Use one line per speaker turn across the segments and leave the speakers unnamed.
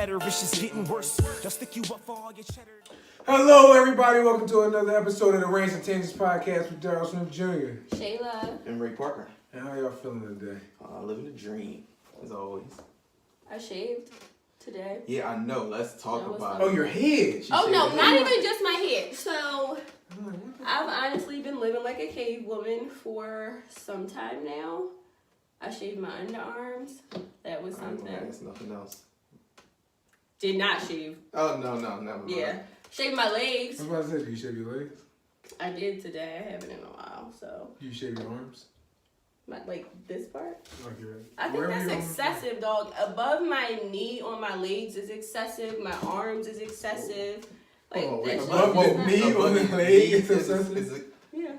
better, it's just getting worse. They'll stick you up for all your cheddar.
Hello, everybody. Welcome to another episode of the Rants and Tangents podcast with Darryl Smith Jr.
Shayla.
And Ray Parker.
And how y'all feeling today?
Living the dream, as always.
I shaved today.
Yeah, I know. Let's talk about
Oh, your head.
Oh, no, not even just my head. So, I've honestly been living like a cave woman for some time now. I shaved my underarms. That was something.
That's nothing else.
Did not shave.
Oh, no, never mind.
Yeah. Shaved my legs.
I was about to say, do you shave your legs?
I did today. I haven't in a while, so.
Do you shave your arms?
Like this part?
Okay.
I think that's excessive, dog. Above my knee on my legs is excessive. My arms is excessive. Like,
above the knee on the leg is excessive?
Yeah.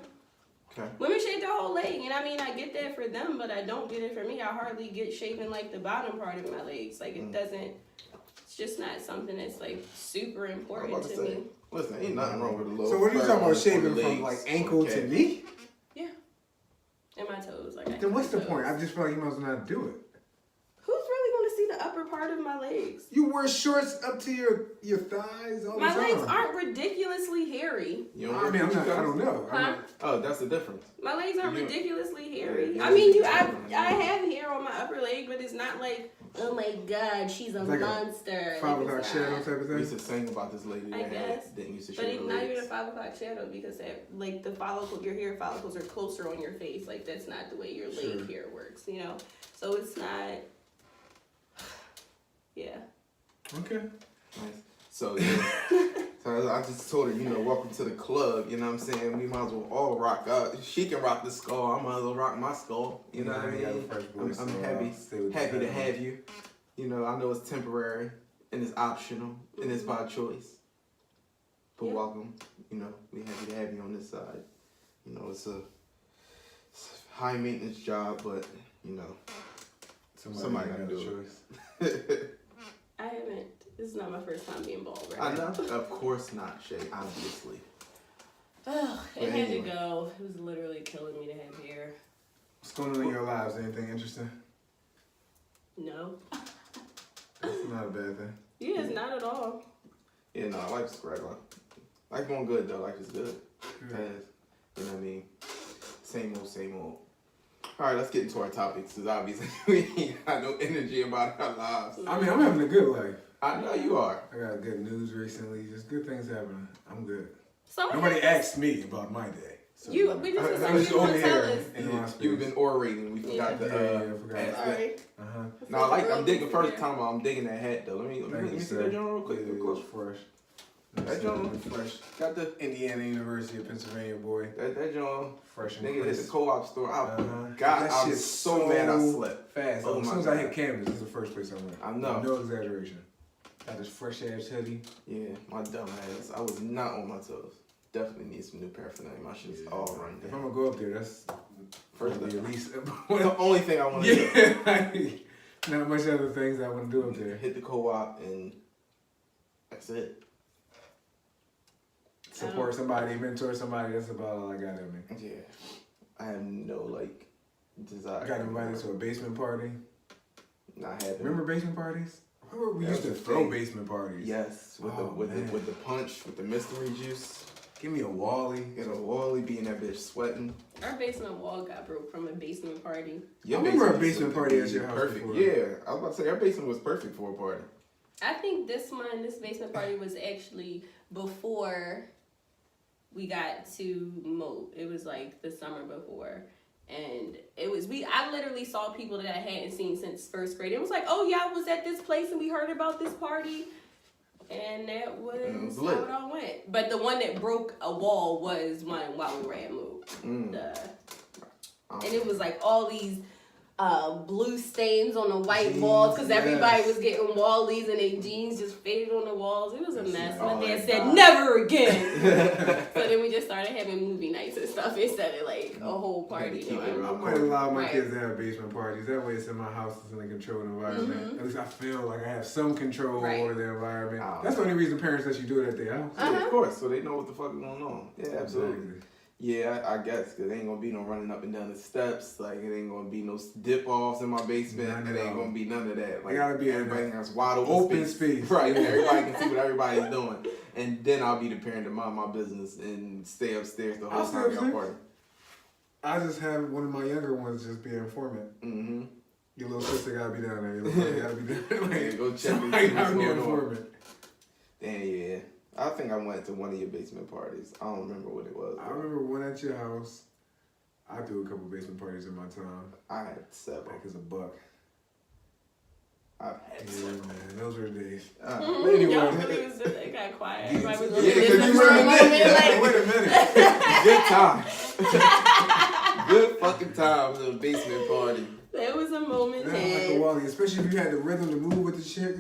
Okay.
Women shave their whole leg, and I mean, I get that for them, but I don't get it for me. I hardly get shaving like the bottom part of my legs. Like, it doesn't, it's just not something that's like super important to me.
Listen, ain't nothing wrong with a little.
So what are you talking about, shaving from like ankle to knee?
Yeah. And my toes. Like,
Then what's the point? I just feel like you might as well not do it.
Who's really going to see the upper part of my legs?
You wear shorts up to your thighs all the time.
My legs aren't ridiculously hairy.
I don't know.
Huh?
Oh, that's the difference.
My legs aren't ridiculously hairy. I mean, I have hair on my upper leg, but it's not like, oh my God, she's a
like
monster.
5 o'clock shadow type of
We
thing.
used to sing about this lady that didn't used to shave her legs.
But not even a 5 o'clock shadow, because like the follicle, your hair follicles are closer on your face. Like, that's not the way your leg hair works, you know? So it's not, yeah.
Okay.
Nice. So, yeah. So I just told her, welcome to the club, you know what I'm saying? We might as well all rock up. She can rock the skull, I might as well rock my skull, you know what I mean? I'm happy to have you. I know it's temporary, and it's optional, and it's by choice. But welcome, we happy to have you on this side. It's a high maintenance job, but, somebody gotta do it.
I haven't. This is not my first time being bald, right?
I know. Of course not, Shay. Obviously.
Oh, it had to go. It was literally killing me to have hair.
What's going on in your lives? Anything interesting?
No.
That's not a bad thing.
Yeah, it's not at all.
Yeah, no, life's regular. Life going good, though. Life is good. You know what I mean? Same old. All right, let's get into our topics, because obviously we ain't got no energy about our lives.
I mean, I'm having a good life.
I know you are.
I got good news recently. Just good things happening. I'm good.
So
nobody asked me about my day. So
we just assumed you were going to tell us.
You've been orating. We forgot to ask that. No, I'm digging first time. I'm digging that hat though. Let me see that joint real quick.
It's fresh.
That joint
fresh.
Got the
Indiana University of Pennsylvania boy.
That joint
fresh and
nigga hit
crisp.
the co-op store. I'm so mad I slept
fast. As soon as I hit campus, this is the first place I went.
I know.
No exaggeration. Got this fresh ass hoodie.
Yeah, my dumb ass. I was not on my toes. Definitely need some new paraphernalia. My shit's all run down.
If I'm gonna go up there, that's first at least
the only thing I want to do.
Like, not much other things I want to do up there.
Hit the co-op and that's it.
Support somebody, mentor somebody. That's about all I got in me.
Yeah, I have no desire.
Got invited to a basement party.
Not having.
Remember basement parties? Remember we used to throw basement parties.
Yes, with the punch, with the mystery juice.
Give me a Wally.
Get a Wally, be in that bitch sweating.
Our basement wall got broke from a basement party.
I remember a basement party at your house.
Perfect.
Before.
Yeah, I was about to say our basement was perfect for a party.
I think this basement party was actually before we got to Moat. It was like the summer before. And I literally saw people that I hadn't seen since first grade. It was like, oh yeah, I was at this place and we heard about this party. And that was how it all went. But the one that broke a wall was one while we were at Moot. And it was like all these blue stains on the white walls because everybody was getting wallies and their jeans just faded on the walls. It was a mess. My dad said, never again. So then we just started having movie nights and stuff instead of like a whole party.
I might allow my kids to have basement parties. That way it's in my house, it's in a controlled environment. At least I feel like I have some control over the environment. That's the only reason parents let you do it at their house.
Yeah, of course, so they know what the fuck is going on. Yeah, absolutely. Yeah, I guess, because ain't gonna be no running up and down the steps. Like, it ain't gonna be no dip offs in my basement. It ain't gonna be none of that. Like,
it gotta be
everybody has wide
open space.
Right, everybody can see what everybody's doing. And then I'll be the parent to mind my business and stay upstairs the whole time y'all party.
I just have one of my younger ones just be informant.
Mm-hmm.
Your little sister gotta be down there. Your little brother gotta be down there. Like,
yeah, go check
somebody gotta be informant.
Damn, yeah. I think I went to one of your basement parties. I don't remember what it was.
I remember one at your house. I threw a couple basement parties in my time.
I had several.
Back as a buck.
I've had several.
Man, those were the days.
Anyway. Y'all really was just, it got quiet. Everybody was
because you were in
like,
wait a minute.
Good time. Good fucking times at a basement party.
There was a moment
like a Wally, especially if you had the rhythm to move with the chick.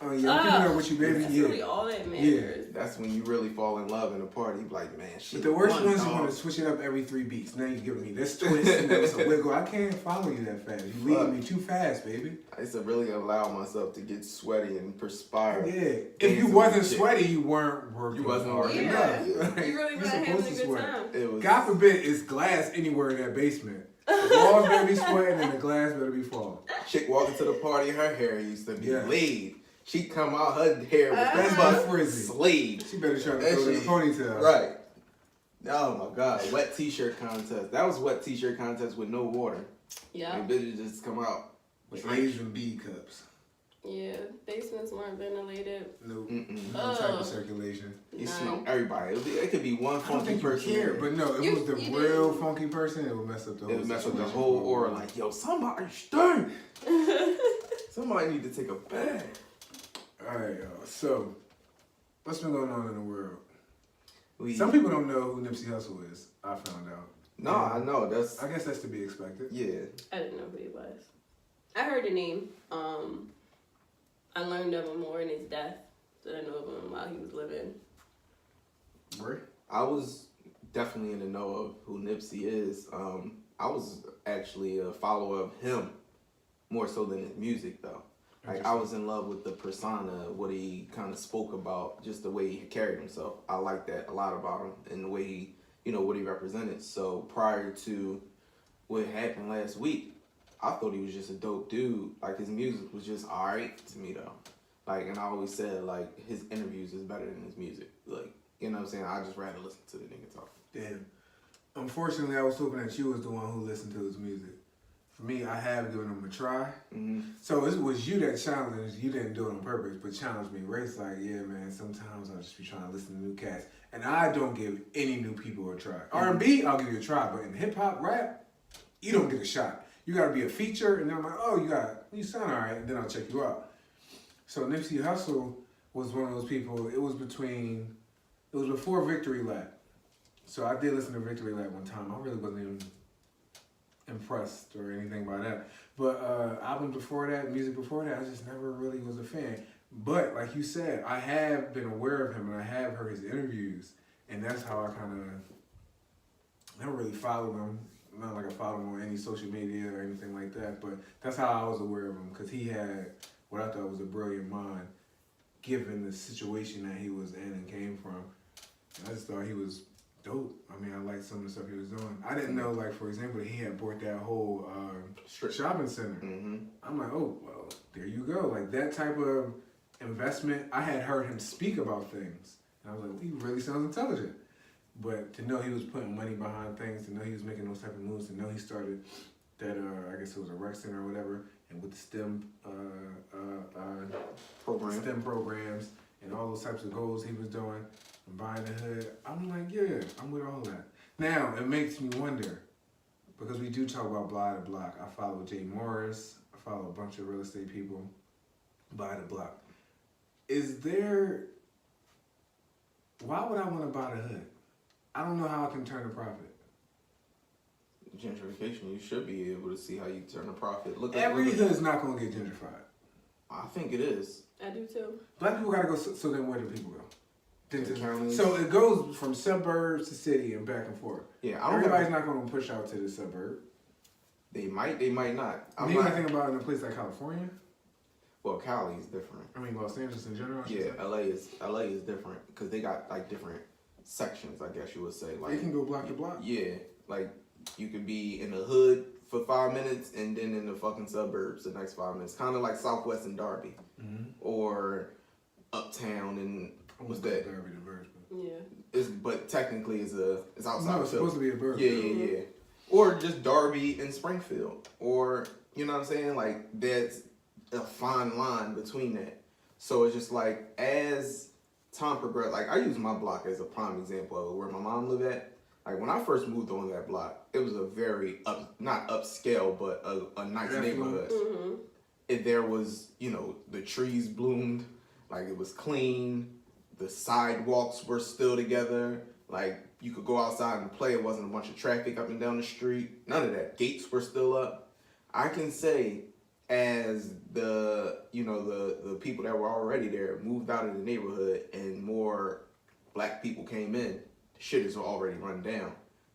Keeping up with you, baby.
That's really all that matters.
Yeah.
That's when you really fall in love in a party. Like, man, shit.
But the worst ones you want to switch it up every 3 beats. Now you're giving me this twist and this a wiggle. I can't follow you that fast. You leading me too fast, baby.
I used to really allow myself to get sweaty and perspire.
Yeah. If you wasn't sweaty, you weren't working.
You wasn't working.
Yeah.
Like,
You really wasn't having a good time.
It was,
God forbid it's glass anywhere in that basement. The walls better be sweating and the glass better be falling.
chick walked into the party, her hair used to be
Yeah.
laid. She come out, her hair was
That's
but
my frizzy.
slayed.
She better try to throw it in a ponytail.
Right. Oh my God, wet t-shirt contest. That was wet t-shirt contest with no water.
Yeah.
And bitches just come out.
With A's and B cups.
Yeah. Basements weren't ventilated.
No,
Mm-mm.
no type of circulation.
You smell everybody. It could be one
I don't
funky
think you
person.
care, but no, if it was the real funky person, it would mess up the whole
It would mess up the
situation.
whole aura. Like, yo, somebody stink. Somebody need to take a bath.
Alright, y'all. So, what's been going on in the world?
We,
Some people don't know who Nipsey Hussle is. I found out.
No, I know. That's
I guess that's to be expected.
yeah.
I didn't know who he was. I heard the name. I learned of him more in his death than I know of him while he was living.
Right?
I was definitely in the know of who Nipsey is. I was actually a follower of him more so than his music, though. Like, I was in love with the persona, what he kind of spoke about, just the way he carried himself. I like that a lot about him and the way he, you know, what he represented. So prior to what happened last week, I thought he was just a dope dude. Like, his music was just alright to me, though. Like, and I always said, like, his interviews is better than his music. Like, you know what I'm saying? I just rather listen to the nigga talk.
Damn. Unfortunately, I was hoping that you was the one who listened to his music. For me, I have given him a try.
Mm-hmm.
So it was you that challenged. You didn't do it on purpose, but challenged me. Ray's like, yeah, man, sometimes I'll just be trying to listen to new cats. And I don't give any new people a try. R&B, I'll give you a try. But in hip-hop, rap, you don't get a shot. You got to be a feature. And then I'm like, oh, you sound all right. And then I'll check you out. So Nipsey Hussle was one of those people. It was before Victory Lap. So I did listen to Victory Lap one time. I really wasn't even impressed or anything by that. But albums before that, music before that, I just never really was a fan. But like you said, I have been aware of him and I have heard his interviews. And that's how I kind of never really followed him. Not like I followed him on any social media or anything like that. But that's how I was aware of him. Because he had what I thought was a brilliant mind given the situation that he was in and came from. And I just thought he was dope. I mean, I liked some of the stuff he was doing. I didn't know, like, for example, that he had bought that whole shopping center.
Mm-hmm.
I'm like, oh, well, there you go. Like, that type of investment, I had heard him speak about things. And I was like, he really sounds intelligent. But to know he was putting money behind things, to know he was making those type of moves, to know he started that, I guess it was a rec center or whatever, and with the STEM programs and all those types of goals he was doing, and buying the hood, I'm like, yeah, I'm with all that. Now, it makes me wonder, because we do talk about buy the block. I follow Jay Morris. I follow a bunch of real estate people. Buy the block. Why would I want to buy the hood? I don't know how I can turn a profit.
Gentrification, you should be able to see how you turn a profit.
Every hood's not going to get gentrified.
I think it is.
I do too.
Black people got to go, so then where do people go?
Counties.
So it goes from suburbs to city and back and forth.
Yeah,
Everybody's not going to push out to the suburb.
They might not.
You got to think about it in a place like California.
Well, Cali is different.
I mean, Los Angeles in general.
Yeah, LA is different because they got like different sections, I guess you would say. Like
you can go block to block.
Yeah, like you could be in the hood for 5 minutes and then in the fucking suburbs the next 5 minutes. Kind of like Southwest and Darby, or Uptown and what's that?
Darby the verse,
But technically it's outside.
No, it's supposed to be a verse.
Yeah. Or just Darby and Springfield, or you know what I'm saying? Like that's a fine line between that. So it's just like as time progressed, like I use my block as a prime example of where my mom lived at. Like when I first moved on that block, it was a very not upscale, but a nice neighborhood. There was, the trees bloomed, like it was clean. The sidewalks were still together. Like you could go outside and play. It wasn't a bunch of traffic up and down the street. None of that. Gates were still up. I can say, as the people that were already there moved out of the neighborhood and more black people came in, shit is already run down.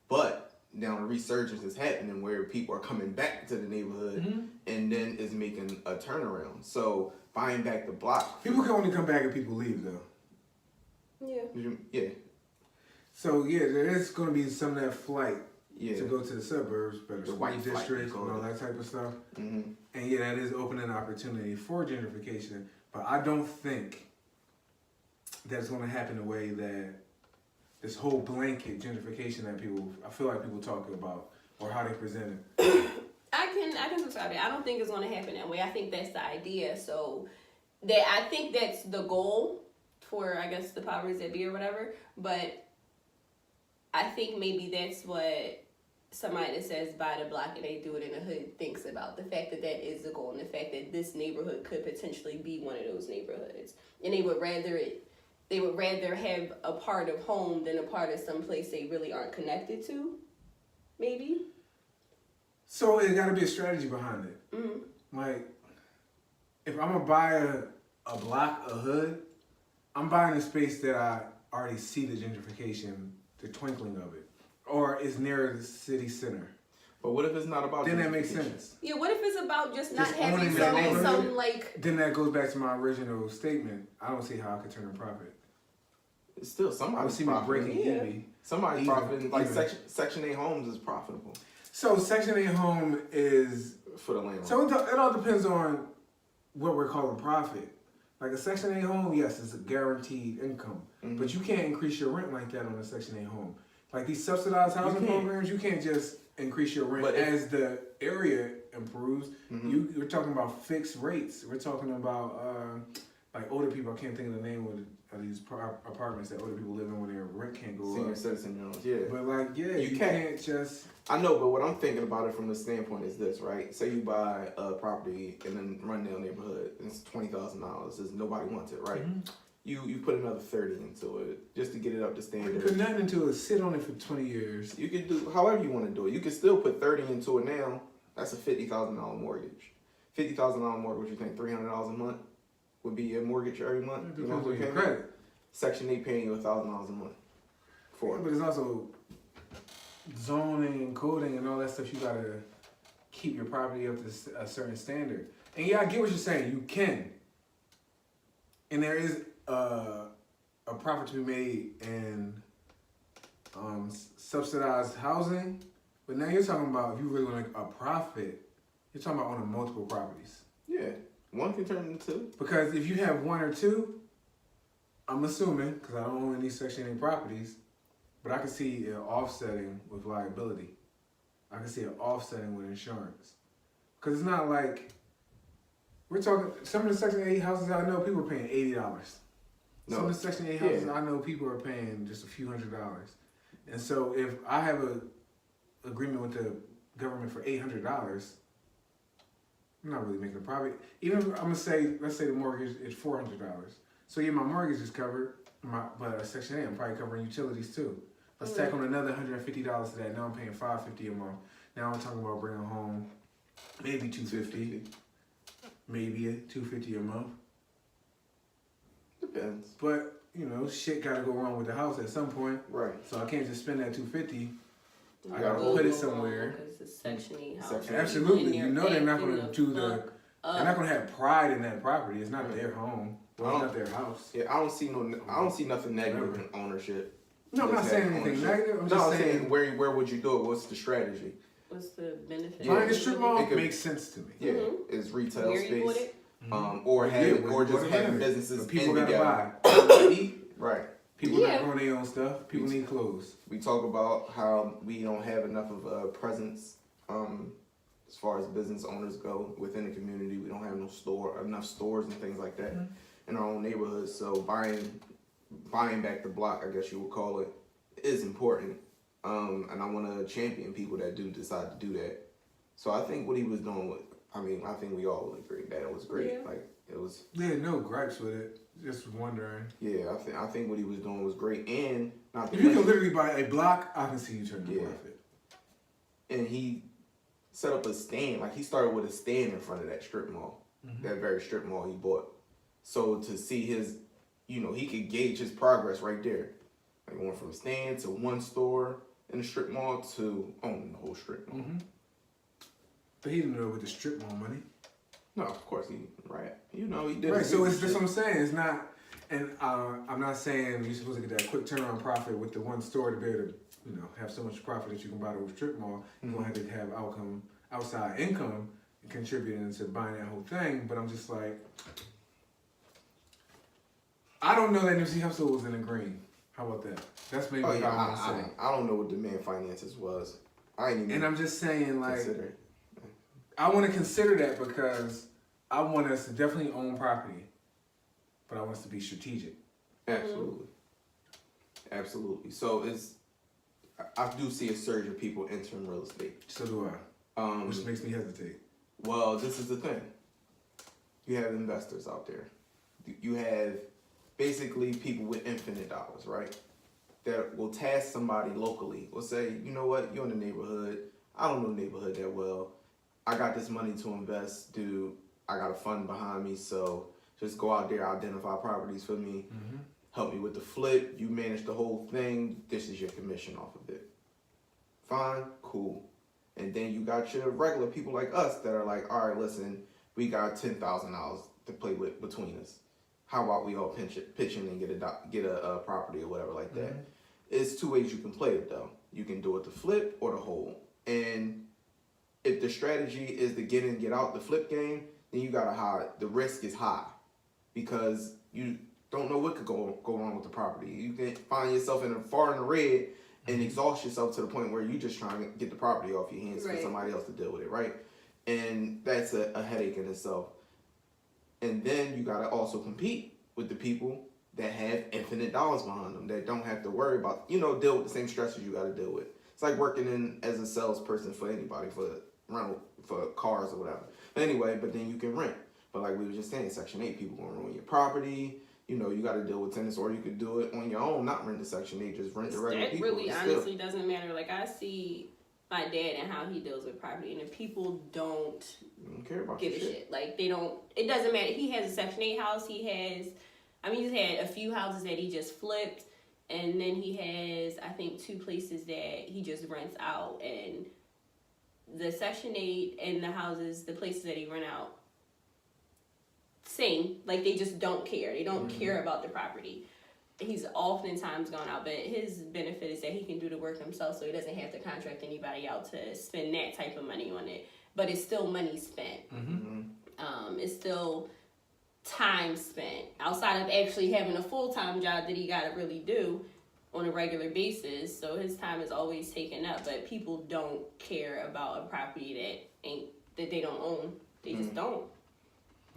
But now the resurgence is happening where people are coming back to the neighborhood and then is making a turnaround. So buying back the block.
People can only come back if people leave, though.
Yeah.
So there is going to be some of that flight
Yeah.
to go to the suburbs, better
The
school
white flight,
districts,
they
and
call
all
it.
that type of stuff.
Mm-hmm.
And that is opening an opportunity for gentrification. But I don't think that's going to happen the way that this whole blanket gentrification that I feel like people talk about, or how they present it.
I can subscribe to it. I don't think it's going to happen that way. I think that's the idea. So I think that's the goal for, I guess, the powers that be or whatever. But I think maybe that's what somebody that says buy the block and they do it in the hood thinks about. The fact that is the goal, and the fact that this neighborhood could potentially be one of those neighborhoods. And they would rather have a part of home than a part of some place they really aren't connected to, maybe.
So it got to be a strategy behind it. Like, if I'm going to buy a block, a hood, I'm buying a space that I already see the gentrification, the twinkling of it, or is near the city center.
But what if it's not about
Then that makes sense.
Yeah, what if it's about just not
Just
having
owning that neighborhood?
some like...
Then that goes back to my original statement. I don't see how I could turn a profit.
It's still
I would
somebody's
see me breaking
profiting.
even.
Somebody's
Even.
profiting. Like Section 8 homes is profitable
So Section 8 home is...
for the landlord.
So it all depends on what we're calling profit. Like a Section 8 home, yes, it's a guaranteed income. But you can't increase your rent like that on a Section 8 home. Like these subsidized housing programs, you can't just increase your rent as the area improves. You're talking about fixed rates. We're talking about like older people. I can't think of the name of these apartments that older people live in where their rent can't go
Senior
up.
citizen homes, yeah.
But like, you can't just...
I know, but what I'm thinking about it from the standpoint is this, right? Say you buy a property in a rundown neighborhood, and it's $20,000. Is nobody wants it, right? You put another 30 into it just to get it up to standard.
You put nothing into it. Sit on it for 20 years.
You could do however you want to do it. You could still put 30 into it now. That's a $50,000 mortgage. $50,000 mortgage. You think $300 a month would be your mortgage every month?
It depends on your credit.
Section 8 paying you $1,000 a month for it.
But it's also zoning and coding and all that stuff. You gotta keep your property up to a certain standard. And I get what you're saying. You can, and there is a profit to be made in subsidized housing. But now you're talking about, if you really want a profit, you're talking about owning multiple properties.
Yeah, one can turn into two.
Because if you have one or two, I'm assuming, because I don't own any Section 8 properties, but I can see it offsetting with liability. I can see it offsetting with insurance. Because it's not like, we're talking, some of the Section 8 houses I know, people are paying $80. Some of the Section 8 houses I know, people are paying just a few $100s. And so if I have a agreement with the government for $800, I'm not really making a profit. Even if I'm gonna say, let's say the mortgage is $400. So my mortgage is covered, but Section 8, I'm probably covering utilities too. Let's tack on another $150 to that. Now I'm paying $550 a month. Now I'm talking about bringing home maybe $250, maybe $250 a month.
Depends.
But shit gotta go wrong with the house at some point.
Right.
So I can't just spend that $250. I
gotta
gotta put it somewhere.
Because it's Section 8 house.
Section
Absolutely. They're not gonna do they're not gonna have pride in that property. It's not their home. Well, it's not their house.
Yeah, I don't see nothing negative in ownership.
No, I'm not saying anything negative. I'm just saying
where would you do it? What's the strategy?
What's the benefit?
Buying the strip mall makes sense to me.
Yeah, it's retail
Where you bought
space.
it?
Or just having businesses.
But people
in
gotta
together.
buy. People gotta eat.
Right.
People not growing their own stuff. People need clothes.
We talk about how we don't have enough of a presence as far as business owners go within the community. We don't have enough stores and things like that in our own neighborhoods. So buying back the block, I guess you would call it, is important. And I want to champion people that do decide to do that. So I think what he was doing I think we all would agree that it was great.
Yeah.
Like it was.
Yeah, no gripes with it. Just wondering.
Yeah, I think what he was doing was great, and not.
If you can literally buy a block, I can see you turning a profit.
And he set up a stand. Like he started with a stand in front of that strip mall, that very strip mall he bought. So to see his, he could gauge his progress right there. Like went from a stand to one store in the strip mall to owning the whole strip mall.
But he didn't do it with the strip mall money.
No, of course he he did.
Right, so it's just what I'm saying. It's not, and I'm not saying you're supposed to get that quick turnaround profit with the one store to be able to, have so much profit that you can buy the strip mall. You're gonna have to have outside income contributing to buying that whole thing. But I'm just like, I don't know that Nipsey Hussle was in the green. How about that? That's maybe what I want to say.
I don't know what demand finances was. I ain't even.
And I'm just saying, like,
consider.
I want to consider that because I want us to definitely own property, but I want us to be strategic.
Absolutely. So I do see a surge of people entering real estate.
So do I. Which makes me hesitate.
Well, this is the thing. You have investors out there. You have basically people with infinite dollars, right? That will task somebody locally. Will say, you know what, you're in the neighborhood. I don't know the neighborhood that well. I got this money to invest, dude. I got a fund behind me, so just go out there, identify properties for me, help me with the flip. You manage the whole thing. This is your commission off of it. Fine, cool. And then you got your regular people like us that are like, all right, listen, we got $10,000 to play with between us. How about we all pitch in and get a property or whatever like that? It's two ways you can play it though. You can do it to flip or to hold. And if the strategy is to get in, get out the flip game, then you gotta hide. The risk is high because you don't know what could go wrong with the property. You can find yourself far in the red and exhaust yourself to the point where you're just trying to get the property off your hands for somebody else to deal with it, right? And that's a headache in itself. And then you gotta also compete with the people that have infinite dollars behind them that don't have to worry about, deal with the same stresses you gotta deal with. It's like working as a salesperson for anybody, for rental, for cars or whatever. But anyway, but then you can rent. But like we were just saying, Section 8, people gonna ruin your property. You got to deal with tenants, or you could do it on your own, not rent the Section 8, just rent the regular people.
That really honestly doesn't matter. Like I see my dad and how he deals with property, and if people don't
care about
give a shit. Like they don't. It doesn't matter. He has a Section 8 house. He has had a few houses that he just flipped, and then he has, I think, 2 places that he just rents out. And the Section 8 and the houses, the places that he rent out, same. Like they just don't care. They don't care about the property. He's oftentimes gone out, but his benefit is that he can do the work himself, so he doesn't have to contract anybody out to spend that type of money on it. But it's still money spent. It's still time spent outside of actually having a full-time job that he got to really do on a regular basis. So his time is always taken up, but people don't care about a property that they don't own. They just don't.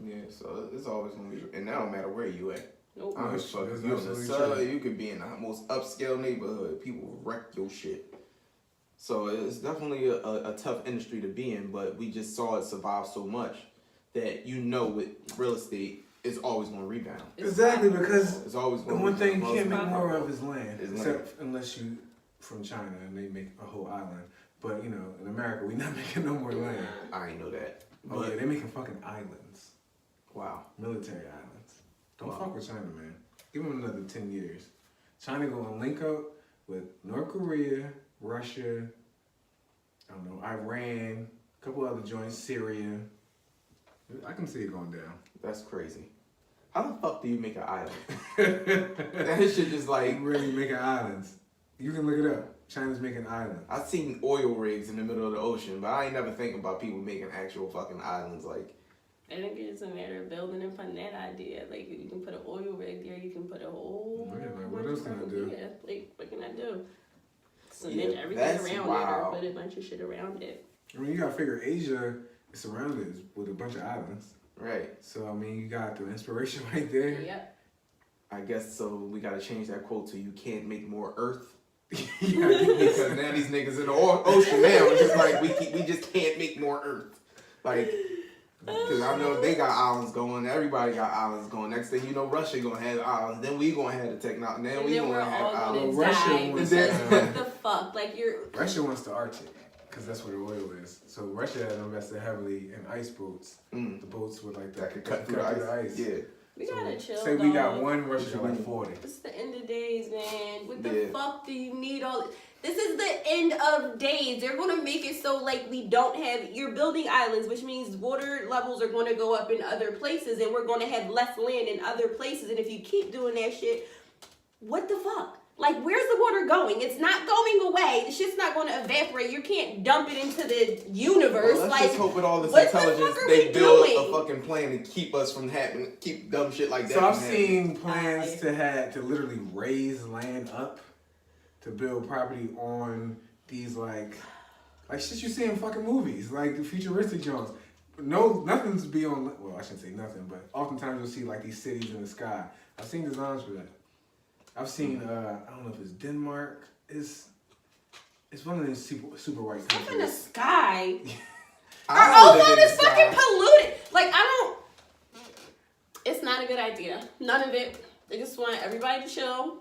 Yeah,
so it's always gonna be, and that don't matter where you at.
Nope.
I don't fuck if you in the sub, you could be in the most upscale neighborhood. People wreck your shit. So it's definitely a tough industry to be in, but we just saw it survive so much that with real estate, it's always going to rebound.
Exactly, because
it's always
the one thing you can't make more of is land, except unless you from China and they make a whole island. But in America, we not making no more land.
I ain't know that.
But yeah, they making fucking islands.
Wow.
Military islands. Don't fuck with China, man. Give them another 10 years. China gonna link up with North Korea, Russia, Iran, a couple other joints, Syria. I can see it going down.
That's crazy. How the fuck do you make an island? That shit just like...
Really making islands. You can look it up. China's making islands.
I've seen oil rigs in the middle of the ocean, but I ain't never thinking about people making actual fucking islands. Like,
I think it's a matter of building and funding that idea. Like, you can put an oil rig there, you can put a whole.
Yeah, like, what else can I do?
Yeah, like, what can I do? Cement
Yeah,
everything
that's
around
wild.
it or put a bunch of shit around it.
I mean, you gotta figure Asia is surrounded with a bunch of islands.
right.
So, I mean, you got the inspiration right there.
Yep.
I guess so. We gotta change that quote to "You can't make more Earth."
Yeah,
Because now these niggas in the ocean now, it's just like we just can't make more Earth. Like, because I know they got islands going. Everybody got islands going. Next thing you know, Russia gonna have islands. Then we gonna have the technology. Now
And
we
then we're
gonna have
all gonna
islands.
Russia
die
wants
because
to-
what the fuck? Like, you're.
Russia wants the Arctic because that's where the oil is. So Russia has invested heavily in ice boats.
Mm.
The boats with like
That could cut through the ice. Yeah.
We
So,
gotta chill.
say we got
dog.
one, Russia got like 40.
It's the end of days, man. What the
Yeah.
fuck do you need all this? Is the end of days. They're gonna make it so like we don't have. You're building islands, which means water levels are gonna go up in other places, and we're gonna have less land in other places. And if you keep doing that shit, what the fuck? Like, where's the water going? It's not going away. The shit's not going to evaporate. You can't dump it into the universe.
Well, let's
like,
just hope with all this
what the
intelligence
fuck are
they
we
build
doing?
a fucking plan to keep us from having keep dumb shit like that.
So I've
from happening.
seen plans to literally raise land up to build property on these like shit you see in fucking movies, like the futuristic joints. No, nothing's beyond. Well, I shouldn't say nothing, but oftentimes you'll see like these cities in the sky. I've seen designs for that. I've seen I don't know if it's Denmark. It's one of these super white
Up in the
countries.
sky.
I
Our
live in
ozone
the
is fucking
sky.
polluted. Like, I don't. It's not a good idea. None of it. They just want everybody to chill.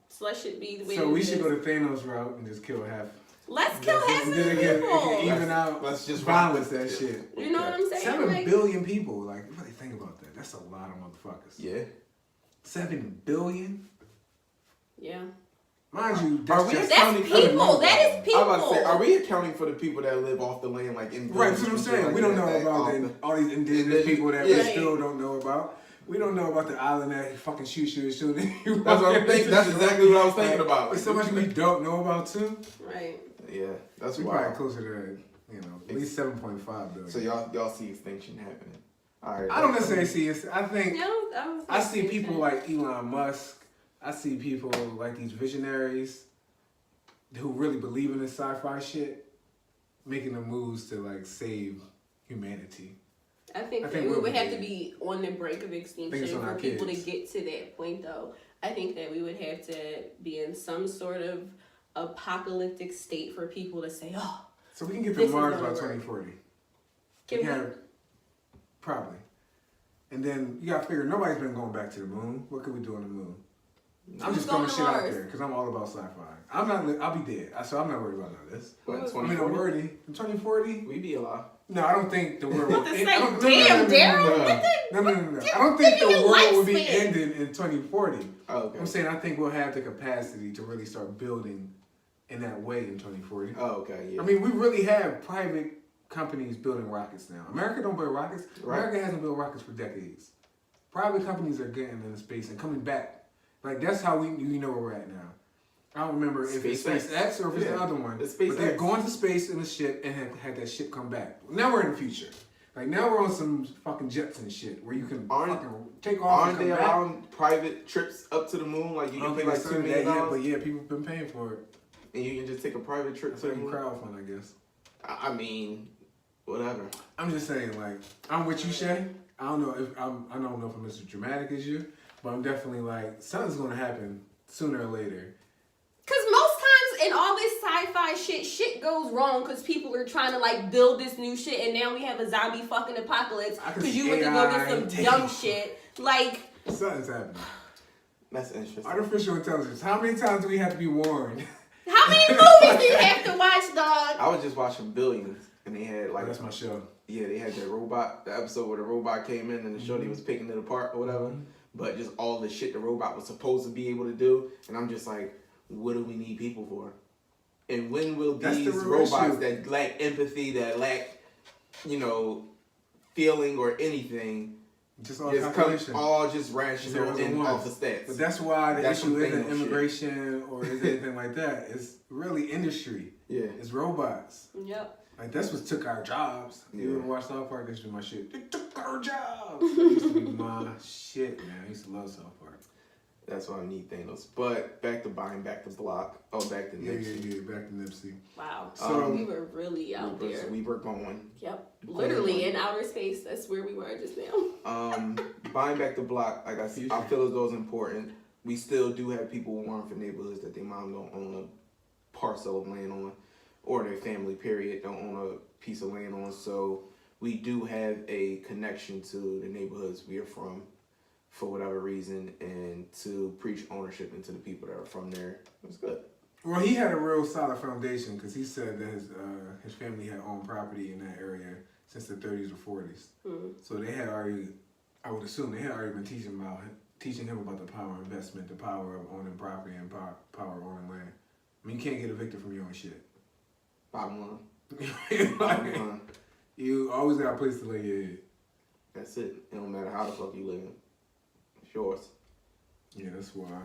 So let shit be the way
So
it
we
is.
should go the Thanos route and just kill half.
Let's kill half of
And
the
then it
people.
can even out.
Let's just
balance
rock
that
with
shit.
You know what I'm saying?
7
Like,
billion people. Like, really think about that. That's a lot of motherfuckers.
Yeah.
7 billion?
yeah.
Mind you,
Are
that's
we
just
That's
accounting for the
people. That is people.
I'm about to say, are we accounting for the people that live off the land, like in
right. That's what I'm
villages and
saying.
shit
We
like
don't know
that,
about
off
all these indigenous
Indigenous-
people that
yeah.
we still don't know about. We don't know about the island that fucking shooting.
That's what I'm thinking. That's exactly what I was thinking about.
There's so much we don't know about too.
Right.
Yeah, that's
We
wild.
probably closer to at least 7.5 billion.
So y'all see extinction happening. All right.
I don't necessarily see it. I think
No,
I see people like Elon Musk. I see people like these visionaries who really believe in this sci-fi shit, making the moves to like save humanity.
I think
I
that
think
we
we'll
would
be
have to
there.
be on the brink of
I think it's
extinction
on
for
our
people
kids.
to get to that point, though. I think that we would have to be in some sort of apocalyptic state for people to say, "Oh,
So we can get to
This is
Mars
gonna
by
work.
2040.
can we?"
Probably. And then you gotta figure nobody's been going back to the moon. What could we do on the moon? I'm
Who's
just throwing
going to
shit out
Mars?
there because I'm all about sci-fi. I'll be dead, so I'm not worried about none of this.
But in
Who's-
I mean,
2040,
I'm worried. In 2040,
we be alive.
no, I don't think the world will
About to
end.
say,
I don't-
damn, Daryl,
no.
what the-
No. I don't think the
Give me
world will be
lifespan.
ended in 2040.
Oh, okay.
I'm saying I think we'll have the capacity to really start building in that way in 2040.
Oh, okay. Yeah.
I mean, we really have private companies building rockets now. America don't build rockets.
Right.
America hasn't built rockets for decades. Private companies are getting into space and coming back. Like, that's how we know where we're at now. I don't remember if it's
SpaceX.
SpaceX or if it's the
Yeah,
other one.
it's
But they're
SpaceX.
going to space in a ship and have had that ship come back. Now we're in the future. Like, now we're on some fucking jets and shit where you can
Aren't-
fucking take off
Aren't
and
they
come back.
allowing private trips up to the moon? Like you
I don't
can pay
think
like
it's
$2
started
million,
that yet, but yeah, people have been paying for it.
and you can just take a private trip
That's
to
like
the
a
moon.
crowdfund, I guess.
I mean, whatever.
I'm just saying, like, I'm with you, Shay. I don't know if I'm as dramatic as you, but I'm definitely like, something's gonna happen sooner or later.
Because most times in all this sci-fi shit goes wrong because people are trying to like build this new shit, and now we have a zombie fucking apocalypse
I can
because
see
you went to go get
AI
some
taking-
dumb shit. Like,
Something's happening.
That's interesting.
Artificial intelligence. How many times do we have to be warned?
how many movies do you have to watch, dog?
I was just watching Billions, and they had like
That's my show.
yeah, they had that robot, the episode where the robot came in and the shorty was picking it apart or whatever. But just all the shit the robot was supposed to be able to do, and I'm just like, what do we need people for? And when will
That's the
these
real
robots
issue.
that lack empathy, that lack, feeling or anything,
Just all
Just
calculation.
all just rational and off the stats.
But that's why the issue isn't immigration or is anything like that. It's really industry.
Yeah.
It's robots.
Yep.
Like, that's what took our jobs.
Yeah.
You ever watch South Park? That's just my shit. They took our jobs. That used to be my shit, man. I used to love South Park.
That's why I need Thanos. But back to buying back the block. Oh, back to Nipsey.
Yeah, back to Nipsey.
Wow.
So
we were really out there.
We were going.
Yep. Literally in outer space. That's where we were just now.
Buying back the block, like I feel as though it's important. We still do have people who aren't for neighborhoods that their mom don't own a parcel of land on, or their family, period, don't own a piece of land on. So we do have a connection to the neighborhoods we are from, for whatever reason, and to preach ownership into the people that are from there. It was good.
Well, he had a real solid foundation because he said that his family had owned property in that area since the 30s or 40s.
Mm-hmm.
So they had already, I would assume, they had already been teaching him about the power of investment, the power of owning property, and power of owning land. I mean, you can't get evicted from your own shit.
Bottom line.
Like, you always got a place to lay your head.
That's it. It don't matter how the fuck you live. It's yours.
Yeah, that's why.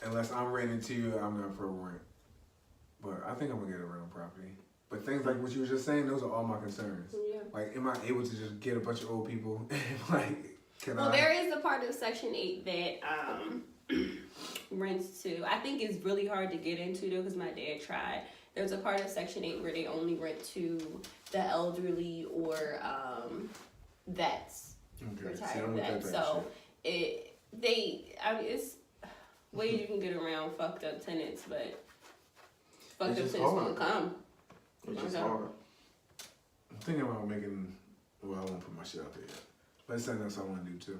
Unless I'm renting to you, I'm not pro rent. But I think I'm gonna get a rental property. But things like what you were just saying, those are all my concerns.
Yeah.
Like, am I able to just get a bunch of old people? Like,
Well, there is a part of Section 8 that rents to. I think it's really hard to get into, though, because my dad tried. There's a part of Section 8 where they only rent to the elderly or vets, retired vets. So it's ways you can get around fucked up tenants, but fucked up tenants won't come.
It's just hard.
I'm thinking about making, well, I won't put my shit out there yet. But it's something else I want to do too.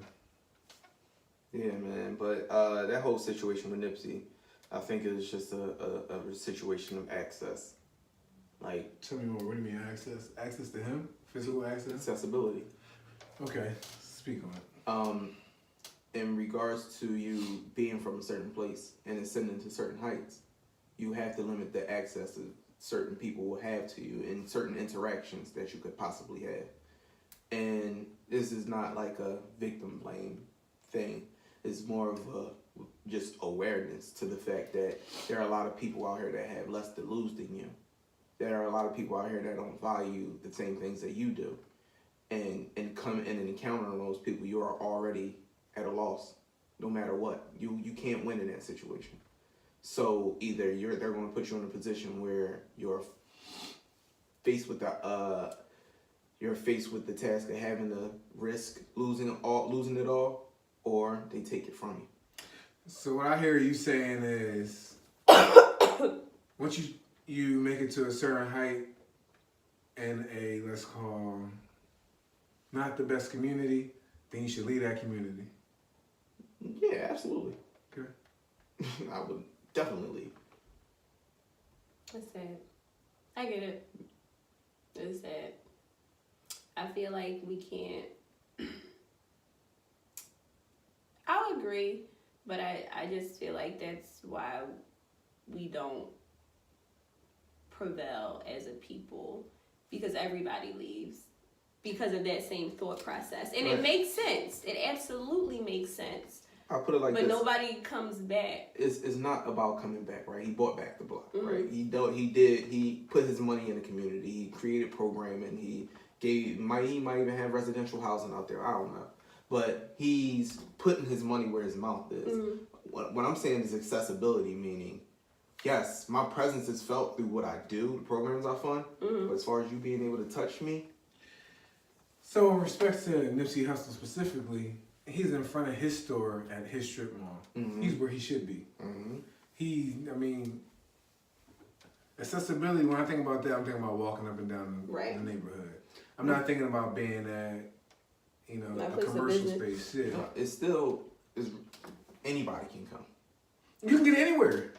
Yeah, man. But that whole situation with Nipsey, I think it was just a situation of access. Like,
tell me more. What do you mean access? Access to him? Physical access?
Accessibility.
Okay. Speak on it.
In regards to you being from a certain place and ascending to certain heights, you have to limit the access that certain people will have to you and certain interactions that you could possibly have. And this is not like a victim blame thing. It's more of a just awareness to the fact that there are a lot of people out here that have less to lose than you. There are a lot of people out here that don't value the same things that you do. And come in and encounter those people, you are already at a loss, no matter what. You can't win in that situation. So either they're going to put you in a position where you're faced with the task of having to risk losing it all, or they take it from you.
So what I hear you saying is, once you make it to a certain height in a, let's call, not the best community, then you should leave that community.
Yeah, absolutely.
Okay.
I would definitely leave.
That's sad. I get it. It's sad. I feel like we can't. I'll agree, but I just feel like that's why we don't prevail as a people, because everybody leaves because of that same thought process. And It makes sense. It absolutely makes sense.
I'll put it like this.
But nobody comes back.
It's not about coming back, right? He bought back the block,
Mm-hmm.
right? He put his money in the community. He created programming. He might even have residential housing out there. I don't know. But he's putting his money where his mouth is.
Mm-hmm.
What I'm saying is accessibility, meaning, yes, my presence is felt through what I do, the programs I fund.
Mm-hmm.
But as far as you being able to touch me.
So in respect to Nipsey Hussle specifically, he's in front of his store at his strip mall.
Mm-hmm.
He's where he should be.
Mm-hmm.
Accessibility, when I think about that, I'm thinking about walking up and down the neighborhood. I'm not thinking about being at, a commercial space. Yeah.
It's anybody can come.
You can get anywhere.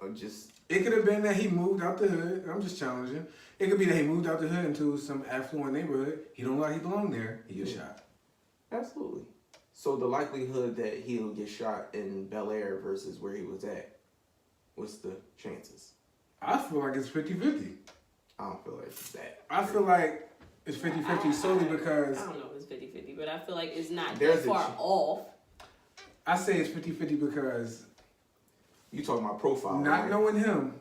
Or just...
It could have been that he moved out the hood. I'm just challenging. It could be that he moved out the hood into some affluent neighborhood. He don't like he belong there. He gets shot.
Absolutely. So the likelihood that he'll get shot in Bel Air versus where he was at, what's the chances?
I feel like it's 50-50.
I don't feel like it's that.
I feel like It's 50-50 solely because...
I don't know if it's 50-50, but I feel like it's not
There's
that far off.
I say it's 50-50 because...
You talking about profile,
Not
right?
knowing him,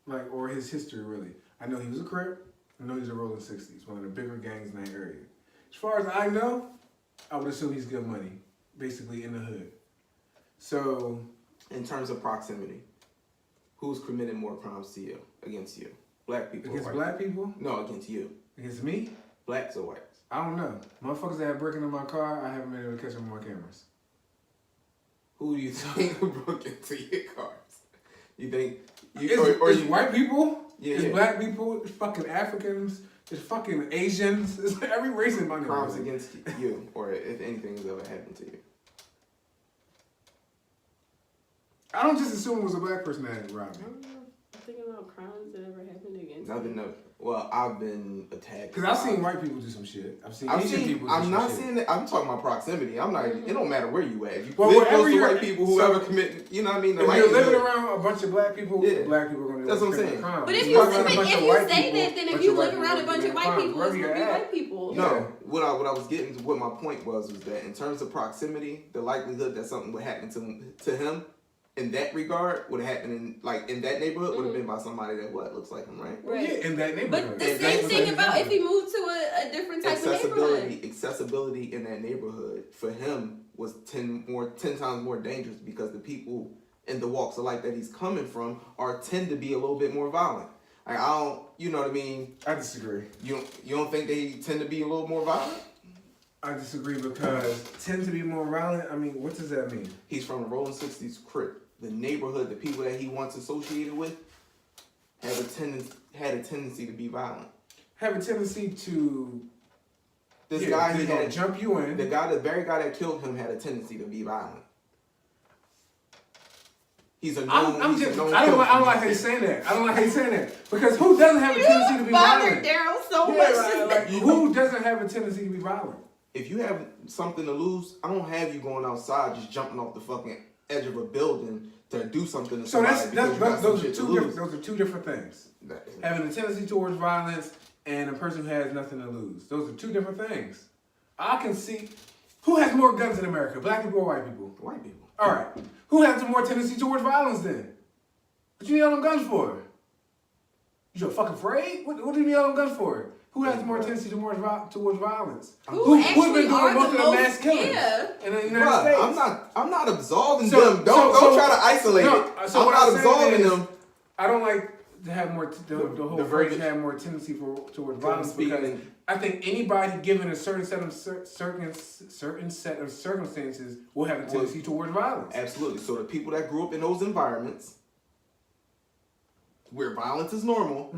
like, or his history, really. I know he was a Crip. I know he's a Rolling 60s, one of the bigger gangs in that area. As far as I know, I would assume he's good money, basically in the hood. So...
In terms of proximity, who's committed more crimes to you, against you? Black people
Against
or white
black people?
No, against you.
Against me?
Blacks or whites?
I don't know. Motherfuckers that have breaking in my car, I haven't been able to catch them on my cameras.
Who do you think broke into your cars? You think...
It's white people,
Yeah,
it's
yeah.
black people, it's fucking Africans, it's fucking Asians, it's every race in my
Crimes
neighborhood.
against you, or if anything has ever happened to you.
I don't just assume it was a black person that robbed me.
I don't know. I'm thinking about crimes that ever happened against
Nothing.
me.
No. Well, I've been attacked.
Because I've seen white people do some shit. I've seen Asian people do
I'm
some
not
shit.
saying that. I'm talking about proximity. I'm not. It don't matter where you at. You
Well,
live
wherever
close to
you're-
white people,
so-
whoever commit. You know what I mean? The
If you're living
likelihood-
around a bunch of black people,
Yeah.
black people are going to
That's what I'm saying.
But if
If
you
you're
live,
around a bunch
if
of
you
white
say
people,
that, then if
bunch
you
of
live
white
around a
people
bunch of
commit
white
crimes,
people,
wherever
it's
you're
gonna be
at.
white people.
Yeah.
No, what I was getting to, what my point was that in terms of proximity, the likelihood that something would happen to him in that regard would have happened in that neighborhood would have been by somebody that looks like him, right?
Well, yeah, in that neighborhood.
But the
And
same
that's
thing
what-
about if he moved to a different type of neighborhood.
Accessibility in that neighborhood for him was 10 times more dangerous because the people in the walks of life that he's coming from tend to be a little bit more violent. Like, I don't, you know what I mean?
I disagree.
You don't think they tend to be a little more violent?
I disagree because tend to be more violent. I mean, what does that mean?
He's from the Rolling 60s Crip. The neighborhood, the people that he once associated with, had a tendency to be violent.
Have a tendency to
This
yeah,
guy,
they
he
gonna
had
jump you in.
the very guy that killed him had a tendency to be violent. He's a known.
I
he's a
don't
known
like
killer.
how you saying that. I don't like how you saying that because who doesn't have a tendency to be
bothered
violent?
Daryl so
Yeah,
much.
like, who doesn't have a tendency to be violent?
If you have something to lose, I don't have you going outside just jumping off the fucking edge of a building to do something to
So
somebody because you got some
those are
shit to
two
lose.
different. Those are two different things. Having a tendency towards violence and a person who has nothing to lose. Those are two different things. I can see who has more guns in America, black people or white people.
White people.
All right, who has more tendency towards violence then? What you need all them guns for? You fucking afraid? What do you need all them guns for? Who has more tendency towards violence?
Who
Who's been
actually
doing
are
most
the
of the mass
most?
killings
Yeah.
in the United
Bruh,
States?
I'm not absolving
So-
them. Don't try to isolate
no,
it.
so
I'm
what
not
I'm saying
absolving
is-
them.
I don't like to have more the whole
the
phrase
verbiage.
have more tendency towards violence
speaking
because
in-
I think anybody given a certain set of certain set of circumstances will have a tendency towards violence.
Absolutely. So the people that grew up in those environments where violence is normal.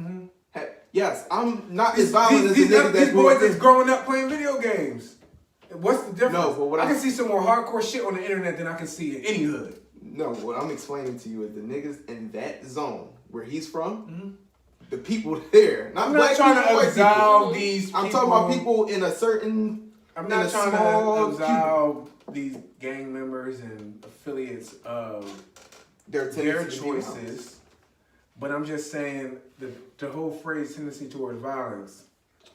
Yes, I'm not as violent as the niggas that
These
grew
boys
up
that's
in.
growing up playing video games. What's the difference?
No, but what
I
I'm-
can see some more hardcore shit on the internet than I can see in any hood.
No, what I'm explaining to you is the niggas in that zone where he's from, the people there, not
I'm
black
not trying
people,
to
white
absolve
people.
these people.
I'm talking about people in a certain.
I'm
in
not
a
trying
small
to absolve these gang members and affiliates of
their
their
tendency to be violent.
choices, but I'm just saying the whole phrase tendency towards violence,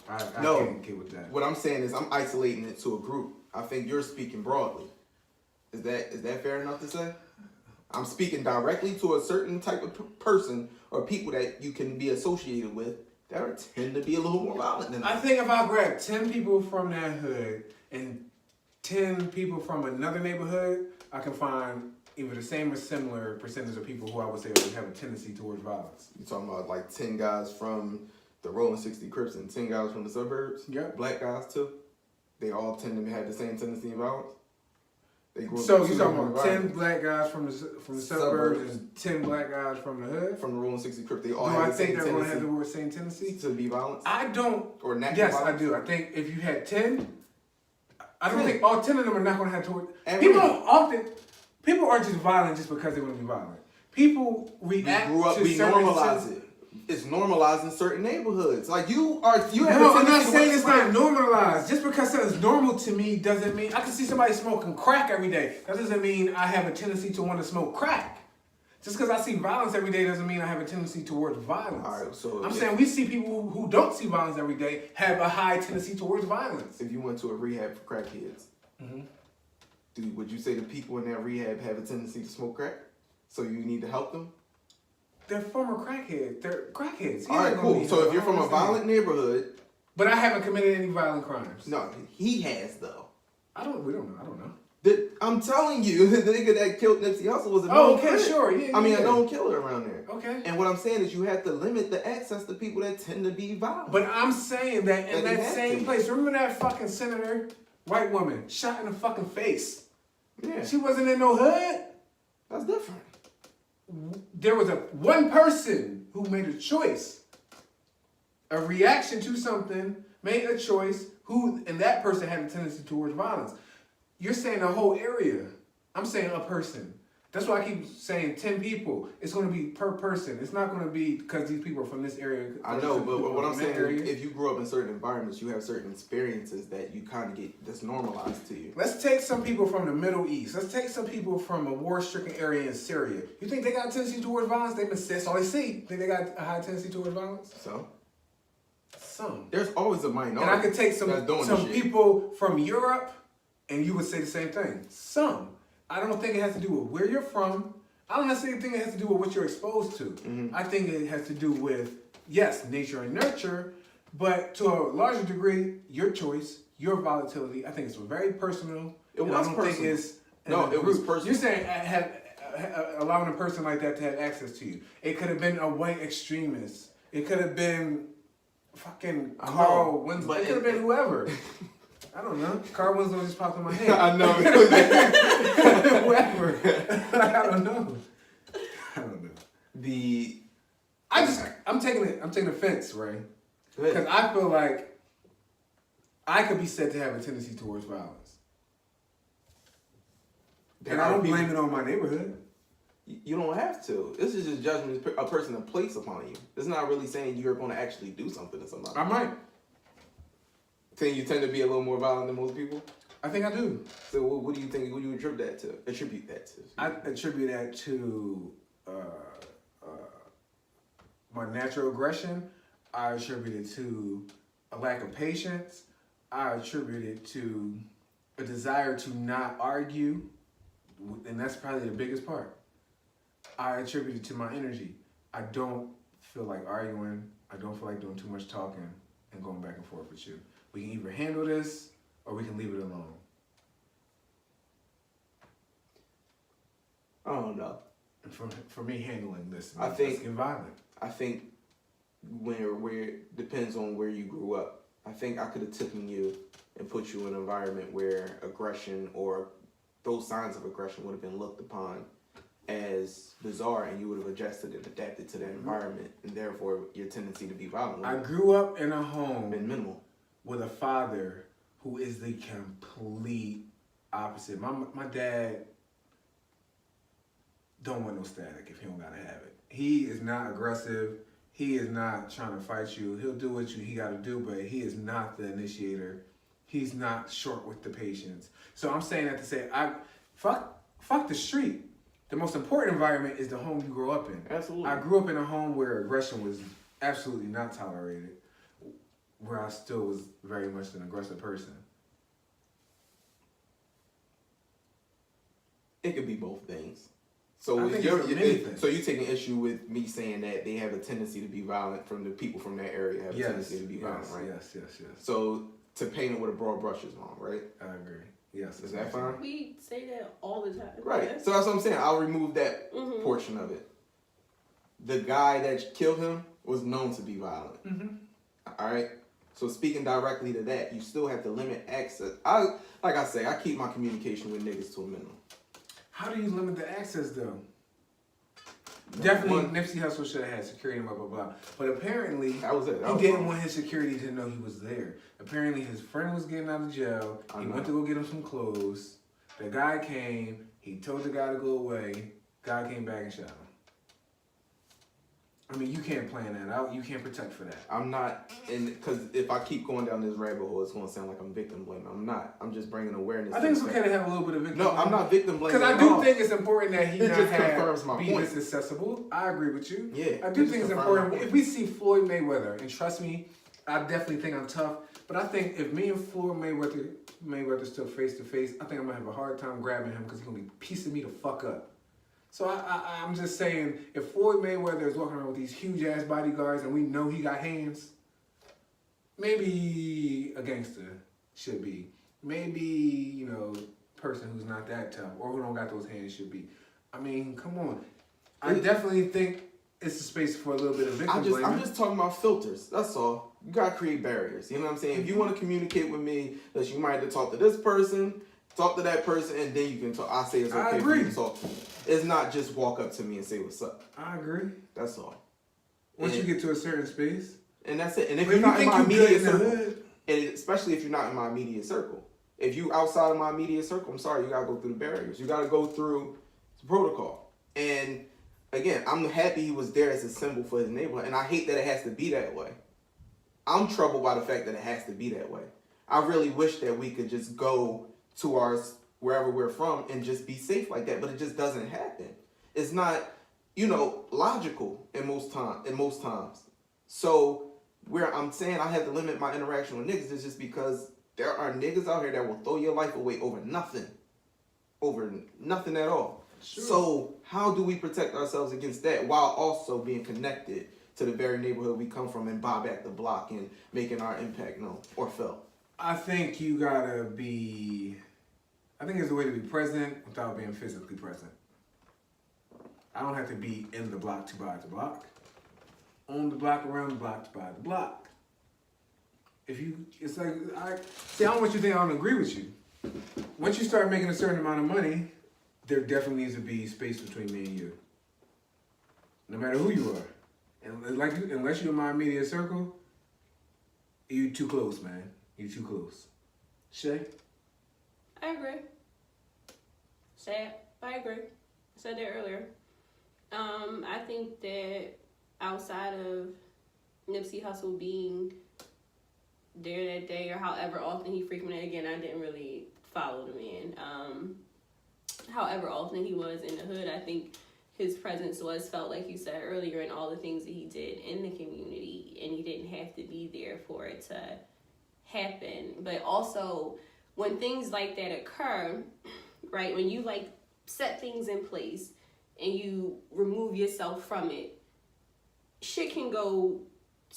I can't get with that.
What I'm saying is I'm isolating it to a group. I think you're speaking broadly. Is that fair enough to say? I'm speaking directly to a certain type of person or people that you can be associated with that tend to be a little more violent than
I
that.
think if I grab 10 people from that hood and 10 people from another neighborhood, I can find either the same or similar percentage of people who I would say would have a tendency towards violence.
You're talking about like 10 guys from the Rolling 60 Crips and 10 guys from the suburbs?
Yeah.
Black guys too? They all tend to have the same tendency of violence? They grew up
So
in
you
two
talking
different
about 10
environments.
black guys from the suburbs and 10 black guys from the hood?
From the Rolling 60 Crips, they all
Do
have
I
the
think
same
they're going to have
tendency
the same tendency?
to be violent?
I don't.
Or natural
Yes,
violence?
I do. I think if you had 10, I don't
10.
think all 10 of them are not going to have toward.
And
People
women.
don't often. People aren't just violent just because they want to be violent. People
We
react
grew up,
to
we
certain
normalize it. It's normalized in certain neighborhoods. Like you have
No,
a
I'm not
tendency to
saying
want
it's
to
not normalized. Just because something's normal to me doesn't mean I can see somebody smoking crack every day. That doesn't mean I have a tendency to want to smoke crack. Just because I see violence every day doesn't mean I have a tendency towards violence.
All right, so
I'm saying we see people who don't see violence every day have a high tendency towards violence.
if you went to a rehab for crackheads, would you say the people in that rehab have a tendency to smoke crack? So you need to help them?
They're former crackheads. They're crackheads.
All right, cool. So if you're from a violent neighborhood,
but I haven't committed any violent crimes.
no, he has though.
We don't know. I don't know.
I'm telling you, the nigga that killed Nipsey Hussle was a known
Oh, okay,
killer.
sure. Yeah,
I mean,
yeah.
a known killer around there.
Okay.
And what I'm saying is you have to limit the access to people that tend to be violent.
But I'm saying that in
That you
that
have
same
to.
place, remember that fucking senator, white woman, shot in the fucking face?
Yeah,
She wasn't in no hood.
that's different.
There was one person who made a choice, a reaction to something, made a choice, and that person had a tendency towards violence. You're saying a whole area. I'm saying a person. That's why I keep saying 10 people. It's going to be per person. It's not going to be because these people are from this area.
I know, but what I'm saying is if you grew up in certain environments, you have certain experiences that you kind of get that's normalized to you.
Let's take some people from the Middle East. Let's take some people from a war-stricken area in Syria. You think they got a tendency towards violence? That's all they see. Think they got a high tendency towards violence?
So
Some.
there's always a minority.
And I could take some
that's doing this shit.
people from Europe, and you would say the same thing. Some. I don't think it has to do with where you're from. I don't necessarily think it has to do with what you're exposed to. I think it has to do with, yes, nature and nurture, but to a larger degree, your choice, your volatility. I think it's very personal.
It was personal. It was personal.
You're saying allowing a person like that to have access to you. It could have been a white extremist. It could have been fucking Carl Winslow. It could have been whoever. I don't know. Carl Winslow just popped in my head.
I know.
Whoever. I don't know. I'm taking offense, Ray. Because I feel like I could be said to have a tendency towards violence. And I don't blame it on my neighborhood.
You don't have to. This is just judgment a person to place upon you. It's not really saying you're going to actually do something to somebody.
I might.
Saying you tend to be a little more violent than most people?
I think I do.
So what do you think? What do you attribute that to?
I attribute that to my natural aggression. I attribute it to a lack of patience. I attribute it to a desire to not argue, and that's probably the biggest part. I attribute it to my energy. I don't feel like arguing. I don't feel like doing too much talking and going back and forth with you. We can either handle this or we can leave it alone.
I don't know.
And for me, handling this,
I think
getting violent.
I think where it depends on where you grew up. I think I could have taken you and put you in an environment where aggression or those signs of aggression would have been looked upon as bizarre, and you would have adjusted and adapted to that environment, and therefore your tendency to be violent.
I grew up in a home
been minimal
with a father who is the complete opposite. My dad don't want no static if he don't gotta have it. He is not aggressive. He is not trying to fight you. He'll do what he gotta do, but he is not the initiator. He's not short with the patience. So I'm saying that to say, fuck the street. The most important environment is the home you grow up in.
Absolutely.
I grew up in a home where aggression was absolutely not tolerated, where I still was very much an aggressive person.
It could be both things. So
I think
so you taking issue with me saying that they have a tendency to be violent from the people from that area have a tendency to be violent, right?
Yes.
So to paint it with a broad brush is wrong, right?
I agree. Yes.
Is that fine?
We say that all the time.
Right.
Yes.
So that's what I'm saying. I'll remove that portion of it. The guy that killed him was known to be violent. All right. So speaking directly to that, you still have to limit access. Like I say, I keep my communication with niggas to a minimum.
How do you limit the access though? Definitely, Nipsey Hussle should have had security and blah blah blah. But apparently,
that was it.
He didn't want his security to know he was there. Apparently, his friend was getting out of jail. He went to go get him some clothes. The guy came. He told the guy to go away. Guy came back and shot him. I mean, you can't plan that out. You can't protect for that.
I'm not, because if I keep going down this rabbit hole, it's going to sound like I'm victim blaming. I'm not. I'm just bringing awareness.
I think it's okay to have a little bit of victim
No,
blaming.
I'm not victim blaming.
Because I do think it's important that he
It
not
just confirms
have,
my
be
point.
this accessible. I agree with you.
Yeah,
I do
it
think it's
just confirms my
important.
point.
If we see Floyd Mayweather, and trust me, I definitely think I'm tough, but I think if me and Floyd Mayweather still face to face, I think I'm going to have a hard time grabbing him because he's going to be piecing me the fuck up. So I'm just saying, if Floyd Mayweather is walking around with these huge-ass bodyguards and we know he got hands, maybe a gangster should be. Maybe, person who's not that tough or who don't got those hands should be. I mean, come on. I definitely think it's a space for a little bit of victim blaming.
I'm just talking about filters. That's all. You got to create barriers. You know what I'm saying? If you want to communicate with me, that you might have to talk to this person, talk to that person, and then you can talk. I say it's okay for you to talk to me. It's not just walk up to me and say what's up.
I agree.
That's all.
Once you get to a certain space.
And that's it. And if
But
you're not in my immediate
in the
circle,
hood,
and especially if you're not in my immediate circle. If you outside of my immediate circle, I'm sorry, you got to go through the barriers. You got to go through the protocol. And again, I'm happy he was there as a symbol for his neighborhood. And I hate that it has to be that way. I'm troubled by the fact that it has to be that way. I really wish that we could just go to wherever we're from and just be safe like that, but it just doesn't happen. It's not, logical in most times. So where I'm saying I have to limit my interaction with niggas is just because there are niggas out here that will throw your life away over nothing at all. Sure. So how do we protect ourselves against that while also being connected to the very neighborhood we come from and buy back the block and making our impact known or felt?
I think you gotta be. I think there's a way to be present without being physically present. I don't have to be in the block to buy the block. On the block, around the block to buy the block. It's like, I don't want you to think I don't agree with you. Once you start making a certain amount of money, there definitely needs to be space between me and you. No matter who you are. And unless you're in my immediate circle, you too close, man. You too close. Shay?
I agree. I agree. I said that earlier. I think that outside of Nipsey Hussle being there that day or however often he frequented, again, I didn't really follow the man. However often he was in the hood, I think his presence was felt, like you said earlier, in all the things that he did in the community, and he didn't have to be there for it to happen. But also, when things like that occur, right, when you set things in place and you remove yourself from it, shit can go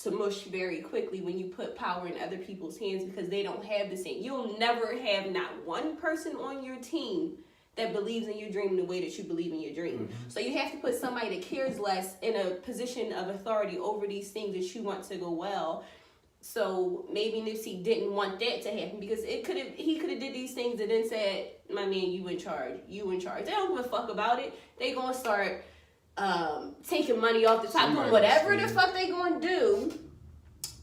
to mush very quickly when you put power in other people's hands because they don't have the same. You'll never have not one person on your team that believes in your dream the way that you believe in your dream. Mm-hmm. So you have to put somebody that cares less in a position of authority over these things that you want to go well. So maybe Nipsey didn't want that to happen because he could have did these things and then said, my man, you in charge. They don't give a fuck about it. They gonna start taking money off the top, doing whatever the fuck they gonna do.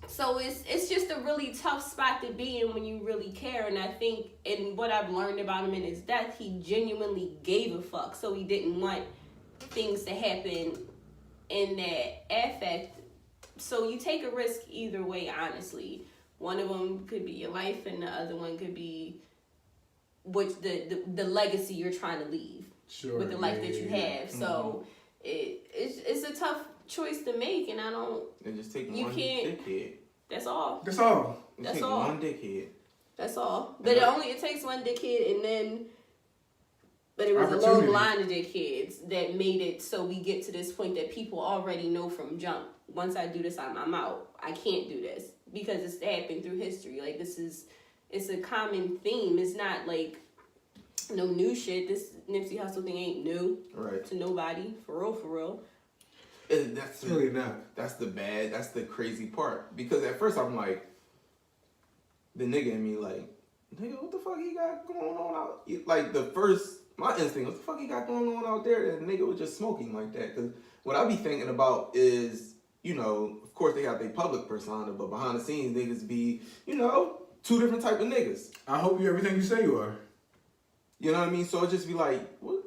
So it's just a really tough spot to be in when you really care. And I think, and what I've learned about him in his death, he genuinely gave a fuck. So he didn't want things to happen in that affect. So you take a risk either way, honestly. One of them could be your life, and the other one could be the legacy you're trying to leave with the life that you have. Mm-hmm. So it's a tough choice to make, and I don't.
And just take one dickhead.
That's all.
That's all.
That's all.
One dickhead.
That's all. But it takes one dickhead, but it was a long line of dickheads that made it so we get to this point that people already know from jump. Once I do this, I'm out. I can't do this because it's happened through history. Like it's a common theme. It's not like no new shit. This Nipsey Hussle thing ain't new to nobody. For real.
And that's
really not.
That's the crazy part. Because at first I'm like, the nigga in me like, nigga, what the fuck he got going on out? Like my instinct, what the fuck he got going on out there? That nigga was just smoking like that. Because what I be thinking about is, of course they got their public persona, but behind the scenes niggas be, two different type of niggas.
I hope you're everything you say you are.
You know what I mean? So it just be like, what?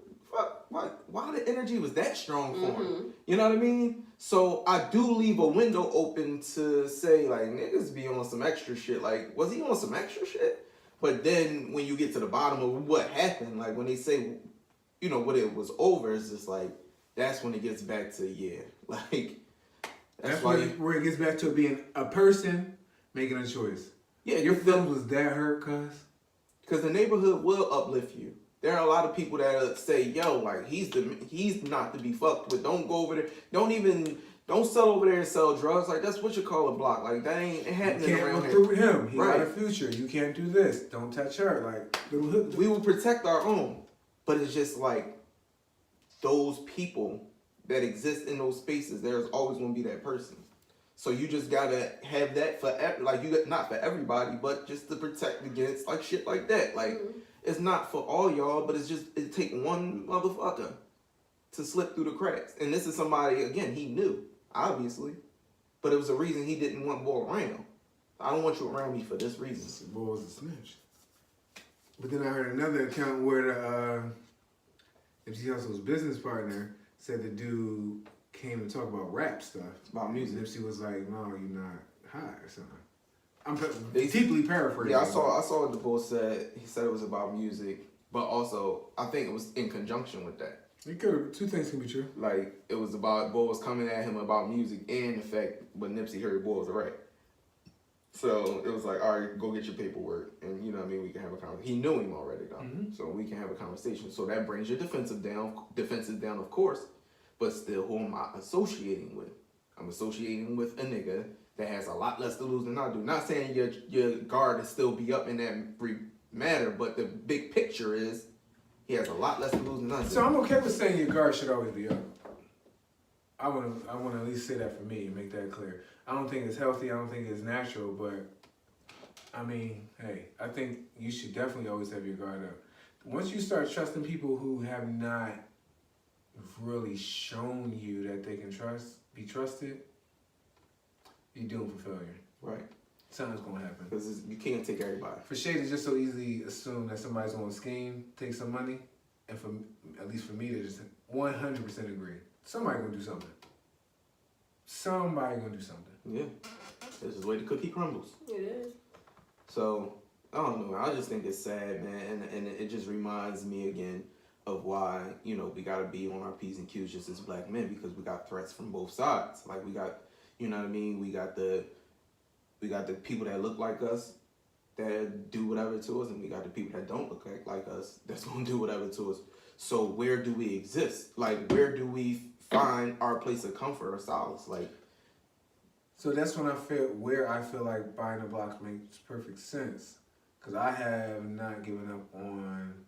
Fuck, why the energy was that strong for him? You know what I mean? So I do leave a window open to say, like, niggas be on some extra shit. Like, was he on some extra shit? But then when you get to the bottom of what happened, like when they say, you know, what it was over, it's just like, that's when it gets back to, yeah. Like,
that's where it gets back to being a person making a choice. Yeah, your feelings was that hurt, cuz?
Because the neighborhood will uplift you. There are a lot of people that say, yo, like, he's not to be fucked with. Don't go over there. Don't sell over there and sell drugs. Like, that's what you call a block. Like, that ain't happening around here.
You can't recruit him. He got a future. You can't do this. Don't touch her. Like, little hood.
We will protect our own. But it's just like, those people that exist in those spaces, there's always going to be that person. So you just got to have that for, like, not for everybody, but just to protect against, like, shit like that. Like, it's not for all y'all, but it take one motherfucker to slip through the cracks. And this is somebody, again, he knew, obviously. But it was a reason he didn't want Boy around. I don't want you around me for this reason.
Boy was a snitch. But then I heard another account where Nipsey Hussle's business partner said the dude came to talk about rap stuff.
About music.
Nipsey was like, no, you're not high or something. I'm deeply paraphrasing.
Yeah, I saw what the bull said. He said it was about music, but also I think it was in conjunction with that.
It could. Two things can be true.
Like, it was about, Bull was coming at him about music and the fact when Nipsey heard Bull was right. So it was like, all right, go get your paperwork, and you know what I mean, we can have a conversation. He knew him already though, so we can have a conversation. So that brings your defenses down, of course, but still, who am I associating with? I'm associating with a nigga that has a lot less to lose than I do. Not saying your guard is still be up in that matter, but the big picture is he has a lot less to lose than I do.
So I'm okay with saying your guard should always be up. I want to at least say that for me and make that clear. I don't think it's healthy. I don't think it's natural, but I mean, hey, I think you should definitely always have your guard up. Once you start trusting people who have not really shown you that they can be trusted, you're doomed for failure.
Right.
Something's gonna happen.
Because you can't take everybody.
For Shay to just so easily assume that somebody's gonna scheme, take some money, and for at least for me to just 100% agree, somebody gonna do something. Somebody gonna do something.
Yeah, this is the way the cookie crumbles.
It is.
So I don't know. I just think it's sad, man, and it just reminds me again of why, you know, we gotta be on our P's and Q's just as black men, because we got threats from both sides. Like, we got, you know what I mean? We got the people that look like us that do whatever to us, and we got the people that don't look like us that's gonna do whatever to us. So where do we exist? Like, where do we find our place of comfort or solace? Like,
so that's when I feel like buying a block makes perfect sense, because I have not given up on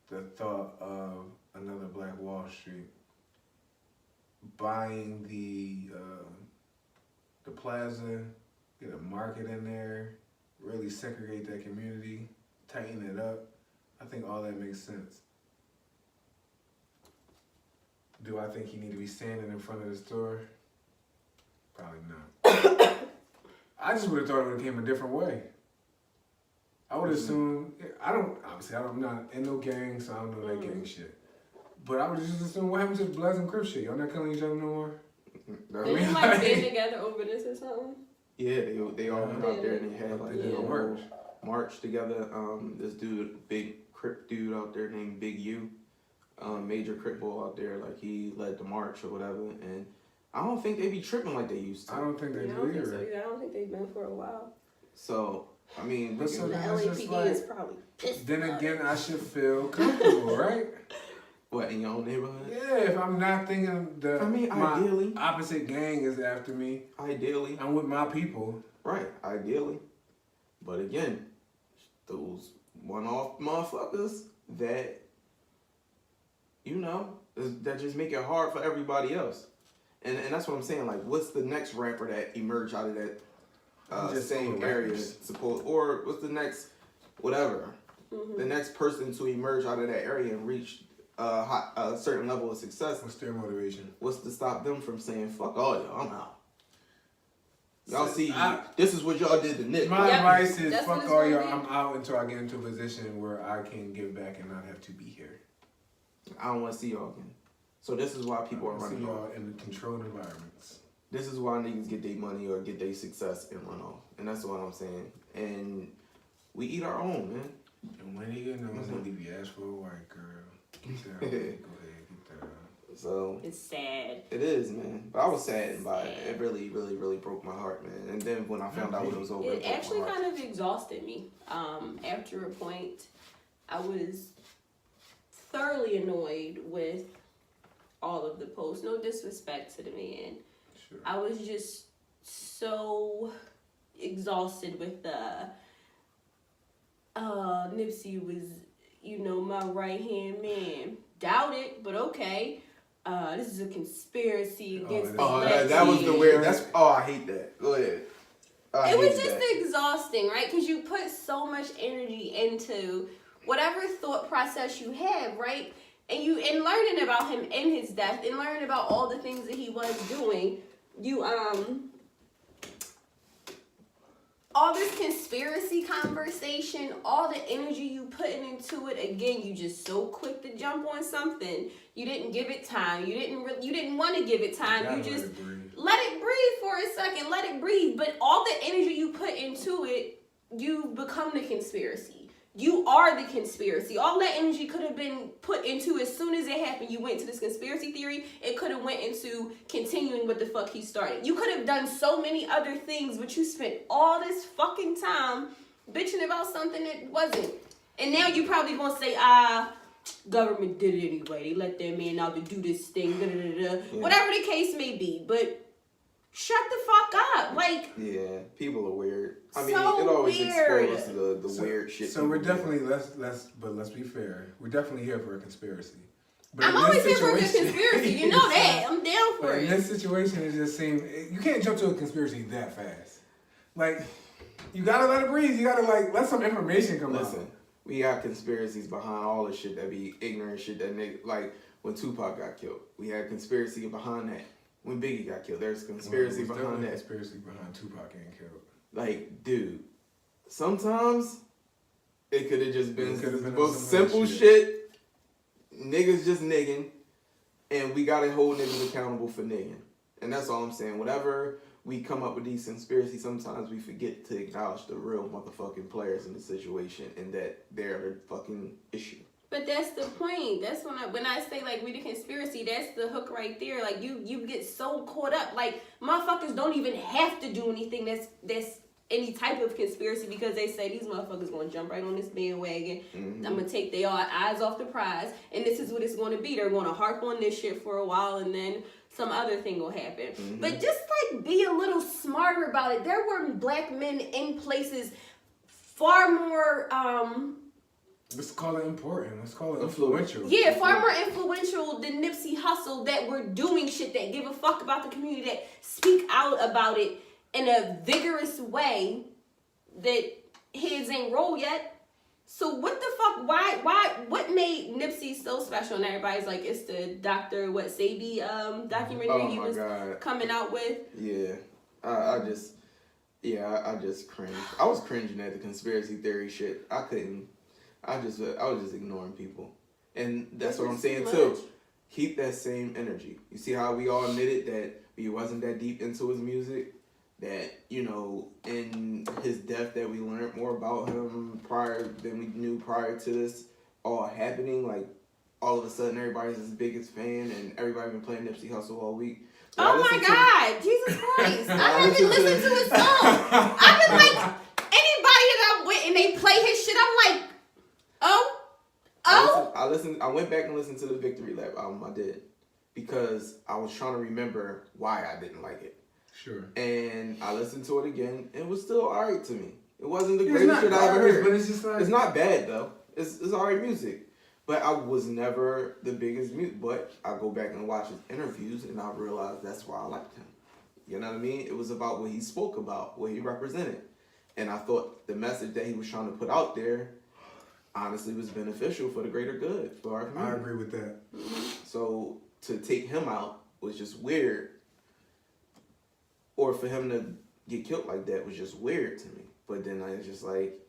the thought of another Black Wall Street. Buying the plaza, get a market in there, really segregate that community, tighten it up. I think all that makes sense. Do I think he need to be standing in front of the store? Probably not. I just would have thought it would have came a different way. I would assume, I'm not in no gang, so I don't know that gang shit. But I would just assume, what happened to the Bloods and Crips shit? Y'all not killing each other no more?
They didn't like band together over this or something?
Yeah, they all went out there and they had like
a
march together. This dude, big Crip dude out there named Big U, major Crip boy out there, like he led the march or whatever, and I don't think they be tripping like they used to.
I don't think they do either.
I don't think they've been for a while.
So, I mean,
but so
the LAPD is probably pissed.
Then again, I should feel comfortable, right?
What, in your own neighborhood?
Yeah, if I'm not thinking
ideally,
my opposite gang is after me.
Ideally.
I'm with my people.
Right, ideally. But again, those one-off motherfuckers that, you know, that just make it hard for everybody else. And that's what I'm saying. Like, what's the next rapper that emerged out of that same area? Or what's the next, whatever, the next person to emerge out of that area and reach a certain level of success?
What's their motivation?
What's to stop them from saying, fuck all y'all, I'm out? Y'all see, this is what y'all did to Nick.
My advice is, fuck all y'all, I'm out until I get into a position where I can give back and not have to be here.
I don't want to see y'all again. So this is why people are
I see
running
y'all
off.
in controlled environments.
This is why niggas get their money or get their success and run off. And that's what I'm saying. And we eat our own, man.
And when you know, it's gonna leave your ass for a white girl. Go ahead, get that.
So
It's sad.
it is, man. But I was saddened by it. It really, really, really broke my heart, man. And then when I found out what it was over,
It
broke
actually
my heart.
kind of exhausted me. After a point, I was thoroughly annoyed with all of the posts. No disrespect to the man.
Sure.
I was just so exhausted with the Nipsey was, my right hand man. Doubt it, but okay. This is a conspiracy against
that was the weird. I hate that. Go ahead.
It was just exhausting, right? Because you put so much energy into whatever thought process you have, right? And in learning about him and his death, and learning about all the things that he was doing, you all this conspiracy conversation, all the energy you putting into it, again, you just so quick to jump on something. You didn't give it time. You didn't want to give it time. You just let it breathe for a second. Let it breathe. But all the energy you put into it, you become the conspiracy. You are the conspiracy. All that energy could have been put into as soon as it happened. You went to this conspiracy theory. It could have went into continuing what the fuck he started. You could have done so many other things, but you spent all this fucking time bitching about something that wasn't. And now you probably gonna say, government did it anyway. They let that man out to do this thing. Yeah. Whatever the case may be, but shut the fuck up. Like,
yeah, people are weird. I mean,
so
it always
weird.
exposes the weird shit.
So we're definitely let's be fair. We're definitely here for a conspiracy. But
I'm always here for a good conspiracy. You know that. I'm down for
but
it.
in this situation, it just seems you can't jump to a conspiracy that fast. Like, you gotta let it breathe. You gotta let some information come out.
Listen, we got conspiracies behind all the shit that be ignorant shit that like when Tupac got killed. We had conspiracy behind that. When Biggie got killed, there's conspiracy behind that.
Conspiracy behind Tupac getting killed.
Like, dude, sometimes it could have just been the
been
most
some
simple shit. Niggas just nigging, and we gotta hold niggas accountable for nigging. And that's all I'm saying. Whenever we come up with these conspiracies, sometimes we forget to acknowledge the real motherfucking players in the situation and that they're the fucking issue.
But that's the point. That's when I say we the conspiracy, that's the hook right there. Like you get so caught up. Like motherfuckers don't even have to do anything that's any type of conspiracy because they say these motherfuckers gonna jump right on this bandwagon. Mm-hmm. I'm gonna take their eyes off the prize, and this is what it's gonna be. They're gonna harp on this shit for a while, and then some other thing will happen. Mm-hmm. But just be a little smarter about it. There were black men in places far more
let's call it important. Let's call it influential.
Yeah, far more influential than Nipsey Hussle that were doing shit that give a fuck about the community, that speak out about it in a vigorous way that his ain't roll yet. So what the fuck? Why? What made Nipsey so special? And everybody's like, it's the Dr. Sadie documentary he was coming out with.
Yeah, I just cringed. I was cringing at the conspiracy theory shit. I was just ignoring people. And that's what I'm saying too. Keep that same energy. You see how we all admitted that we wasn't that deep into his music? That, in his death that we learned more about him than we knew prior to this all happening. Like, all of a sudden everybody's his biggest fan and everybody been playing Nipsey Hussle all week. But
oh my God, Jesus Christ. I haven't listened to his song. I've been like, anybody that I'm with and they play his shit, I'm like,
I went back and listened to the Victory Lap album. I did. Because I was trying to remember why I didn't like it.
Sure. And
I listened to it again. It was still alright to me. It wasn't the greatest shit I ever heard.
But it's just like...
It's not bad, though. It's alright music. But I was never the biggest music. But I go back and watch his interviews, and I realized that's why I liked him. You know what I mean? It was about what he spoke about, what he represented. And I thought the message that he was trying to put out there honestly was beneficial for the greater good for our community.
I agree with that.
So to take him out was just weird. Or for him to get killed like that was just weird to me. But then I was just like,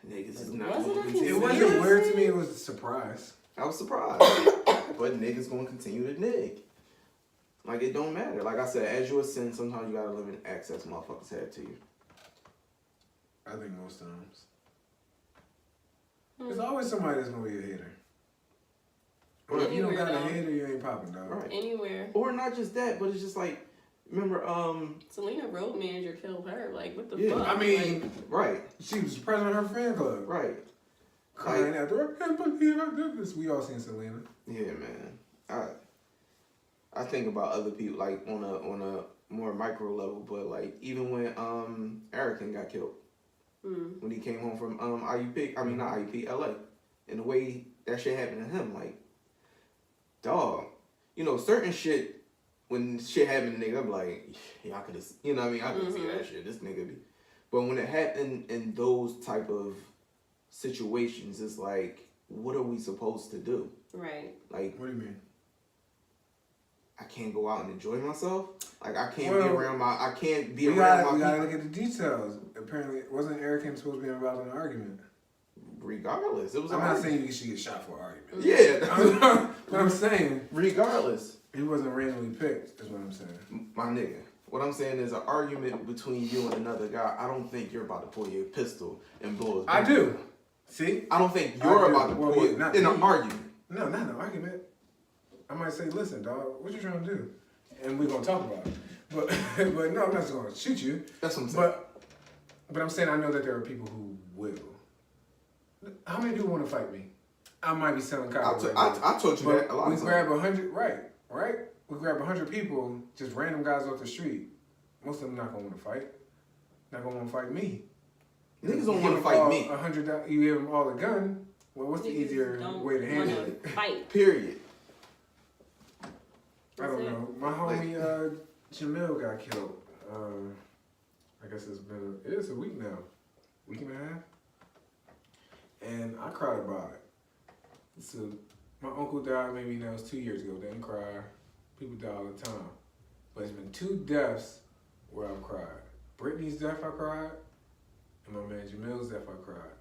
niggas is not going to continue.
It wasn't weird to me. It was a surprise.
I was surprised. fight, but niggas gonna continue to nig. Like, it don't matter. Like I said, as you ascend, sometimes you gotta limit access motherfuckers have to you.
I think most times. There's always somebody that's gonna be a hater. Or if you don't got a hater, you ain't popping, dog.
Right.
Anywhere.
Or not just that, but it's just like, remember,
Selena road manager killed her. Like, what the
Yeah,
fuck?
I mean,
like,
right.
She was president of her fan club.
Right.
Crying after, I can't believe I did this. We all seen Selena.
Yeah, man. I think about other people like on a more micro level, but like even when Erican got killed, when he came home from IUP, I mean not IUP, LA, and the way that shit happened to him, like, dog, you know, certain shit when shit happened to nigga, I'm like, yeah, I could have, you know what I mean, I could see that shit. This nigga be, but when it happened in those type of situations, it's like, what are we supposed to do?
right.
What
Like,
do you mean?
I can't go out and enjoy myself. Like, I can't be around my
We gotta look at the details. Apparently, wasn't Eric supposed to be involved in an argument?
Regardless, it was.
I'm not saying you should get shot for an argument.
Yeah,
But I'm saying,
regardless,
he wasn't randomly picked. Is what I'm saying.
my nigga. What I'm saying is an argument between you and another guy. I don't think you're about to pull your pistol and blow his brains
I do.
out.
See?
I don't think you're about to pull it in an argument.
No, not an argument. I might say, listen, dog, what you trying to do? And we're gonna talk about it. But but no, I'm not just gonna shoot you.
That's what I'm saying.
But I'm saying I know that there are people who will. How many people want to fight me? I might be selling copy.
I told you that a lot
we
of times.
grab 100, right? We grab 100 people, just random guys off the street. Most of them not gonna want to fight. Not gonna want to fight me.
Niggas don't want to fight me.
You give them all a gun. Well, what's the easier way to handle it?
Fight.
Period.
I don't know. My homie Jamil got killed. I guess it's a week now. Week and a half. And I cried about it. So my uncle died maybe now it's 2 years ago. Didn't cry. People die all the time. But it's been 2 deaths where I've cried. Brittany's death I cried. And my man Jamil's death I cried.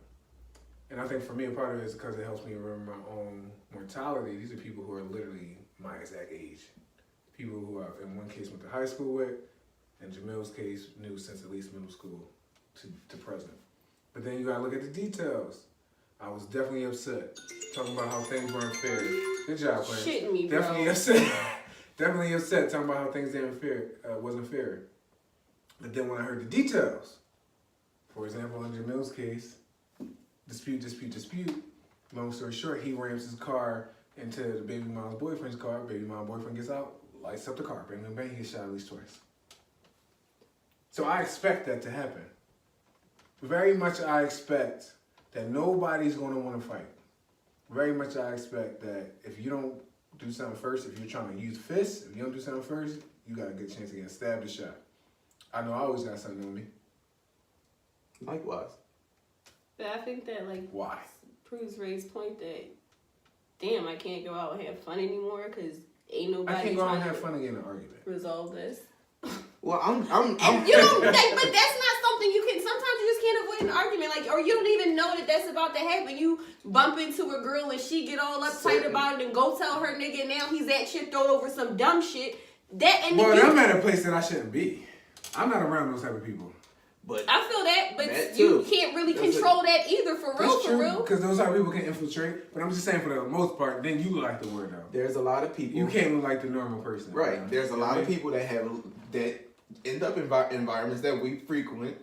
And I think for me a part of it is because it helps me remember my own mortality. These are people who are literally my exact age. People who I, in one case, went to high school with, and Jamil's case, knew since at least middle school to present. But then you gotta look at the details. I was definitely upset, talking about how things weren't fair. Good job, Clarence.
Shitting me,
Definitely
bro.
upset. Definitely upset, talking about how things wasn't fair. But then when I heard the details, for example, in Jamil's case, dispute. Long story short, he rams his car into the baby mom's boyfriend's car. Baby mom's boyfriend gets out, lights up the car, bang, bang, bang, he gets shot at least twice. So I expect that to happen. Very much I expect that nobody's going to want to fight. Very much I expect that if you don't do something first, if you're trying to use fists, if you don't do something first, you got a good chance of getting stabbed or shot. I know I always got something on me.
Likewise.
But I think that, like,
Why?
proves Ray's point that, damn, I can't go out and have fun anymore because ain't nobody
I can't go out
trying
and have
to
fun again in an argument.
resolve this.
Well, I'm
You don't, like, but that's not something you can. Sometimes you just can't avoid an argument, like, or you don't even know that that's about to happen. You bump into a girl and she get all uptight about it and go tell her nigga. And now he's at shit thrown over some dumb shit.
Well, I'm at a place that I shouldn't be. I'm not around those type of people.
But
I feel that, but
that
you
too.
can't really
That's
control that either. For real,
That's
for real.
because those type of people can infiltrate. But I'm just saying, for the most part, then you look like the weirdo.
there's a lot of people.
You can't look like the normal person.
Right.
You know?
There's a lot of people that end up in environments that we frequent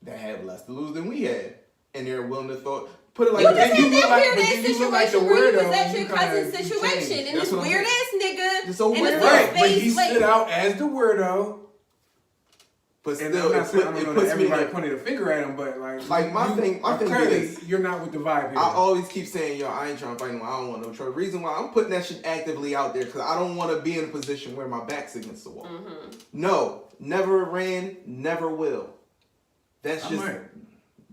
that have less to lose than we had, and they're willing to put it like
You just
that.
had
you look
that
like-
weird
but
ass
then you look like the
situation where you was
weirdo,
at your
you kinda-
cousin's
you
situation
changed.
and
That's
this
what I'm
weird ass nigga
Just so
in
weird.
a
Right, but he
face, like,
stood out as the weirdo.
But
And
still,
I'm not saying I don't
it
know
puts
that
me in
everybody
a,
pointed a finger at him, but like
my thing
clearly
is,
you're not with the vibe here.
I always keep saying, yo, I ain't trying to fight no. I don't want no trouble. Reason why I'm putting that shit actively out there because I don't want to be in a position where my back's against the wall.
Mm-hmm.
No, never ran, never will. That's
I
just
might.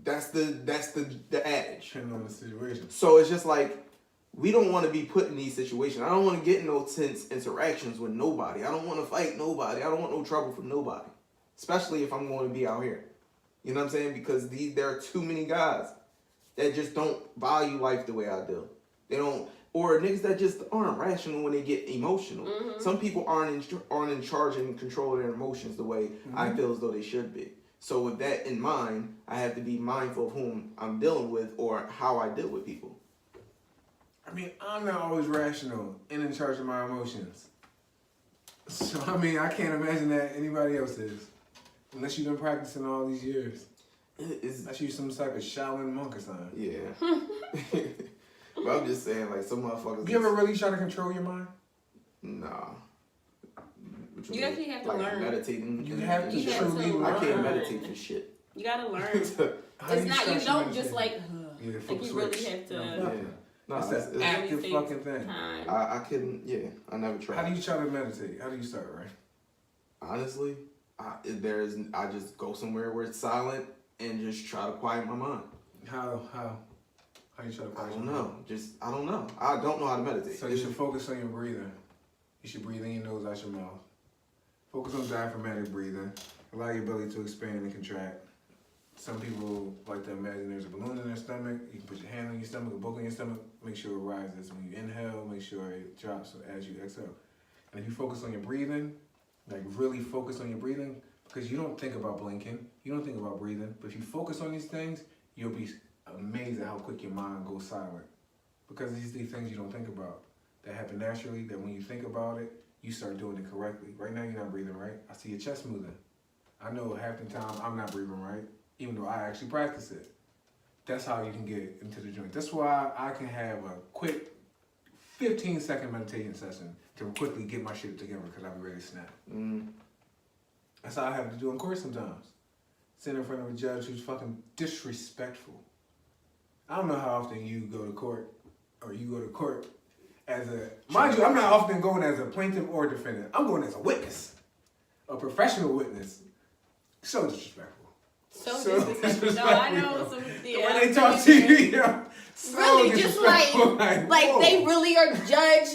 that's the adage.
Depending on the situation.
So it's just like we don't want to be put in these situations. I don't want to get in no tense interactions with nobody. I don't want to fight nobody. I don't want no trouble from nobody. Especially if I'm going to be out here. You know what I'm saying? Because there are too many guys that just don't value life the way I do. They don't, or niggas that just aren't rational when they get emotional. Some people aren't in charge and in control of their emotions the way I feel as though they should be. So with that in mind, I have to be mindful of whom I'm dealing with or how I deal with people.
I mean, I'm not always rational and in charge of my emotions. So, I mean, I can't imagine that anybody else is. Unless you've been practicing all these years. Unless you're some type of Shaolin monk or something.
Yeah. But I'm just saying, like, some motherfuckers...
You ever really try to control your mind?
Nah.
You actually have to learn.
Meditating.
You have to truly learn.
I can't meditate for shit.
You gotta learn. It's not, you don't just like you really have to...
No, it's an active fucking thing.
I couldn't, I never tried.
How do you try to meditate? How do you start, right?
Honestly, I just go somewhere where it's silent and just try to quiet my mind.
How you try to quiet your mind?
I don't know. I don't know how to meditate.
So you should focus on your breathing. You should breathe in your nose, out your mouth. Focus on diaphragmatic breathing. Allow your belly to expand and contract. Some people like to imagine there's a balloon in their stomach. You can put your hand on your stomach, a book on your stomach. Make sure it rises when you inhale. Make sure it drops as you exhale. And if you focus on your breathing, like really focus on your breathing, because you don't think about blinking. You don't think about breathing. But if you focus on these things, you'll be amazed at how quick your mind goes silent. Because these are things you don't think about that happen naturally, that when you think about it, you start doing it correctly. Right now, you're not breathing right. I see your chest moving. I know half the time I'm not breathing right, even though I actually practice it. That's how you can get into the joint. That's why I can have a quick 15-second meditation session to quickly get my shit together because I'll be ready to snap. That's how I have to do in court sometimes. Sit in front of a judge who's fucking disrespectful. I don't know how often you go to court, or you go to court as a... Mind you, I'm not often going as a plaintiff or defendant. I'm going as a witness. A professional witness. So disrespectful.
So disrespectful. No, I know some... Yeah,
when they talk to you, so
really just like they really are judge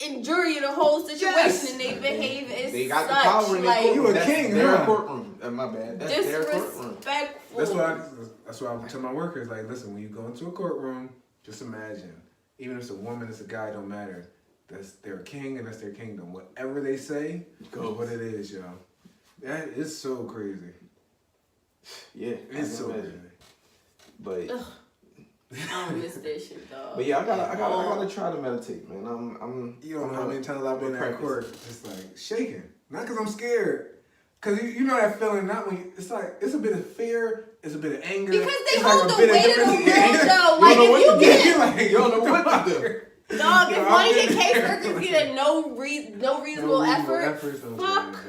and jury in the whole situation, and they behave as
they got
such.
The power in
like,
you a king,
their
huh?
Courtroom. My bad. That's their courtroom.
Disrespectful.
That's why I tell my workers, like, listen, when you go into a courtroom, just imagine, even if it's a woman, it's a guy, don't matter. They're a king and that's their kingdom. Whatever they say, goes what it is, y'all. That is so crazy.
Yeah,
it's so crazy.
But
I don't miss that shit, dog.
But yeah, I gotta try to meditate, man. I'm.
You don't know how many times I've been at court, just like shaking. Not because I'm scared. Cause you know that feeling, not when it's like, it's a bit of fear, it's a bit of anger.
Because they
it's
hold
like
the weight of the world, though. Like, if you get...
You don't know what to do.
Dog, if one of your caseworkers get a no reasonable effort, fuck.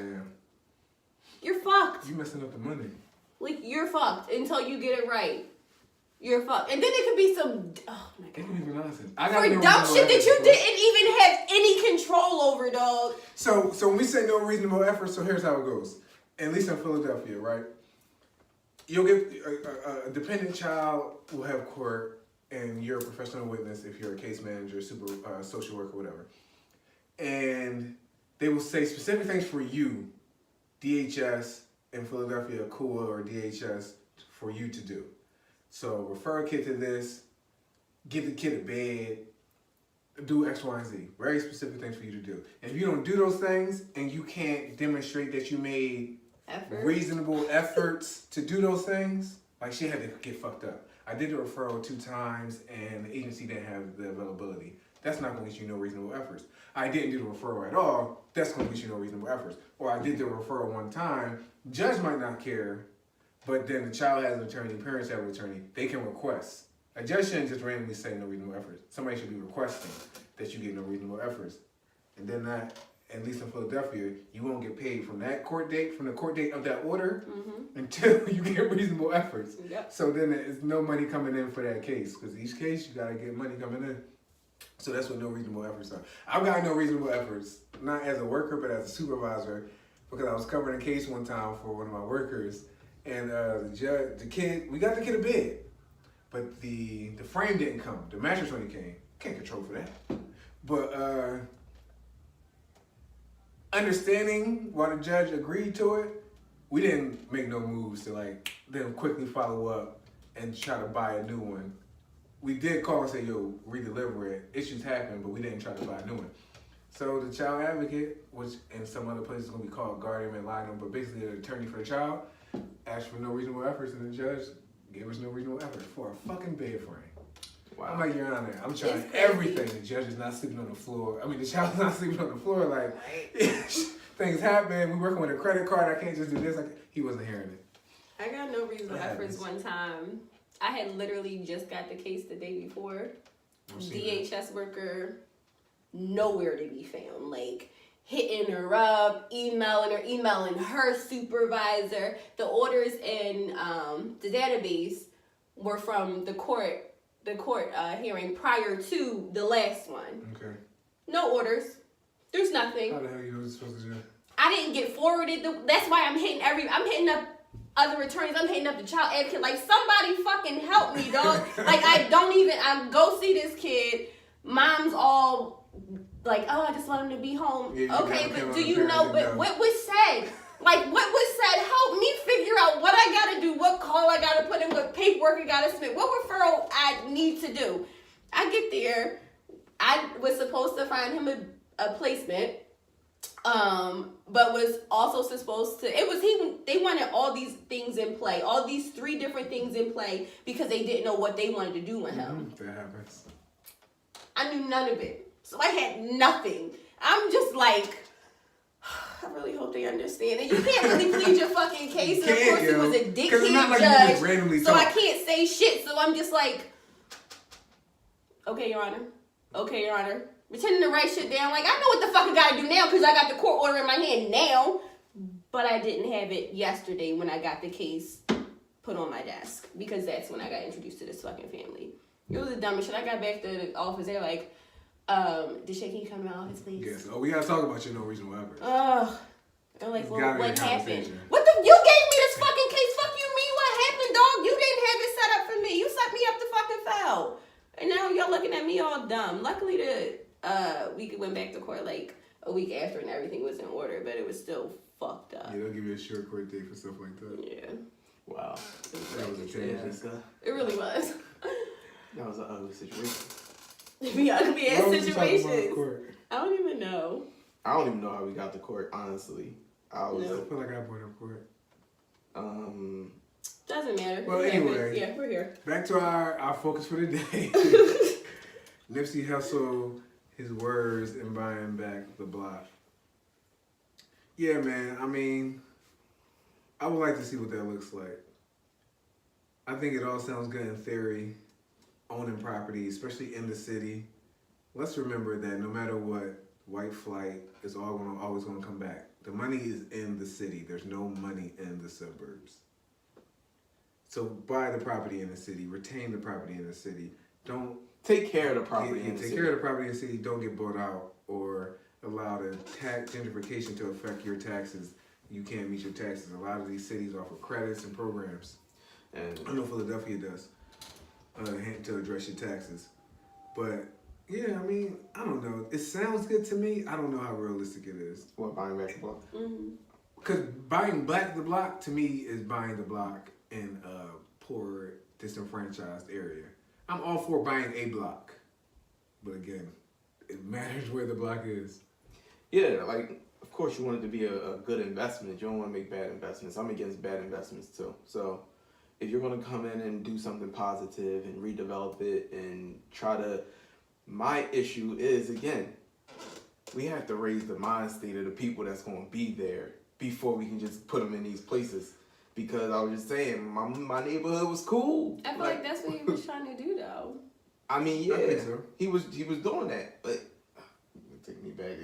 You're fucked.
You messing up the money.
Like, you're fucked until you get it right. You're fucked. And then it could be some, oh my God.
It could be nonsense.
For dumb shit that you didn't even have any control over, dog.
So when we say no reasonable effort, so here's how it goes. At least in Philadelphia, right? You'll get a dependent child will have court, and you're a professional witness if you're a case manager, social worker, whatever. And they will say specific things for you, DHS in Philadelphia, COOA or DHS, for you to do. So refer a kid to this, give the kid a bed, do X, Y, and Z. Very specific things for you to do. And if you don't do those things and you can't demonstrate that you made reasonable efforts to do those things, like she had to get fucked up. I did the referral 2 times and the agency didn't have the availability. That's not going to get you no reasonable efforts. I didn't do the referral at all. That's going to get you no reasonable efforts. Or I did the referral 1 time. Judge might not care, but then the child has an attorney, parents have an attorney. They can request. A judge shouldn't just randomly say no reasonable efforts. Somebody should be requesting that you get no reasonable efforts. And then that, at least in Philadelphia, you won't get paid from that court date, from the court date of that order, until you get reasonable efforts.
Yep.
So then there's no money coming in for that case, because each case you gotta get money coming in. So that's what no reasonable efforts are. I've got no reasonable efforts, not as a worker, but as a supervisor, because I was covering a case one time for one of my workers, and the kid, we got the kid a bed, but the frame didn't come. The mattress only came. Can't control for that. But understanding why the judge agreed to it, we didn't make no moves to like then quickly follow up and try to buy a new one. we did call and say, yo, redeliver it. Issues happen, but we didn't try to buy a new one. So the child advocate, which in some other places is going to be called guardian ad litem, but basically an attorney for the child, asked for no reasonable efforts, and the judge gave us no reasonable effort for a fucking bed frame. Wow. I'm like, Your Honor, I'm trying everything. The judge is not sleeping on the floor. I mean, the child's not sleeping on the floor. Like, things happen. We working with a credit card. I can't just do this. Like, he wasn't hearing it.
I got no reasonable efforts one time. I had literally just got the case the day before. DHS worker, nowhere to be found. Like, hitting her up, emailing her supervisor. The orders in the database were from the court hearing prior to the last one.
Okay.
No orders. There's nothing.
How the hell you know what you're supposed to do?
I didn't get forwarded. That's why I'm hitting up other attorneys. I'm hitting up the child advocate. Like, somebody fucking help me, dog. Like, I go see this kid. Mom's all like, oh, I just want him to be home. Yeah, okay, but do you know, but what was said? Like, what was said? Help me figure out what I gotta do, what call I gotta put in, what paperwork I gotta submit, what referral I need to do. I get there. I was supposed to find him a placement, but was also supposed to, they wanted all these things in play, all these 3 different things in play, because they didn't know what they wanted to do with him.
That happens.
I knew none of it. So I had nothing. I'm just like, I really hope they understand. And you can't really plead your fucking case. And of course, it was a dickhead judge. So I can't say shit. So I'm just like, okay, Your Honor. Okay, Your Honor. Pretending to write shit down. Like, I know what the fuck I gotta do now because I got the court order in my hand now. But I didn't have it yesterday when I got the case put on my desk. Because that's when I got introduced to this fucking family. It was the dumbest shit. I got back to the office. They're like, Deshae, can you come to my office, please?
Yes. Oh, we gotta talk about your no reasonable efforts.
I'm like, well, what happened? You gave me this fucking case. Fuck you, mean what happened, dog? You didn't have it set up for me. You set me up the fucking foul. And now y'all looking at me all dumb. Luckily, we went back to court like a week after and everything was in order, but it was still fucked up.
Yeah, they'll give you a short court date for stuff like that.
Yeah.
Wow.
That was a change.
It really was.
That was an ugly situation.
We ugly ass situations. I don't even know.
I don't even know how we got to court, honestly. I
feel like I brought up court.
Doesn't matter.
Well, anyway.
Yeah, we're here.
Back to our focus for the day. Nipsey Hussle, his words in buying back the block. Yeah, man. I mean, I would like to see what that looks like. I think it all sounds good in theory. Owning property, especially in the city. Let's remember that no matter what, white flight is always going to come back. The money is in the city. There's no money in the suburbs. So buy the property in the city. Retain the property in the city. Don't
take care of the property in the city.
Take care of the property in the city. Don't get bought out or allow the tax gentrification to affect your taxes. You can't meet your taxes. A lot of these cities offer credits and programs. And I know Philadelphia does. To address your taxes. But yeah, I mean, I don't know. It sounds good to me. I don't know how realistic it is.
What, buying back the block?
Because buying back the block to me is buying the block in a poor, disenfranchised area. I'm all for buying a block. But again, it matters where the block is.
Yeah, like, of course you want it to be a good investment. You don't want to make bad investments. I'm against bad investments too. So if you're going to come in and do something positive and redevelop it and try to, my issue is, again, we have to raise the mind state of the people that's going to be there before we can just put them in these places. Because I was just saying, my neighborhood was cool.
I feel like that's what he was trying to do, though.
I mean, yeah,
I think so.
he was doing that, but take me back.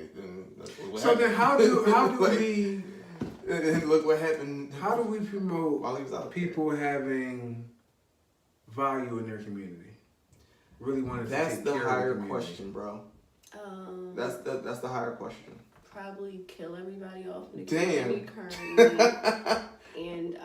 So then, how do we?
And look what happened.
How do we promote
while he was out
people having value in their community? Really want to
That's
take
the
care
higher
of the
question, bro. That's the higher question.
Probably kill everybody off in the
community
currently. And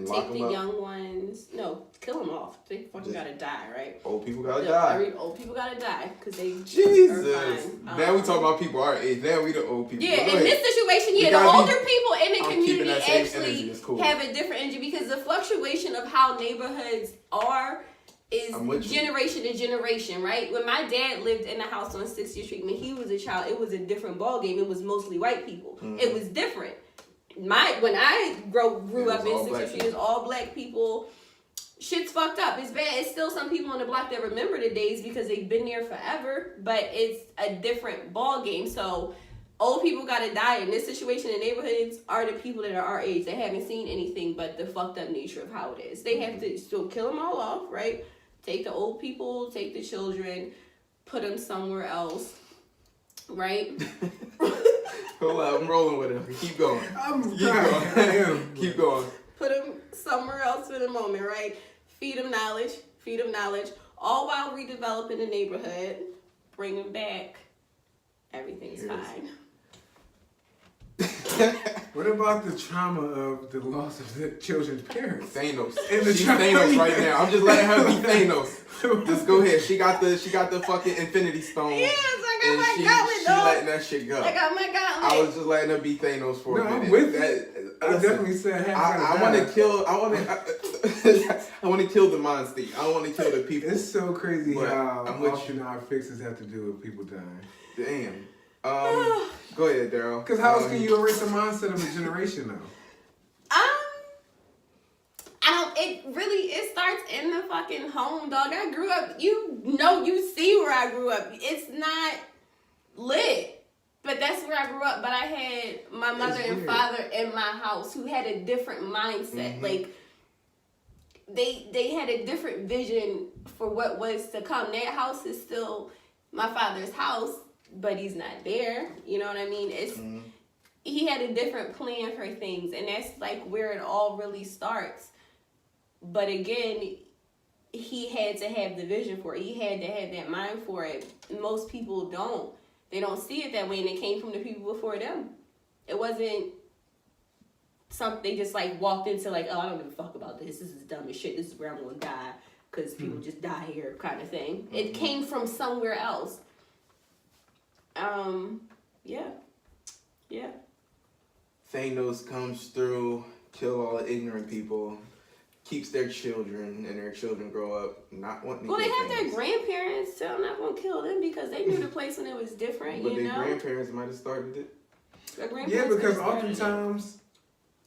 lock
take the young ones. No, kill them off. They fucking gotta die, right?
Old people gotta die.
Old people gotta die because they
Jesus.
are fine.
Now we talking about people our age. Now we the old people.
Yeah, in this situation, the older people in the community actually have a different energy because the fluctuation of how neighborhoods are generation to generation, right? When my dad lived in a house on 60th Street, when he was a child, it was a different ball game. It was mostly white people. It was different. When I grew up in 60th Street, it was all black people. Shit's fucked up. It's bad. It's still some people on the block that remember the days because they've been there forever, but it's a different ball game. So old people gotta die in this situation in neighborhoods are the people that are our age that haven't seen anything but the fucked up nature of how it is. They have to still kill them all off, right? Take the old people, take the children, put them somewhere else, right?
Hold on, I'm rolling with him. Keep going. Keep going.
Put them somewhere else for the moment, right? Feed them knowledge, all while redeveloping the neighborhood. Bring them back. Everything's fine.
What about the trauma of the loss of the children's parents?
Thanos.
She's
Thanos right now. I'm just letting her be Thanos. Just go ahead. She got the fucking Infinity Stone.
Yes, I got my gauntlet,
She
dog.
letting that shit go.
I got my gauntlet.
I was just letting her be Thanos for a minute.
I'm with it. I definitely said
I want to kill. I want to kill the monster. I want to kill the people.
It's so crazy
But
how
I'm with
often our fixes have to do with people dying.
Damn. Go ahead, Daryl.
Because how else can you erase the mindset of a generation, though?
It starts in the fucking home, dog. I grew up, you see where I grew up. It's not lit, but that's where I grew up. But I had my mother and father in my house who had a different mindset. Like, they had a different vision for what was to come. That house is still my father's house, but he's not there. You know what I mean? He had a different plan for things, and that's like where it all really starts. But again, he had to have the vision for it. He had to have that mind for it. Most people don't. They don't see it that way, and it came from the people before them. It wasn't something they just like walked into like, oh, I don't give a fuck about this. This is dumb as shit. This is where I'm gonna die because people just die here, kind of thing. It came from somewhere else. Yeah.
Thanos comes through, kill all the ignorant people, keeps their children, and their children grow up not wanting to.
Well, they have their grandparents, so I'm not gonna kill them because they knew the place when it was different.
But
you know,
their grandparents might have started it.
Yeah, because oftentimes,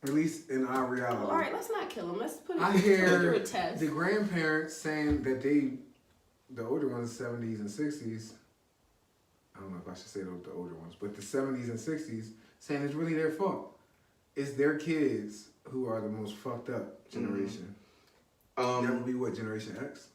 at least in our reality,
all right, let's not kill them. Let's put it
through
a test.
The grandparents saying that the older ones, 70s and 60s. I don't know if I should say the older ones, but the 70s and 60s saying it's really their fault. It's their kids who are the most fucked up generation. That would be what, Generation X?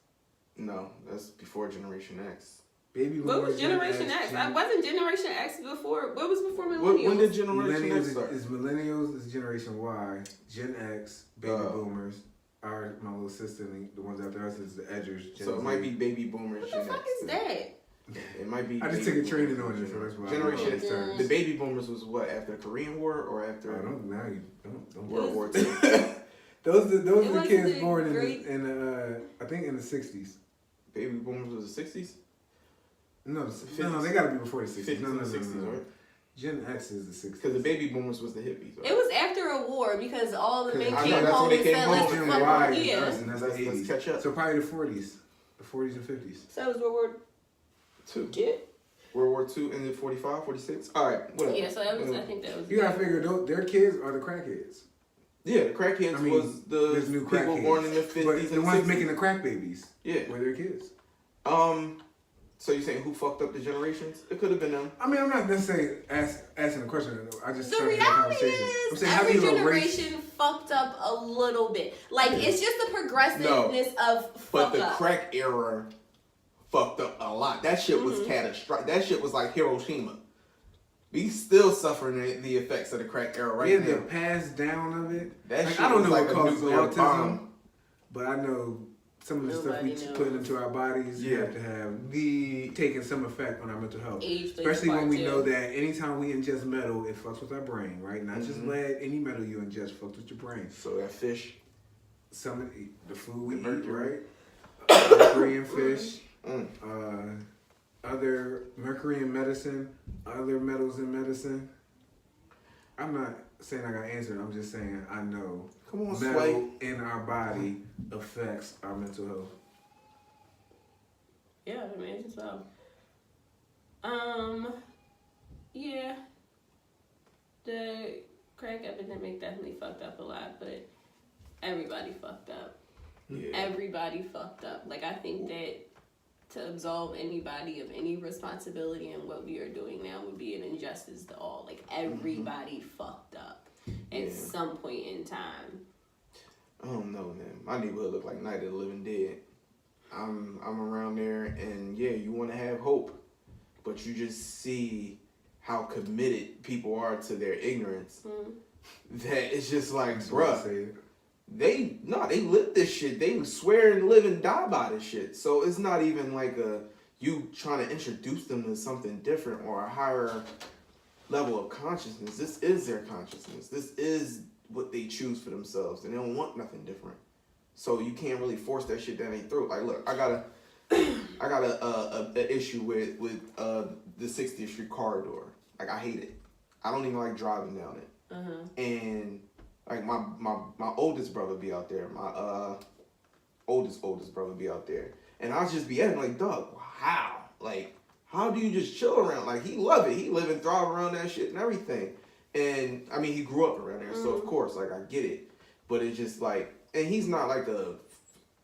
No, that's before Generation X.
Baby boomers.
What was Generation X? I wasn't Generation X before. What was before Millennials?
When did Generation X start?
Millennials is Generation Y. Gen X, baby boomers. My little sister, the ones after us is the Edgers.
So it might be baby boomers.
What the fuck is that?
It might be.
I just took a training on it, so that's why.
Generation X. The baby boomers was what, after the Korean War or after?
I don't know. Don't
World War II.
Those are the kids born in I think in the 60s.
Baby boomers was the 60s?
No, they gotta be before the 60s. No,
60s, right?
Gen X is the 60s.
Because the baby boomers was the hippies, right?
It was after a war because all the men
I know,
came
that's
home
when
and
they came
said,
home.
let's
Gen
fuck
Y
them.
is
Yeah.
us, and that's the 80s.
Let's catch up.
So probably the 40s and 50s.
So it was World War
II.
Yeah.
World War II ended 45, 46? All right, whatever.
Yeah, so that was, I think that was.
You gotta figure, their kids are the crackheads.
Yeah, the crackheads was the
new
people
crackheads.
born in the 50s
But
and
the ones
60s.
making the crack babies
Yeah.
were their kids.
So you're saying who fucked up the generations? It could have been them.
I mean, I'm not necessarily asking a question. I just
The
started
reality
conversation. I'm
is
saying, how do
every
you
generation fucked up a little bit. Like, it's just the progressiveness of fuck
But the
up.
crack era fucked up a lot. That shit was catastrophic. That shit was like Hiroshima. We still suffering the effects of the crack era right now.
the pass down of it.
That
Like,
shit
I don't
was
know
like
what
a
causes
nuclear
autism,
bomb.
but I know some of the
Nobody
stuff we
knows.
put into our bodies
Yeah.
have to have taking some effect on our mental health.
Age plays
Especially
a
when
part,
we
too.
know that anytime we ingest metal, it fucks with our brain, right? Not just lead, any metal you ingest fucks with your brain.
So that fish.
Some of the food we eat,
mercury.
right? Mercury in fish, other mercury in medicine, other metals in medicine. I'm not saying I got an answer. I'm just saying I know
Come on,
metal
Sway.
in our body affects our mental health.
Yeah, I imagine so. Yeah. The crack epidemic definitely fucked up a lot, but everybody fucked up.
Yeah.
Everybody fucked up. Like, I think that to absolve anybody of any responsibility in what we are doing now would be an injustice to all. Like, everybody fucked up at some point in time.
I don't know, man. My neighborhood look like Night of the Living Dead. I'm around there, and yeah, you want to have hope, but you just see how committed people are to their ignorance. That it's just like, bruh, they live this shit. They swear and live and die by this shit. So it's not even like you trying to introduce them to something different or a higher level of consciousness. This is their consciousness. This is what they choose for themselves, and they don't want nothing different. So you can't really force that shit down their throat. Like, look, I got a issue with the 60th Street corridor. Like, I hate it. I don't even like driving down it. And like my oldest brother be out there. My oldest brother be out there, and I'll just be at him like, dog, how? Like, how do you just chill around? Like, he love it. He live and thrive around that shit and everything. And I mean, he grew up around there, so of course, like, I get it. But it's just like, and he's not like a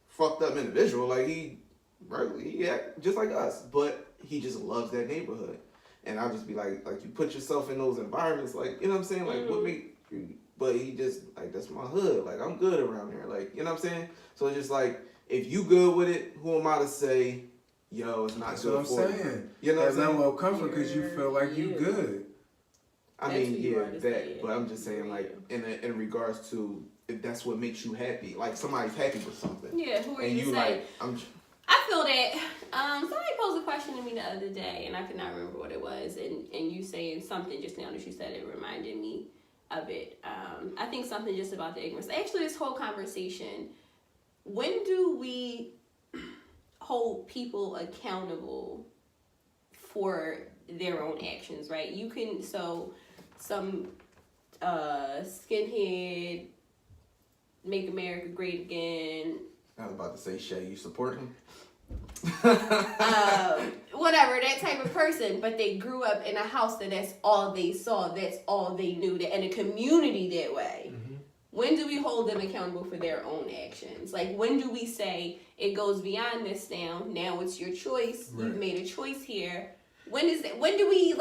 fucked up individual. Like, he act just like us, but he just loves that neighborhood. And I'll just be like you put yourself in those environments, like, you know what I'm saying? Like, what make you? But he just like, that's my hood. Like, I'm good around here. Like, you know what I'm saying? So it's just like, if you good with it, who am I to say, yo, it's not
That's
good
what I'm
for you?
saying.
You know what I'm
that
saying?
level of comfort because you feel like you good.
I
That's
mean,
who you
yeah,
are to
that.
say
But I'm just saying, like, in regards to if that's what makes you happy, like somebody's happy with something.
Yeah, who are
and
you to
you
say?
like,
I feel that somebody posed a question to me the other day, and I could not remember what it was. And you saying something just now that you said, it reminded me of it. I think something just about the ignorance. Actually, this whole conversation, when do we hold people accountable for their own actions, right? You can, so some skinhead, make America great again.
I was about to say, Shay, you support him?
Whatever, that type of person, but they grew up in a house that's all they saw, that's all they knew, that in a community that way. When do we hold them accountable for their own actions? Like, when do we say it goes beyond this now it's your choice, you've made a choice here? When do we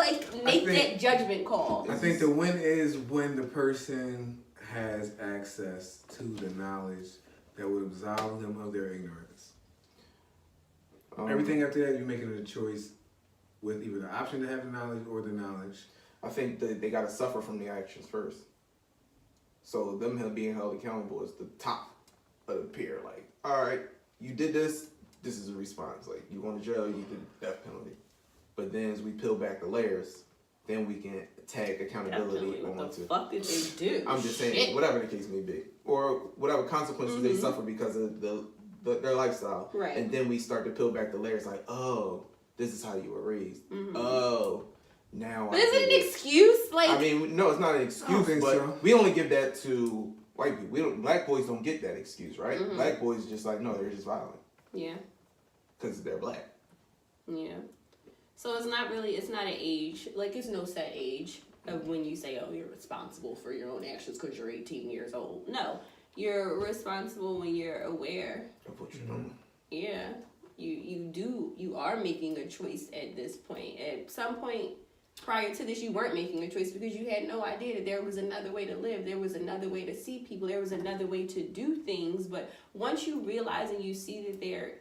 make that judgment call?
I think the win is when the person has access to the knowledge that would absolve them of their ignorance. Everything after that, you're making a choice with either the option to have the knowledge or the knowledge.
I think that they got to suffer from the actions first. So them being held accountable is the top of the pier. Like, all right, you did this is a response. Like, you going to jail, you did the death penalty. But then as we peel back the layers, then we can tag accountability
What
onto.
the fuck did they do?
I'm just saying, whatever the case may be, or whatever consequences they suffer because of their lifestyle,
right?
And then we start to peel back the layers, like, oh, this is how you were raised. Oh, now.
But is it an excuse? Like,
I mean, no, it's not an excuse, but we only give that to white people. Black boys don't get that excuse, right? Black boys just like, no, they're just violent.
Yeah.
Because they're black.
Yeah. So it's not an age, like, it's no set age of when you say, oh, you're responsible for your own actions because you're 18 years old. No, you're responsible when you're aware.
Of what you're doing.
Yeah, you are making a choice at this point. At some point prior to this, you weren't making a choice because you had no idea that there was another way to live. There was another way to see people. There was another way to do things. But once you realize and you see that there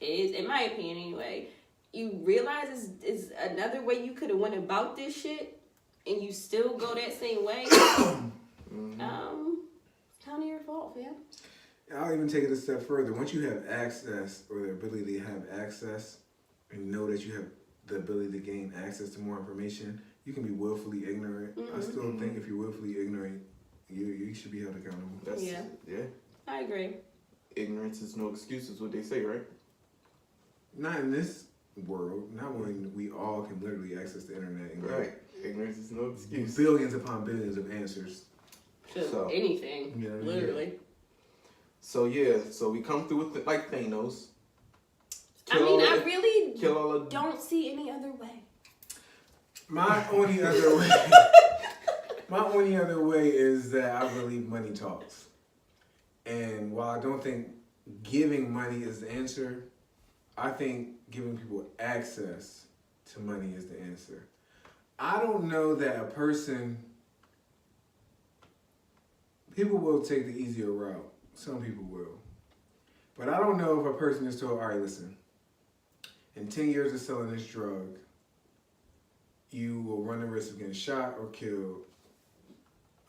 is, in my opinion anyway, you realize is another way you could have went about this shit, and you still go that same way. It's kind of your fault, fam.
I'll even take it a step further. Once you have access or the ability to have access, and know that you have the ability to gain access to more information, you can be willfully ignorant. I still think if you're willfully ignorant, you should be held accountable.
Yeah. I agree.
Ignorance is no excuse, is what they say, right?
Not in this world, not when we all can literally access the internet and
right. Ignorance is no excuse.
Billions upon billions of answers.
So anything, literally.
So so we come through with like Thanos.
I really
kill all of
don't see any other way.
My only other way is that I believe money talks. And while I don't think giving money is the answer, I think giving people access to money is the answer. I don't know that a person, people will take the easier route. Some people will. But I don't know if a person is told, all right, listen, in 10 years of selling this drug, you will run the risk of getting shot or killed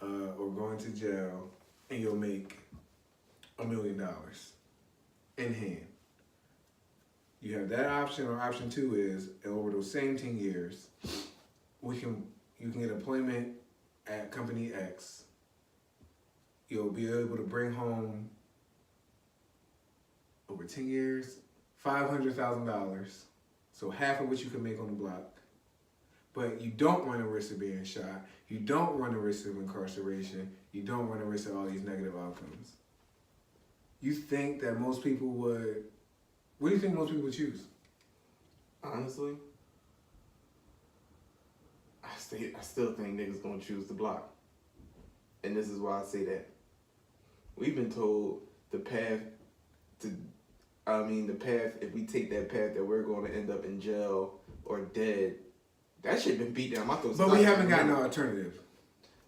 or going to jail, and you'll make $1 million in hand. You have that option, or option 2 is, over those same 10 years, you can get employment at company X. You'll be able to bring home, over 10 years, $500,000. So half of what you can make on the block. But you don't run the risk of being shot. You don't run the risk of incarceration. You don't run the risk of all these negative outcomes. You think that most people would... What do you think most people would choose?
Honestly, I still think niggas gonna choose the block. And this is why I say that. We've been told the path, if we take that path, that we're going to end up in jail or dead. That shit been beat down my throat.
But we haven't got no alternative.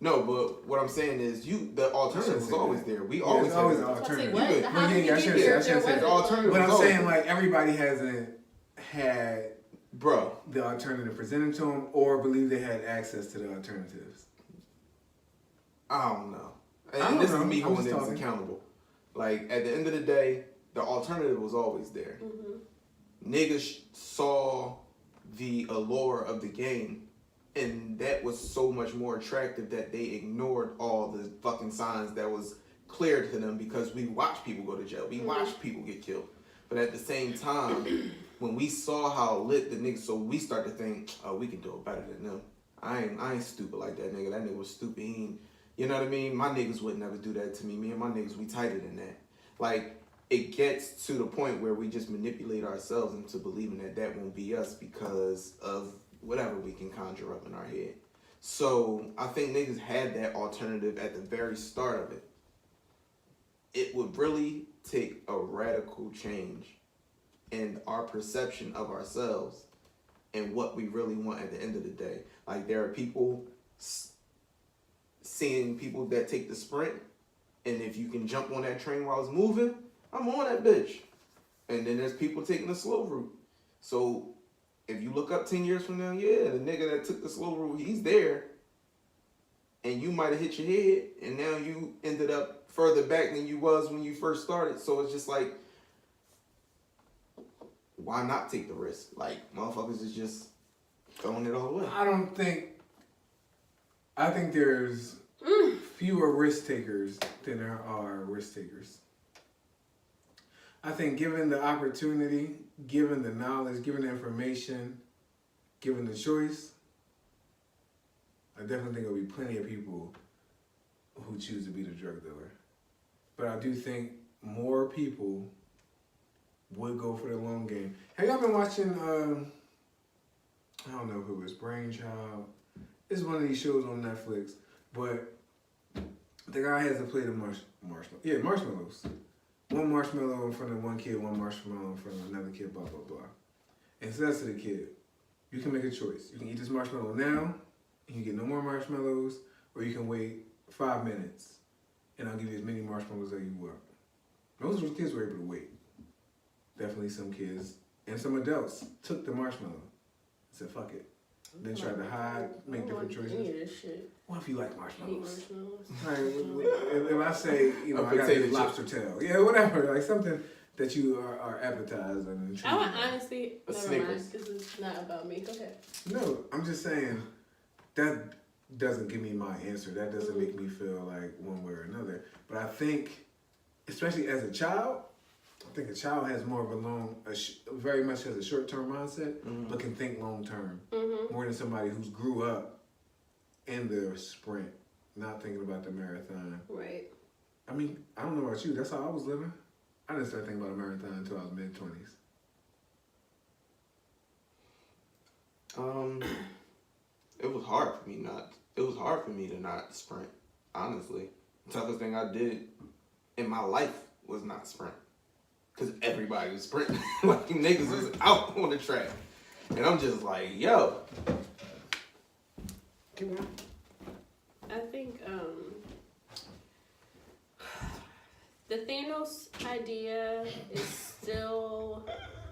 No, but what I'm saying is, the alternative was always there. We always
always
had
an alternative.
How did you get here if there wasn't
The
one?
alternative
But
was
I'm
always
saying,
there.
like, everybody hasn't had
Bro,
the alternative presented to them or believe they had access to the alternatives.
I don't know.
I
And
don't
this
know.
is me
I'm
holding
just
niggas
talking.
accountable. Like, at the end of the day, the alternative was always there.
Mm-hmm.
Niggas saw the allure of the game, and that was so much more attractive that they ignored all the fucking signs that was clear to them, because we watched people go to jail. We watched people get killed. But at the same time, when we saw how lit the niggas, so we start to think, oh, we can do it better than them. I ain't stupid like that nigga. That nigga was stupid. He ain't, you know what I mean? My niggas would never do that to me. Me and my niggas, we tighter than that. Like, it gets to the point where we just manipulate ourselves into believing that that won't be us because of whatever we can conjure up in our head. So I think niggas had that alternative at the very start of it. It would really take a radical change in our perception of ourselves and what we really want at the end of the day. Like, there are people seeing people that take the sprint, and if you can jump on that train while it's moving, I'm on that bitch. And then there's people taking the slow route. So if you look up 10 years from now, yeah, the nigga that took the slow route, he's there. And you might have hit your head, and now you ended up further back than you was when you first started. So it's just like, why not take the risk? Like, motherfuckers is just throwing it all away.
I think there's fewer risk takers than there are risk takers. I think given the opportunity, given the knowledge, given the information, given the choice, I definitely think there'll be plenty of people who choose to be the drug dealer. But I do think more people would go for the long game. Have y'all been watching, I don't know if it was Brainchild. It's one of these shows on Netflix, but the guy has to play the marshmallows. One marshmallow in front of one kid, one marshmallow in front of another kid, blah, blah, blah. And says to the kid, you can make a choice. You can eat this marshmallow now, and you get no more marshmallows, or you can wait 5 minutes, and I'll give you as many marshmallows as you want. Most of those kids were able to wait. Definitely some kids, and some adults took the marshmallow. Said, fuck it. Then tried to hide, make different choices.
Any of this shit.
What if you like marshmallows?
Marshmallows.
If I say, you know, I got this lobster tail. Yeah, whatever. Like something that you are appetizing and
I would honestly, never mind.
Snickers.
This is not about me. Go ahead.
No, I'm just saying that doesn't give me my answer. That doesn't make me feel like one way or another. But I think, especially as a child, I think a child has more of very much has a short-term mindset, but can think long-term more than somebody who's grew up in the sprint, not thinking about the marathon.
Right.
I mean, I don't know about you. That's how I was living. I didn't start thinking about a marathon until I was mid-20s.
It was hard for me to not sprint. Honestly, the toughest thing I did in my life was not sprint, cause everybody was sprinting. Like niggas was out on the track, and I'm just like, yo.
I think the Thanos idea is still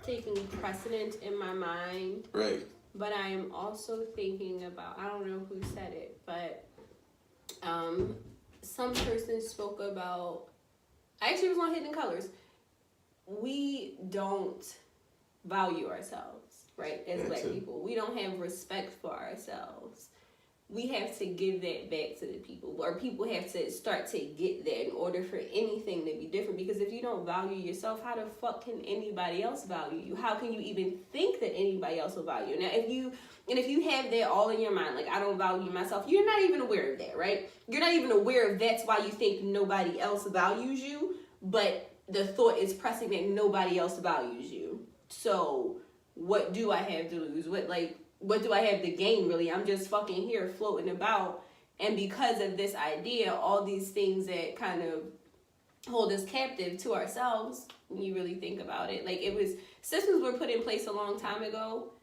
taking precedent in my mind.
Right.
But I am also thinking about, I don't know who said it, but some person spoke about, actually it was on Hidden Colors. We don't value ourselves, right? As Black people. We don't have respect for ourselves. We have to give that back to the people, or people have to start to get that in order for anything to be different. Because if you don't value yourself, how the fuck can anybody else value you? How can you even think that anybody else will value you? Now, if you have that all in your mind, like, I don't value myself, you're not even aware of that, right? You're not even aware of that's why you think nobody else values you, but the thought is pressing that nobody else values you. So what do I have to lose? What do I have to gain, really? I'm just fucking here floating about. And because of this idea, all these things that kind of hold us captive to ourselves, when you really think about it. Like, systems were put in place a long time ago.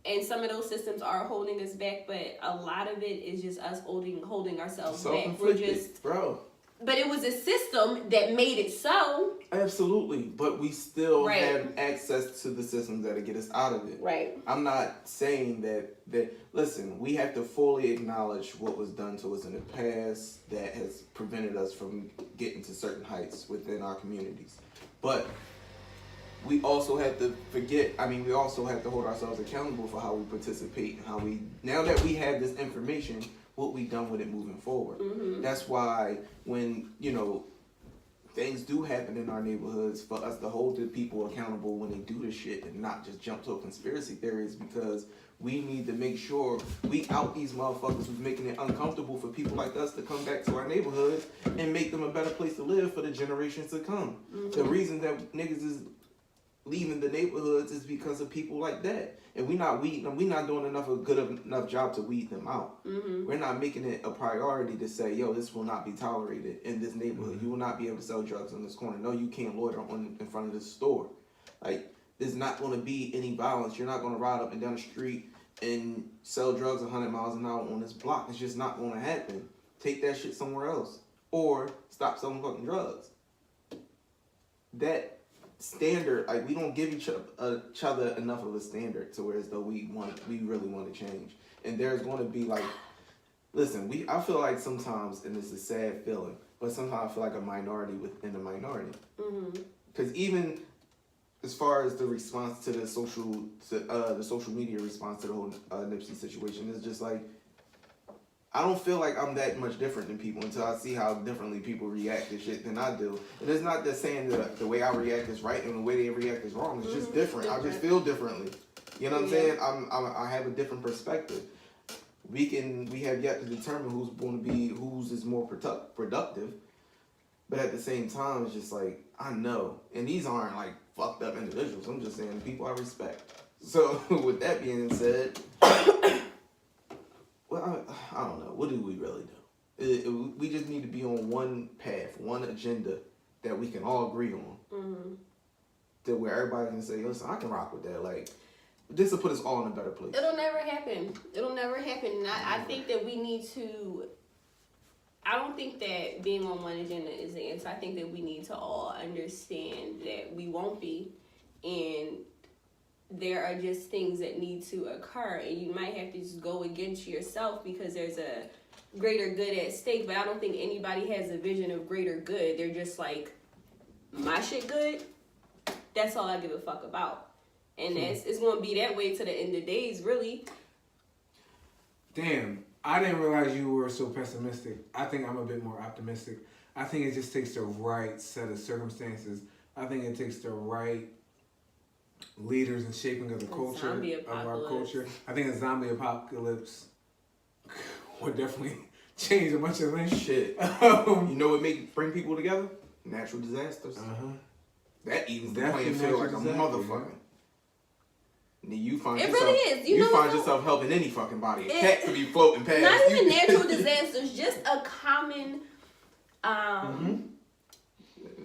And some of those systems are holding us back, but a lot of it is just us holding ourselves back. We're just...
Bro.
But it was a system that made it so.
Absolutely, but we still have access to the systems that'll get us out of it.
Right.
I'm not saying that. Listen, we have to fully acknowledge what was done to us in the past that has prevented us from getting to certain heights within our communities. But we also have to we also have to hold ourselves accountable for how we participate and now that we have this information, what we done with it moving forward. Mm-hmm. That's why when, things do happen in our neighborhoods, for us to hold the people accountable when they do this shit and not just jump to a conspiracy theories, because we need to make sure we out these motherfuckers who's making it uncomfortable for people like us to come back to our neighborhoods and make them a better place to live for the generations to come. Mm-hmm. The reason that niggas is leaving the neighborhoods is because of people like that. And we're not weeding them. We're not doing a good enough job to weed them out. Mm-hmm. We're not making it a priority to say, yo, this will not be tolerated in this neighborhood. Mm-hmm. You will not be able to sell drugs in this corner. No, you can't loiter in front of this store. Like, there's not going to be any violence. You're not going to ride up and down the street and sell drugs 100 miles an hour on this block. It's just not going to happen. Take that shit somewhere else. Or stop selling fucking drugs. That standard, like, we don't give each other enough of a standard to where as though we really want to change. And there's going to be I feel like sometimes, and it's a sad feeling, but sometimes I feel like a minority within a minority. Because even as far as the response to the social media response to the whole Nipsey situation, is just like, I don't feel like I'm that much different than people until I see how differently people react to shit than I do. And it's not just saying that the way I react is right and the way they react is wrong. It's just different. I just feel differently. You know what I'm saying? I have a different perspective. We have yet to determine whose is more productive. But at the same time, it's just like, I know. And these aren't like fucked up individuals. I'm just saying people I respect. So with that being said, well, I don't know. What do we really do? We just need to be on one path, one agenda that we can all agree on. Mm-hmm. To where everybody can say, listen, I can rock with that. Like, this will put us all in a better place.
It'll never happen. And I think that we need to... I don't think that being on one agenda is the answer. I think that we need to all understand that we won't be. And there are just things that need to occur. And you might have to just go against yourself because there's a greater good at stake. But I don't think anybody has a vision of greater good. They're just like, my shit good? That's all I give a fuck about. And it's going to be that way to the end of days, really.
Damn. I didn't realize you were so pessimistic. I think I'm a bit more optimistic. I think it just takes the right set of circumstances. I think it takes the right leaders and shaping of the culture, of our culture. I think a zombie apocalypse would definitely change a bunch of things.
Shit. You know what bring people together? Natural disasters. Uh-huh. That evens the playing field like a motherfucker. You find
It
yourself,
really is.
You
know
find
what's
yourself helping any fucking body. A cat could be floating past.
Not even natural disasters, just a common.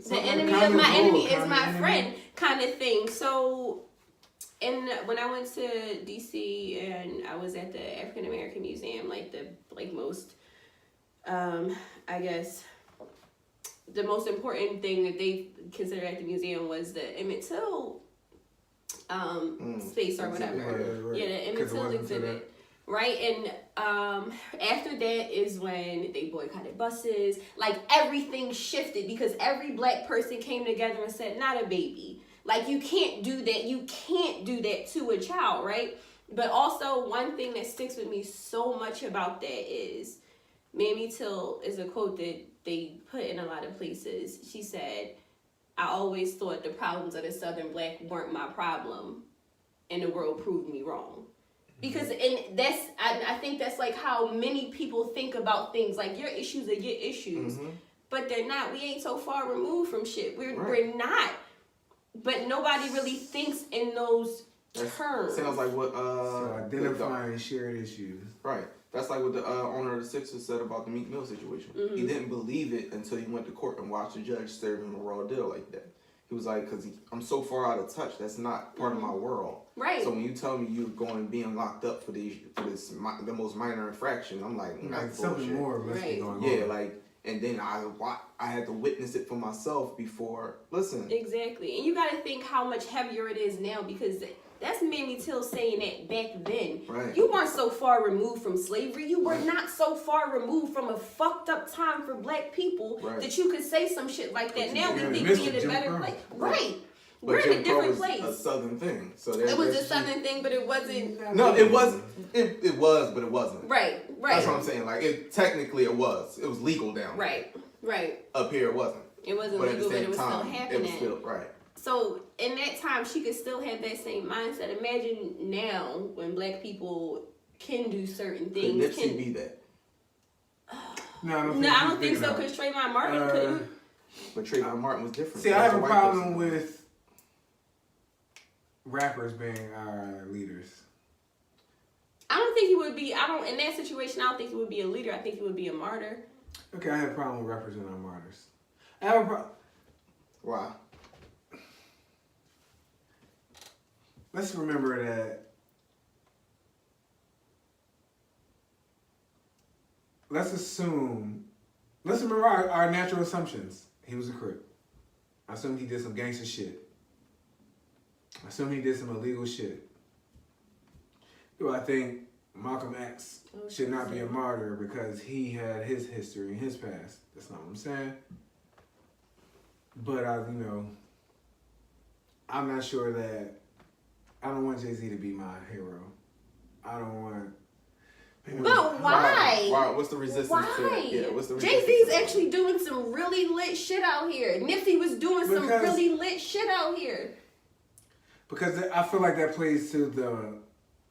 The enemy of my enemy is my friend kind of thing. So, and when I went to DC and I was at the African American Museum, like most, I guess, the most important thing that they considered at the museum was the Emmett Till space or whatever.
Right.
Yeah, the Emmett Till exhibit. Right, and after that is when they boycotted buses. Like, everything shifted because every black person came together and said, not a baby. Like, you can't do that. You can't do that to a child, right? But also, one thing that sticks with me so much about that is, Mamie Till is a quote that they put in a lot of places. She said, I always thought the problems of the Southern black weren't my problem, and the world proved me wrong. Because, and that's, I think that's like how many people think about things. Like, your issues are your issues. But they're not. We ain't so far removed from shit. We're not. But nobody really thinks in those terms.
Sounds like what...
so identifying shared issues.
Right. That's like what the owner of the Sixers said about the Meek Mill situation. He didn't believe it until he went to court and watched the judge serve him a raw deal like that. He was like, because I'm so far out of touch, that's not part of my world.
Right.
So when you tell me you're going being locked up for the most minor infraction, I'm like,
Like, something more must be going on.
Yeah, like, and then I had to witness it for myself before. Listen.
Exactly. And you got to think how much heavier it is now, because that's Mamie Till saying that back then.
Right.
You weren't so far removed from slavery. You were not so far removed from a fucked up time for black people that you could say some shit like that. Now we think we're in a better place. Right.
But
we're in a different
was
place.
A Southern thing. So
it was a Southern thing, but it wasn't.
No, it was. It was, but it wasn't.
Right.
That's what I'm saying. Like, technically it was. It was legal down there.
Right.
Up here it wasn't.
It wasn't legal, but it was still happening.
It was still, right.
So, in that time, she could still have that same mindset. Imagine now when black people can do certain things.
Could Nipsey be that?
No, I
don't think so, because Trayvon Martin couldn't.
But Trayvon Martin was different.
See, I have a problem with rappers being our leaders.
I don't think he would be, in that situation, I don't think he would be a leader. I think he would be a martyr.
Okay, I have a problem with rappers being our martyrs. I have a problem.
Why?
Let's remember that. Let's remember our natural assumptions. He was a Crip. I assume he did some gangster shit. I assume he did some illegal shit. Do I think Malcolm X should not be a martyr because he had his history and his past? That's not what I'm saying. But I'm not sure that. I don't want Jay-Z to be my hero. I don't want.
But why?
Why? What's the resistance to it? Yeah, what's the resistance?
Jay-Z's actually doing some really lit shit out here. Nipsey was doing some really lit shit out here.
Because I feel like that plays to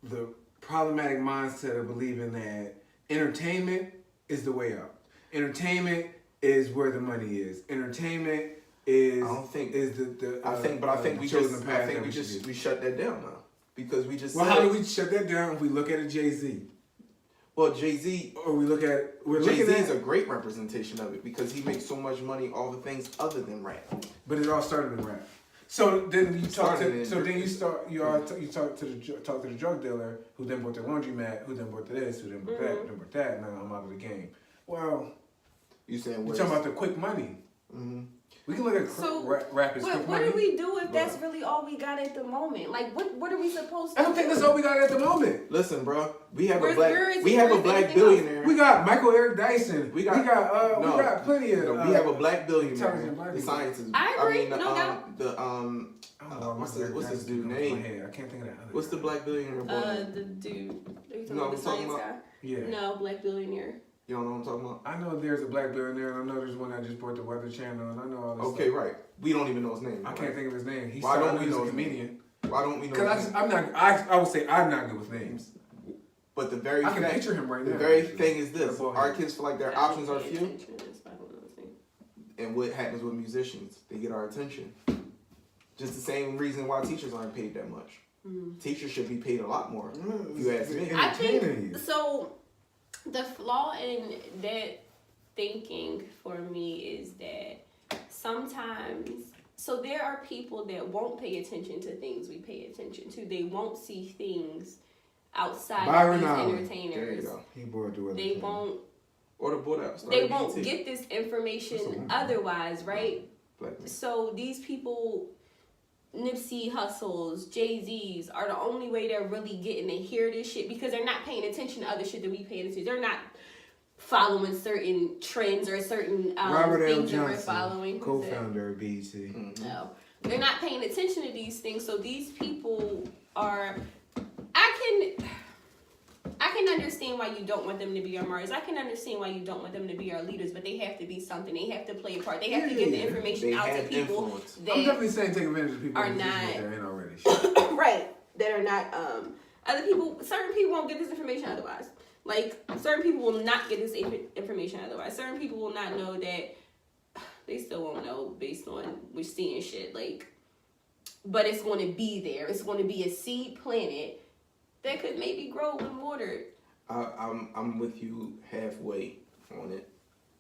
the problematic mindset of believing that entertainment is the way out. Entertainment is where the money is. Entertainment is.
I don't think
is the.
I think we shut that down now because we just.
Well, how do we shut that down if we look at a Jay-Z?
Well, Jay-Z,
or
Jay-Z is a great representation of it because he makes so much money all the things other than rap.
But it all started in rap. So then you talk to the drug dealer who then bought the laundromat, who then bought this, who then bought that, who then bought that. Now I'm out of the game. Well,
you're
talking about the quick money. Mm-hmm. We can look at rap as quick money.
What do we do if that's really all we got at the moment? Like, what are we supposed to do?
I don't think that's all we got at the moment.
Listen, bro, we have a black billionaire.
We got Michael Eric Dyson. We got plenty of.
We have a black billionaire. The scientist.
I agree.
What's this dude's name?
I can't think of that.
What's the black billionaire?
The dude. Are you talking about the science guy?
Yeah.
No, black billionaire.
You don't know what I'm talking about?
I know there's a black billionaire, and I know there's one that just bought the Weather Channel, and I know all this
stuff. Right. We don't even know his name.
I can't think of his name.
Why don't we know
a comedian?
Why don't we know?
Because I would say I'm not good with names.
But I
can picture him right now.
The very thing is this: our kids feel like their options are few. And what happens with musicians? They get our attention. Just the same reason why teachers aren't paid that much. Teachers should be paid a lot more. If you ask me.
I think so. The flaw in that thinking for me is that sometimes, so there are people that won't pay attention to things we pay attention to. They won't see things outside
Byron
of these
Allen.
entertainers.
There you go.
He bored to
They won't.
Or the boy that
They won't get this information otherwise, right? So these people, Nipsey Hussles, Jay-Z's, are the only way they're really getting to hear this shit because they're not paying attention to other shit that we pay attention to. They're not following certain trends or certain
Robert L.
things that we're
Johnson, following. Co-founder of BET.
No. They're not paying attention to these things. So these people are... I can understand why you don't want them to be our martyrs. I can understand why you don't want them to be our leaders, but they have to be something. They have to play a part. They have to get the information out to people that
I'm definitely saying take advantage of people
are
that
not
ain't already.
right. That are not other people. Certain people won't get this information otherwise. Like certain people will not get this information otherwise. Certain people will not know that. They still won't know based on we're seeing shit. Like, but it's going to be there. It's going to be a seed planted that could maybe grow when watered.
I'm with you halfway on it.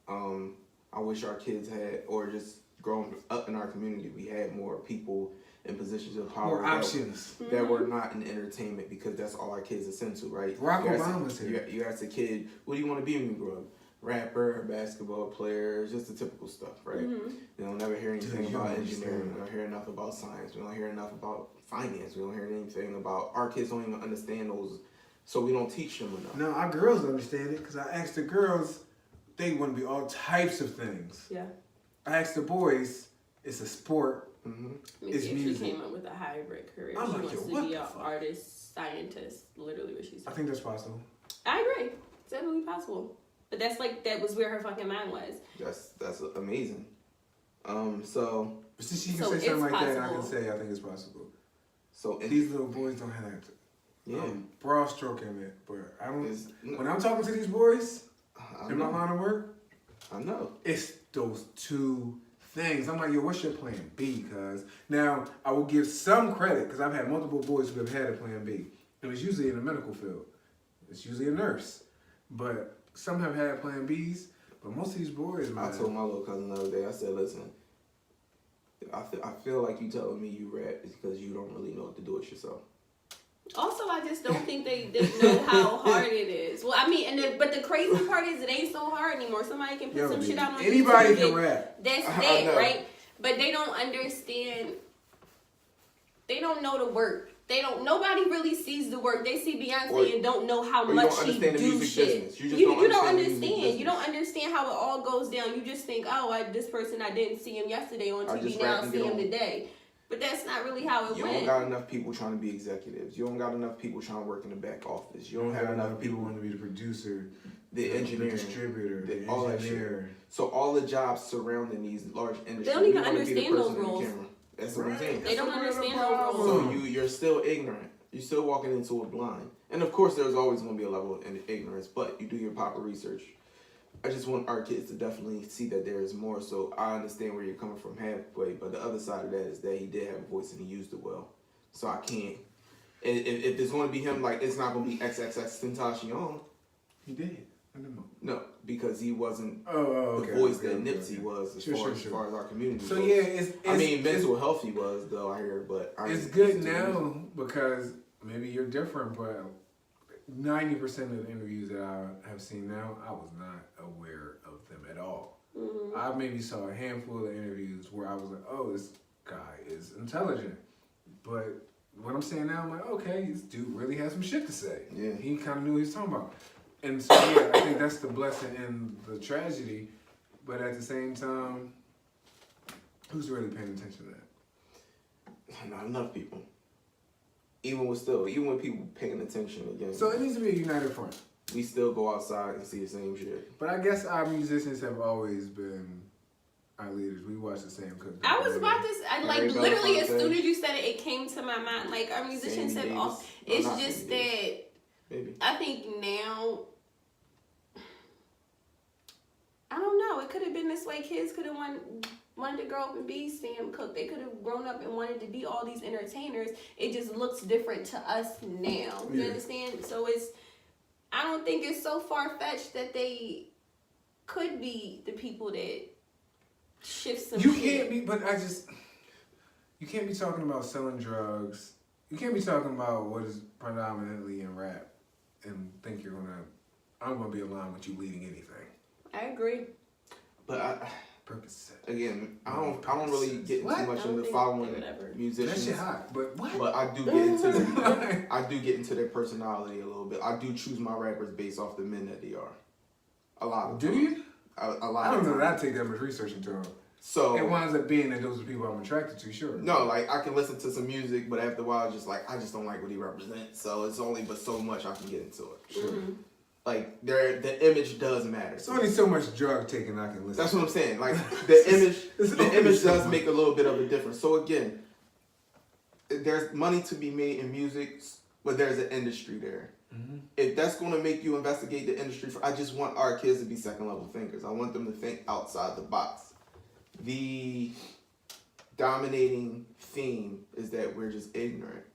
I wish our kids had, or just growing up in our community, we had more people in positions of power.
More options.
That were not in entertainment, because that's all our kids ascend to, right?
Barack Obama's here.
You ask a kid, what do you want to be when you grow up? Rapper, basketball player, just the typical stuff, right? You don't never hear anything about engineering. We don't hear enough about science. We don't hear enough about finance. We don't hear anything about, our kids don't even understand those, so we don't teach them enough.
No, our girls understand it because I asked the girls, they want to be all types of things.
Yeah.
I asked the boys, it's a sport. It's
She
music.
came up with a hybrid career.
I'm
She
like,
wants
yo,
to
what
be
the
an
fuck?
artist, scientist. Literally what she said.
I think that's possible.
I agree. It's definitely possible. But that's like, that was where her fucking mind was.
That's amazing. So.
But since she can
So
say something like that, I
possible.
can say I think it's possible.
So
These little boys don't have that.
Yeah.
Broad stroking it, but I don't.
It's-
When I'm talking to these boys
I
in my
know.
line of work,
I know.
it's those two things. I'm like, yo, what's your plan B? Cause now I will give some credit because I've had multiple boys who have had a plan B, and it's usually in the medical field. It's usually a nurse, but some have had plan Bs. But most of these boys, man.
I told my little cousin the other day, I said, listen, I feel like you telling me you rap is because you don't really know what to do it yourself.
Also, I just don't think they know how hard it is. Well, I mean, but the crazy part is it ain't so hard anymore. Somebody can put some shit out on
anybody
YouTube
can
and
rap.
That's
I
that,
know.
right? But they don't understand. They don't know the work. Nobody really sees the work. They see Beyonce and don't know how much she do shit.
You
don't understand. You don't understand how it all goes down. You just think, oh, this person, I didn't see him yesterday on TV. Now I see him today. But that's not really how it
You
went.
don't got enough people trying to be executives. You don't got enough people trying to work in the back office. You don't have enough people
want to be the producer,
the engineer,
the distributor, the
all that
engineer.
shit. So all the jobs surrounding these large industries,
They don't even
you wanna be the
understand those
person in the
roles.
camera. That's what I'm saying.
They don't understand those roles.
So you're still ignorant. You're still walking into it blind. And of course, there's always going to be a level of ignorance, but you do your proper research. I just want our kids to definitely see that there is more. So I understand where you're coming from halfway, but the other side of that is that he did have a voice and he used it well. So I can't. If it's going to be him, like, it's not going to be XXXTentacion.
He did.
No, because he wasn't
the
voice that Nipsey was as far as our community.
So
goes.
yeah,
mental health he was though. I hear, but
it's good now because maybe you're different, but 90% of the interviews that I have seen now, I was not aware of them at all. I maybe saw a handful of interviews where I was like, oh, this guy is intelligent, but what I'm saying now, I'm like, okay, this dude really has some shit to say.
Yeah,
he kind of knew what he was talking about. And so, yeah, I think that's the blessing and the tragedy. But at the same time, who's really paying attention to that?
Not enough people. Even with people paying attention again.
So it needs to be a united front.
We still go outside and see the same shit.
But I guess our musicians have always been our leaders. We watch the same clip.
I was about to, literally as soon as you said it, it came to my mind. Like, our musicians have all. It's just that.
Maybe.
I think now, I don't know. It could have been the this way. Kids could have wanted to grow up and be Sam Cooke. They could have grown up and wanted to be all these entertainers. It just looks different to us now. You understand? So I don't think it's so far-fetched that they could be the people that shift some shit.
You can't be talking about selling drugs. You can't be talking about what is predominantly in rap and think I'm gonna be aligned with you leading anything.
I agree.
But
Purpose.
Again, I don't really get too much into following musicians.
That shit hot, but what?
But I do get into their personality a little bit. I do choose my rappers based off the men that they are. A lot of
Do
times.
you?
A lot.
I don't
of
know
times.
that I take that much research into them.
So
it winds up being that those are people I'm attracted to, sure.
No, like I can listen to some music, but after a while, I just don't like what he represents. So it's only but so much I can get into it.
Sure.
Mm-hmm.
Like the image does matter.
It's only so much drug taking I can listen.
That's what I'm saying. Like the image does make a little bit of a difference. So again, there's money to be made in music, but there's an industry there. Mm-hmm. If that's going to make you investigate the industry, I just want our kids to be second level thinkers. I want them to think outside the box. The dominating theme is that we're just ignorant.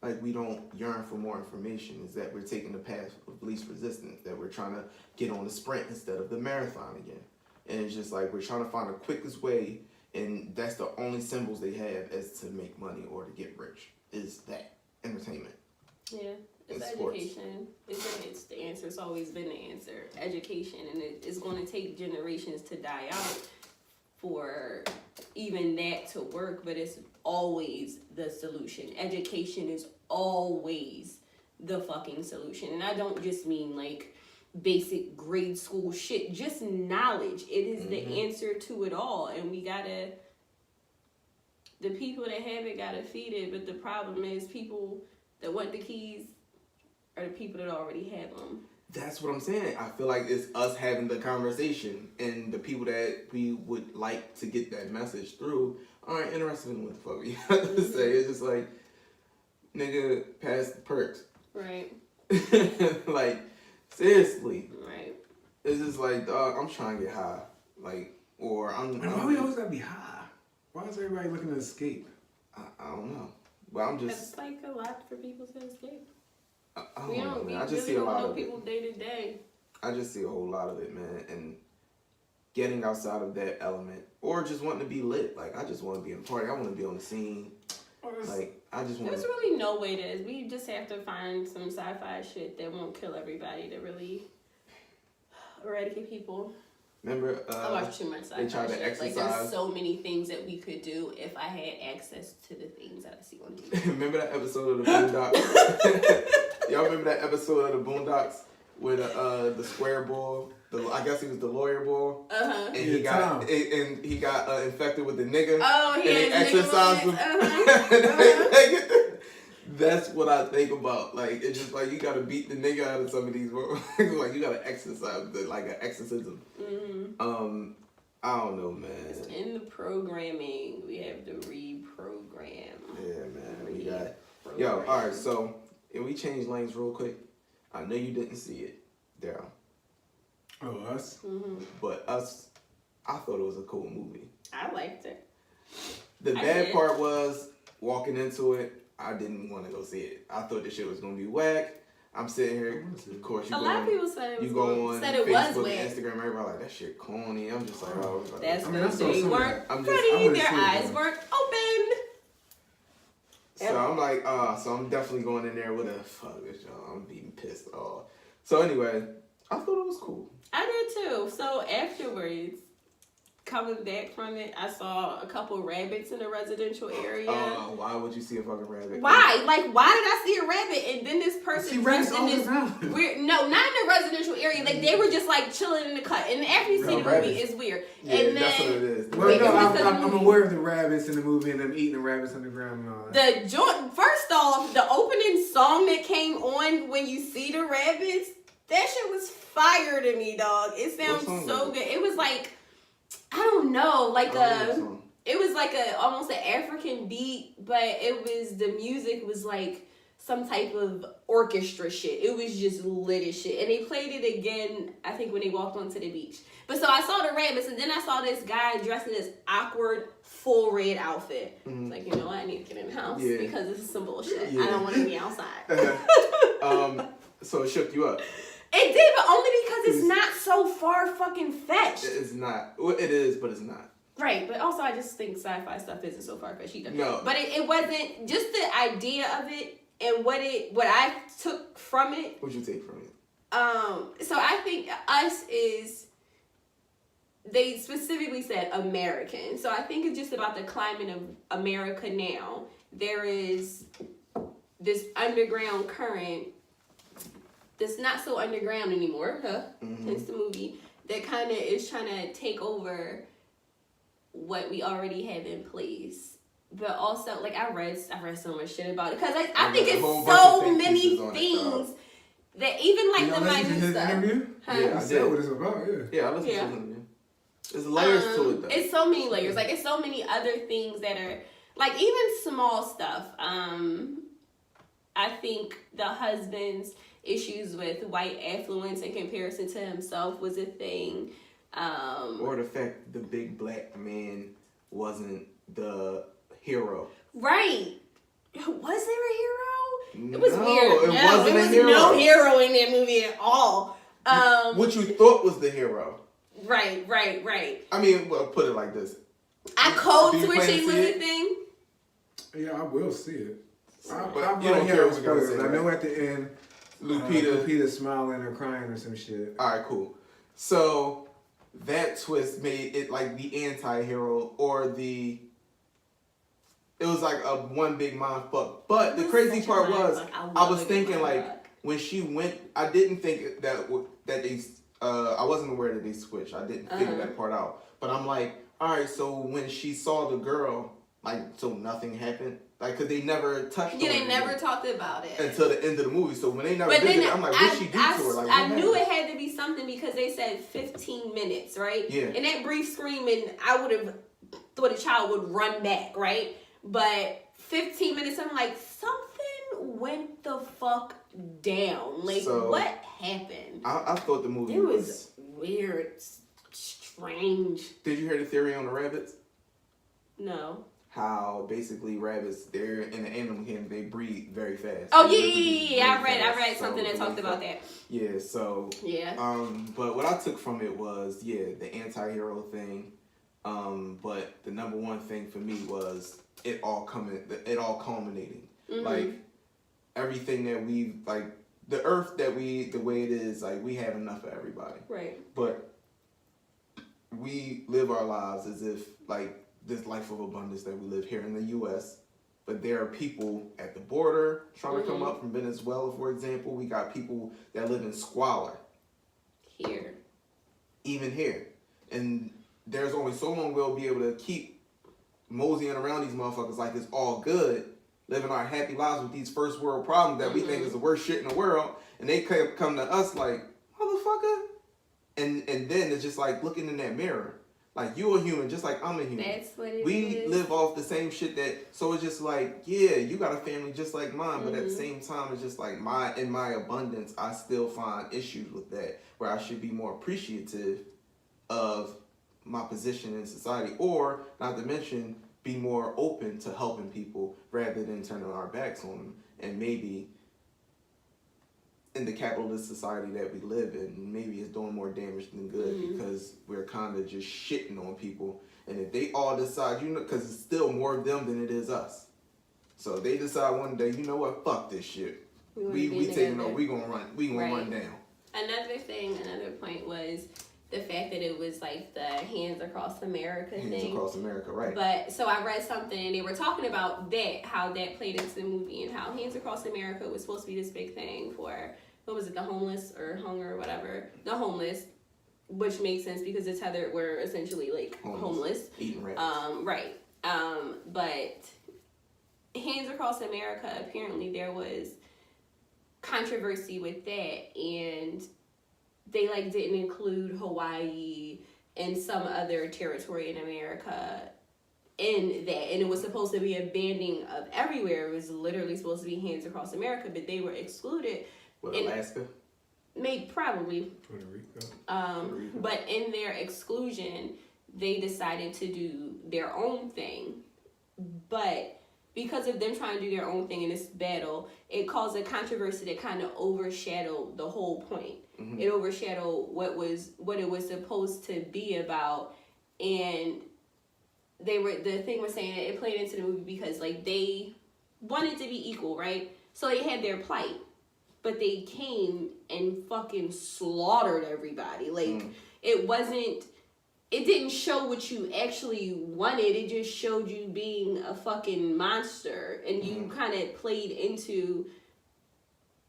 Like we don't yearn for more information. Is that we're taking the path of least resistance. That we're trying to get on the sprint instead of the marathon again. And it's just like we're trying to find the quickest way, and that's the only symbols they have as to make money or to get rich. Is that entertainment?
Yeah. It's education. It's the answer. It's always been the answer. Education. And it's going to take generations to die out for even that to work, but it's always the solution. Education is always the fucking solution. And I don't just mean like basic grade school shit, just knowledge. It is the answer to it all. And the people that have it gotta feed it. But the problem is people that want the keys are the people that already have them.
That's what I'm saying. I feel like it's us having the conversation, and the people that we would like to get that message through aren't interested in what the fuck we have to say. It's just like, nigga, pass the perks.
Right.
Like, seriously.
Right.
It's just like, dog, I'm trying to get high. Like, or I'm...
Why we always gotta be high? Why is everybody looking to escape?
I don't know. But I'm just...
It's like a lot for people to escape.
I just see a lot of
people day to day.
I just see a whole lot of it, man, and getting outside of that element, or just wanting to be lit. Like I just want to be in a party. I want to be on the scene. Like I just want.
There's really no way to. We just have to find some sci-fi shit that won't kill everybody to really eradicate people.
Remember,
I watch too much sci-fi
they tried to
shit.
exercise.
Like there's so many things that we could do if I had access to the things that I see on TV.
Remember that episode of the Boondocks? Y'all remember that episode of the Boondocks where the square ball, I guess he was the lawyer ball, and he got infected with the nigga.
Oh,
and they exercised him. That's what I think about. Like it's just like you gotta beat the nigga out of some of these words. Like you gotta exercise like an exorcism.
Mm-hmm.
I don't know, man.
It's in the programming, we have to reprogram.
Yeah, man. We got yo. All right, so if we change lanes real quick, I know you didn't see it, Daryl.
Oh, us?
Mm-hmm.
But us, I thought it was a cool movie.
I liked it.
The bad part was walking into it. I didn't want to go see it. I thought this shit was gonna be whack. I'm sitting here, of course.
A lot of people said
you go on
it
Facebook,
was whack.
Instagram, everybody like that shit corny. I'm just like, oh,
that's because they weren't
ready.
Their eyes weren't open.
So I'm like, so I'm definitely going in there with a fuck this, y'all. I'm being pissed off. So anyway, I thought it was cool.
I did too. So afterwards, coming back from it, I saw a couple rabbits in a residential area.
Why would you see a fucking rabbit?
Why? Like, why did I see a rabbit? And then this person
dressed
in this weird. No, not in a residential area. Like they were just like chilling in the cut. And after you see the movie, it's weird.
Yeah, and that's what it is.
Well, no, I'm aware of the rabbits in the movie and them eating the rabbits on the ground and all that.
The joint. First off, the opening song that came on when you see the rabbits, that shit was fire to me, dog. It sounds so good. It was like. I don't know, it was like almost an African beat, but the music was like some type of orchestra shit. It was just lit as shit. And they played it again, I think, when they walked onto the beach. But so I saw the rabbits, and then I saw this guy dressed in this awkward full red outfit. It's like, you know what? I need to get in the house because this is some bullshit. I don't want to be outside.
So it shook you up.
It did, but only because it's not so far fucking fetched.
It's not. Well, it is, but it's not.
Right, but also I just think sci-fi stuff isn't so far-fetched either.
No.
But it wasn't, just the idea of it and what I took from it.
What'd you take from it?
So I think Us is, they specifically said American. So I think it's just about the climate of America now. There is this underground current that's not so underground anymore, hence the movie, that kind of is trying to take over what we already have in place. But also, like, I read so much shit about it because I think it's so many things that even like the minute stuff.
Interview?
Yeah, I
said what it's about.
Yeah, I listened to his interview. There's layers to it, though.
It's so many layers. Like, it's so many other things that are like even small stuff. I think the husband's issues with white affluence in comparison to himself was a thing.
Or the fact the big black man wasn't the hero.
Right. Was there a hero? It was
No,
weird.
It wasn't
there was
a hero.
no hero in that movie at all.
What you thought was the hero.
Right.
I mean, well, put it like this.
Code
Do you plan to
switching was
see
a
it?
thing.
Yeah, I will see it.
But you don't care what we're gonna say,
I know
right?
at the end,
Lupita
smiling or crying or some shit.
Alright, cool. So that twist made it like the anti-hero or the... It was like a one big mind fuck. But the crazy part was, I was thinking like, when she went, I didn't think that they... I wasn't aware that they switched. I didn't figure that part out. But I'm like, alright, so when she saw the girl, like, so nothing happened? Like, because they never touched on it.
Yeah, they never talked about it.
Until the end of the movie. So when they never
But
visited,
then
I'm like, what'd she do to her? Like,
I knew it had to be something because they said 15 minutes, right?
Yeah.
And that brief screaming, I would have thought a child would run back, right? But 15 minutes, I'm like, something went the fuck down. Like,
So,
what happened?
I thought the movie
It was weird, strange.
Did you hear the theory on the rabbits?
No.
How basically rabbits, they're in the animal kingdom, they breed very fast.
Oh,
They
yeah.
breed
I
fast,
read
so
something that
really
talked about
fast.
that.
Yeah, so.
Yeah.
But what I took from it was, the anti-hero thing. But the number one thing for me was it all culminating.
Mm-hmm.
Like, everything that we, like, the earth the way it is, like, we have enough for everybody.
Right.
But we live our lives as if, like, this life of abundance that we live here in the U.S., but there are people at the border trying to come up from Venezuela, for example. We got people that live in squalor.
Here.
Even here. And there's only so long we'll be able to keep moseying around these motherfuckers like it's all good, living our happy lives with these first world problems that we think is the worst shit in the world, and they come to us like, motherfucker. And then it's just like looking in that mirror. Like, you a human just like I'm a human.
That's what it is.
We live off the same shit so it's just like, yeah, you got a family just like mine, but at the same time, it's just like in my abundance, I still find issues with that, where I should be more appreciative of my position in society, or not to mention, be more open to helping people rather than turning our backs on them. And maybe in the capitalist society that we live in, maybe it's doing more damage than good because we're kind of just shitting on people. And if they all decide, because it's still more of them than it is us. So they decide one day, you know what, fuck this shit. We taking over, we gonna run down.
Another point was the fact that it was like the Hands Across America thing.
Hands Across America, right.
But so I read something and they were talking about that, how that played into the movie, and how Hands Across America was supposed to be this big thing for, what was it, the homeless or hunger or whatever. The homeless, which makes sense because it's how we're essentially like homeless.
Eating rats.
Right. But Hands Across America, apparently there was controversy with that, and they like didn't include Hawaii and some other territory in America in that, and it was supposed to be a banning of everywhere. It was literally supposed to be hands across America, but they were excluded.
What, Alaska?
Maybe probably.
Puerto Rico.
But in their exclusion, they decided to do their own thing. But because of them trying to do their own thing in this battle, it caused a controversy that kind of overshadowed the whole point. Mm-hmm. It overshadowed what it was supposed to be about, and the thing was saying that it played into the movie because like they wanted to be equal, right? So they had their plight, but they came and fucking slaughtered everybody. Like it didn't show what you actually wanted. It just showed you being a fucking monster, and you kind of played into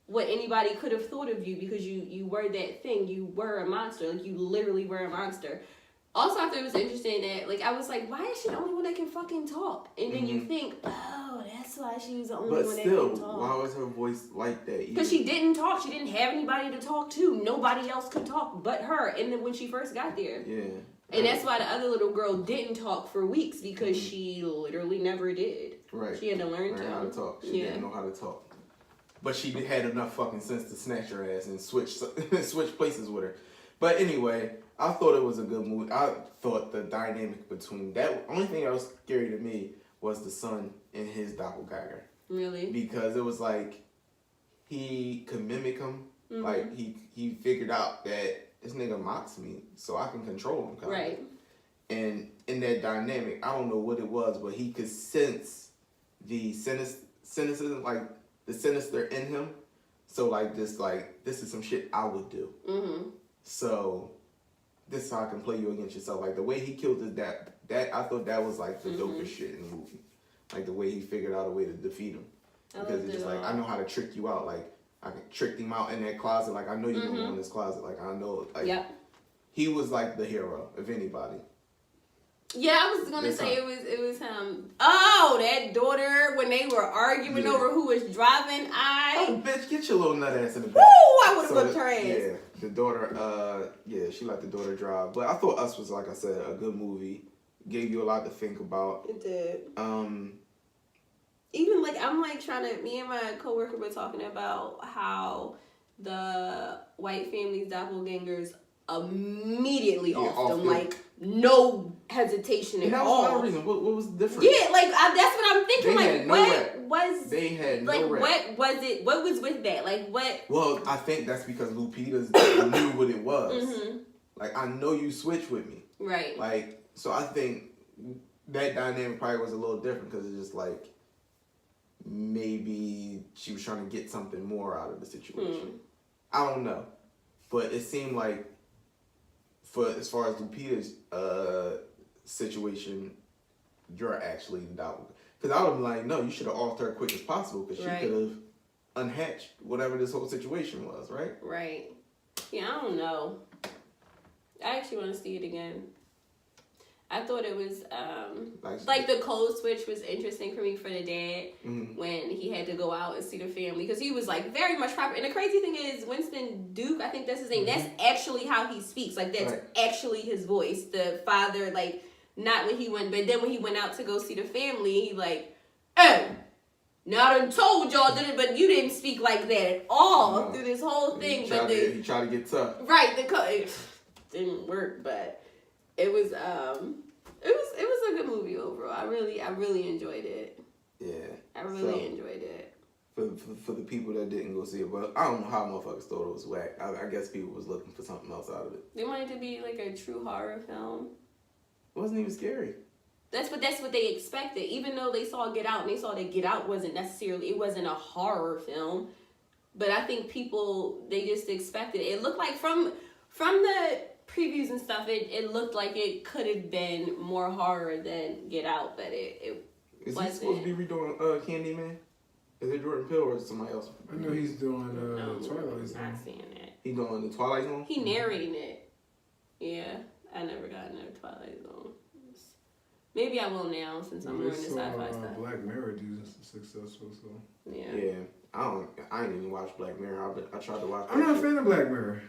what anybody could have thought of you because you were that thing. You were a monster. Like, you literally were a monster. Also, I thought it was interesting that, like, I was like, why is she the only one that can fucking talk? And then you think, oh, that's why she was the only one that can talk. But still,
why was her voice like that?
Because she didn't talk. She didn't have anybody to talk to. Nobody else could talk but her. And then when she first got there.
Yeah.
And that's why the other little girl didn't talk for weeks, because she literally never did.
Right.
She had to learn
how to talk. She didn't know how to talk. But she had enough fucking sense to snatch her ass and switch places with her. But anyway, I thought it was a good movie. I thought the dynamic between that, only thing that was scary to me was the son and his doppelganger.
Really?
Because it was like he could mimic him. Mm-hmm. Like he figured out that this nigga mocks me, so I can control him.
Right.
And in that dynamic, I don't know what it was, but he could sense the cynicism, like the sinister in him. So this is some shit I would do. Mm-hmm. So this is how I can play you against yourself. Like the way he killed his dad, that I thought that was like the dopest shit in the movie. Like the way he figured out a way to defeat him. Because it's just like, I know how to trick you out. Like I tricked him out in that closet. Like I know you're gonna go in this closet. Like I know. Like he was like the hero of anybody.
Yeah, I was gonna say it was him. Oh, that daughter, when they were arguing over who was driving,
oh bitch, get your little nut ass in the back.
Woo! I would have whipped her ass.
Yeah, the daughter. She let the daughter drive. But I thought Us was, like I said, a good movie. Gave you a lot to think about.
It did. Even I'm trying to. Me and my coworker were talking about how the white family's doppelgangers immediately off them, like no hesitation at all.
That was another reason. What was the difference?
Yeah, that's what I'm thinking.
They had no rap.
What was it? What was with that? Like what?
Well, I think that's because Lupita's knew what it was. Mm-hmm. Like I know you switch with me,
right?
Like so, I think that dynamic probably was a little different because it's just like maybe she was trying to get something more out of the situation. I don't know, but it seemed like. As far as Lupita's situation, you're actually the doppelganger. Because I would have been like, no, you should have offed her as quick as possible because she could have unhatched whatever this whole situation was, right?
Right. Yeah, I don't know. I actually want to see it again. I thought it was, the code switch was interesting for me for the dad when he had to go out and see the family. Because he was, very much proper. And the crazy thing is, Winston Duke, I think that's his name, that's actually how he speaks. That's actually his voice. The father, not when he went, but then when he went out to go see the family, he hey, now I done told y'all did it, but you didn't speak like that at all through this whole thing.
He tried to get tough.
Right, it didn't work, but... It was a good movie overall. I really enjoyed it.
Yeah.
I really enjoyed it.
For the people that didn't go see it, but I don't know how motherfuckers thought it was whack. I guess people was looking for something else out of it.
They wanted to be a true horror film.
It wasn't even scary.
That's what they expected. Even though they saw Get Out and they saw that Get Out wasn't a horror film. But I think people, they just expected it. It looked like from the previews and stuff, it looked like it could have been more horror than Get Out, but it
is
wasn't.
He supposed to be redoing Candyman? Is it Jordan Peele or is it somebody else?
I know he's doing Twilight Zone.
I'm not seeing that.
He doing the Twilight Zone?
He narrating it. Yeah, I never got into Twilight Zone. Maybe I will now since I'm more into sci-fi stuff.
Black Mirror do successful, so
yeah.
I ain't even watched Black Mirror. I tried to watch.
I'm not a fan of Black Mirror,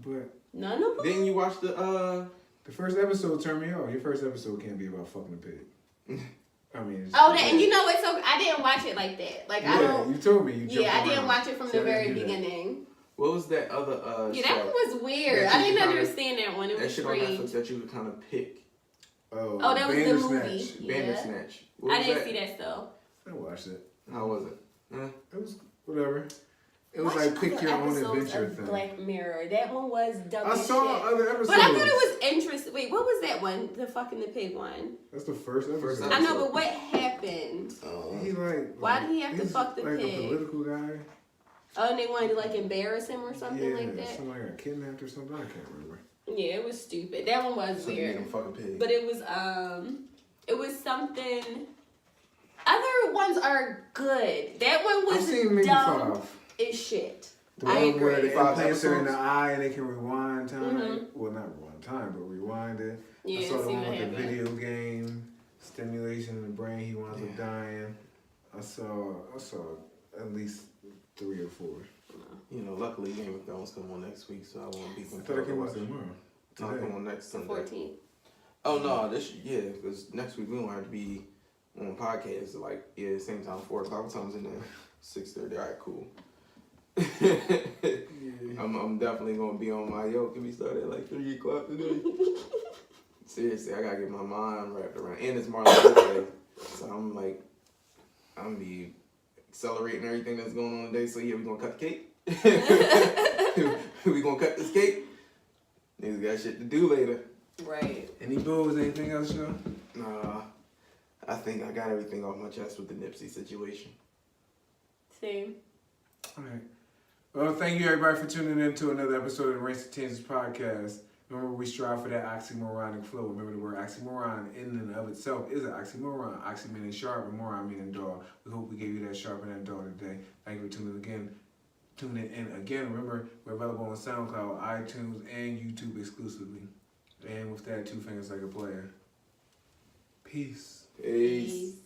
but
none of them.
Didn't you watch the
first episode turned me off. Your first episode can't be about fucking a pig. I mean,
and you know what? So I didn't watch it like that. Like I don't.
You told me.
I didn't watch it from the very beginning.
What was that other
that one was weird. I didn't understand that one. It was
strange. That shit on Netflix that you could kind of pick.
Oh, that was the movie.
Bandersnatch.
I didn't see that though.
I watched it.
How was it?
It was whatever. It was like pick your own adventure thing.
Black Mirror. That one was dumb.
I saw other episodes.
But I thought it was interesting. Wait, what was that one? The fucking the pig one.
That's the first episode.
I know, but what happened?
He
why did he have to fuck the
like
pig?
A political guy.
Oh, and they wanted to like embarrass him or something like that.
Somebody got kidnapped or something. I can't remember.
Yeah, it was stupid. That one was weird. But it was something. Other ones are good. That one was dumb as shit.
The one where the implants are in the eye and they can rewind time. Mm-hmm. Well, not rewind time, but rewind it.
Yeah,
I saw the one with the video game stimulation in the brain. He winds up dying. I saw at least 3 or 4.
You know, luckily Game of Thrones come on next week, so I won't be
I thought it came out tomorrow.
I'll come on next Sunday.
14th.
Oh no, because next week we won't have to be on podcast like same time 4 o'clock. What time's in there? 6:30. All right, cool. I'm definitely gonna be on my can we start at like 3 o'clock today? Seriously, I gotta get my mind wrapped around, and it's Marlon's birthday, so I'm gonna be accelerating everything that's going on today. So we gonna cut the cake. We gonna cut this cake. Niggas got shit to do later.
Right.
Any booze? Anything else, Joe?
Nah, I think I got everything off my chest with the Nipsey situation.
Same.
All right. Well, thank you everybody for tuning in to another episode of the Rants and Tangents podcast. Remember, we strive for that oxymoronic flow. Remember, the word oxymoron in and of itself is an oxymoron. Oxy meaning sharp and moron meaning dog. We hope we gave you that sharp and that dog today. Thank you for tuning in again. Remember, we're available on SoundCloud, iTunes, and YouTube exclusively. And with that, 2 fingers like a player. Peace.
Peace.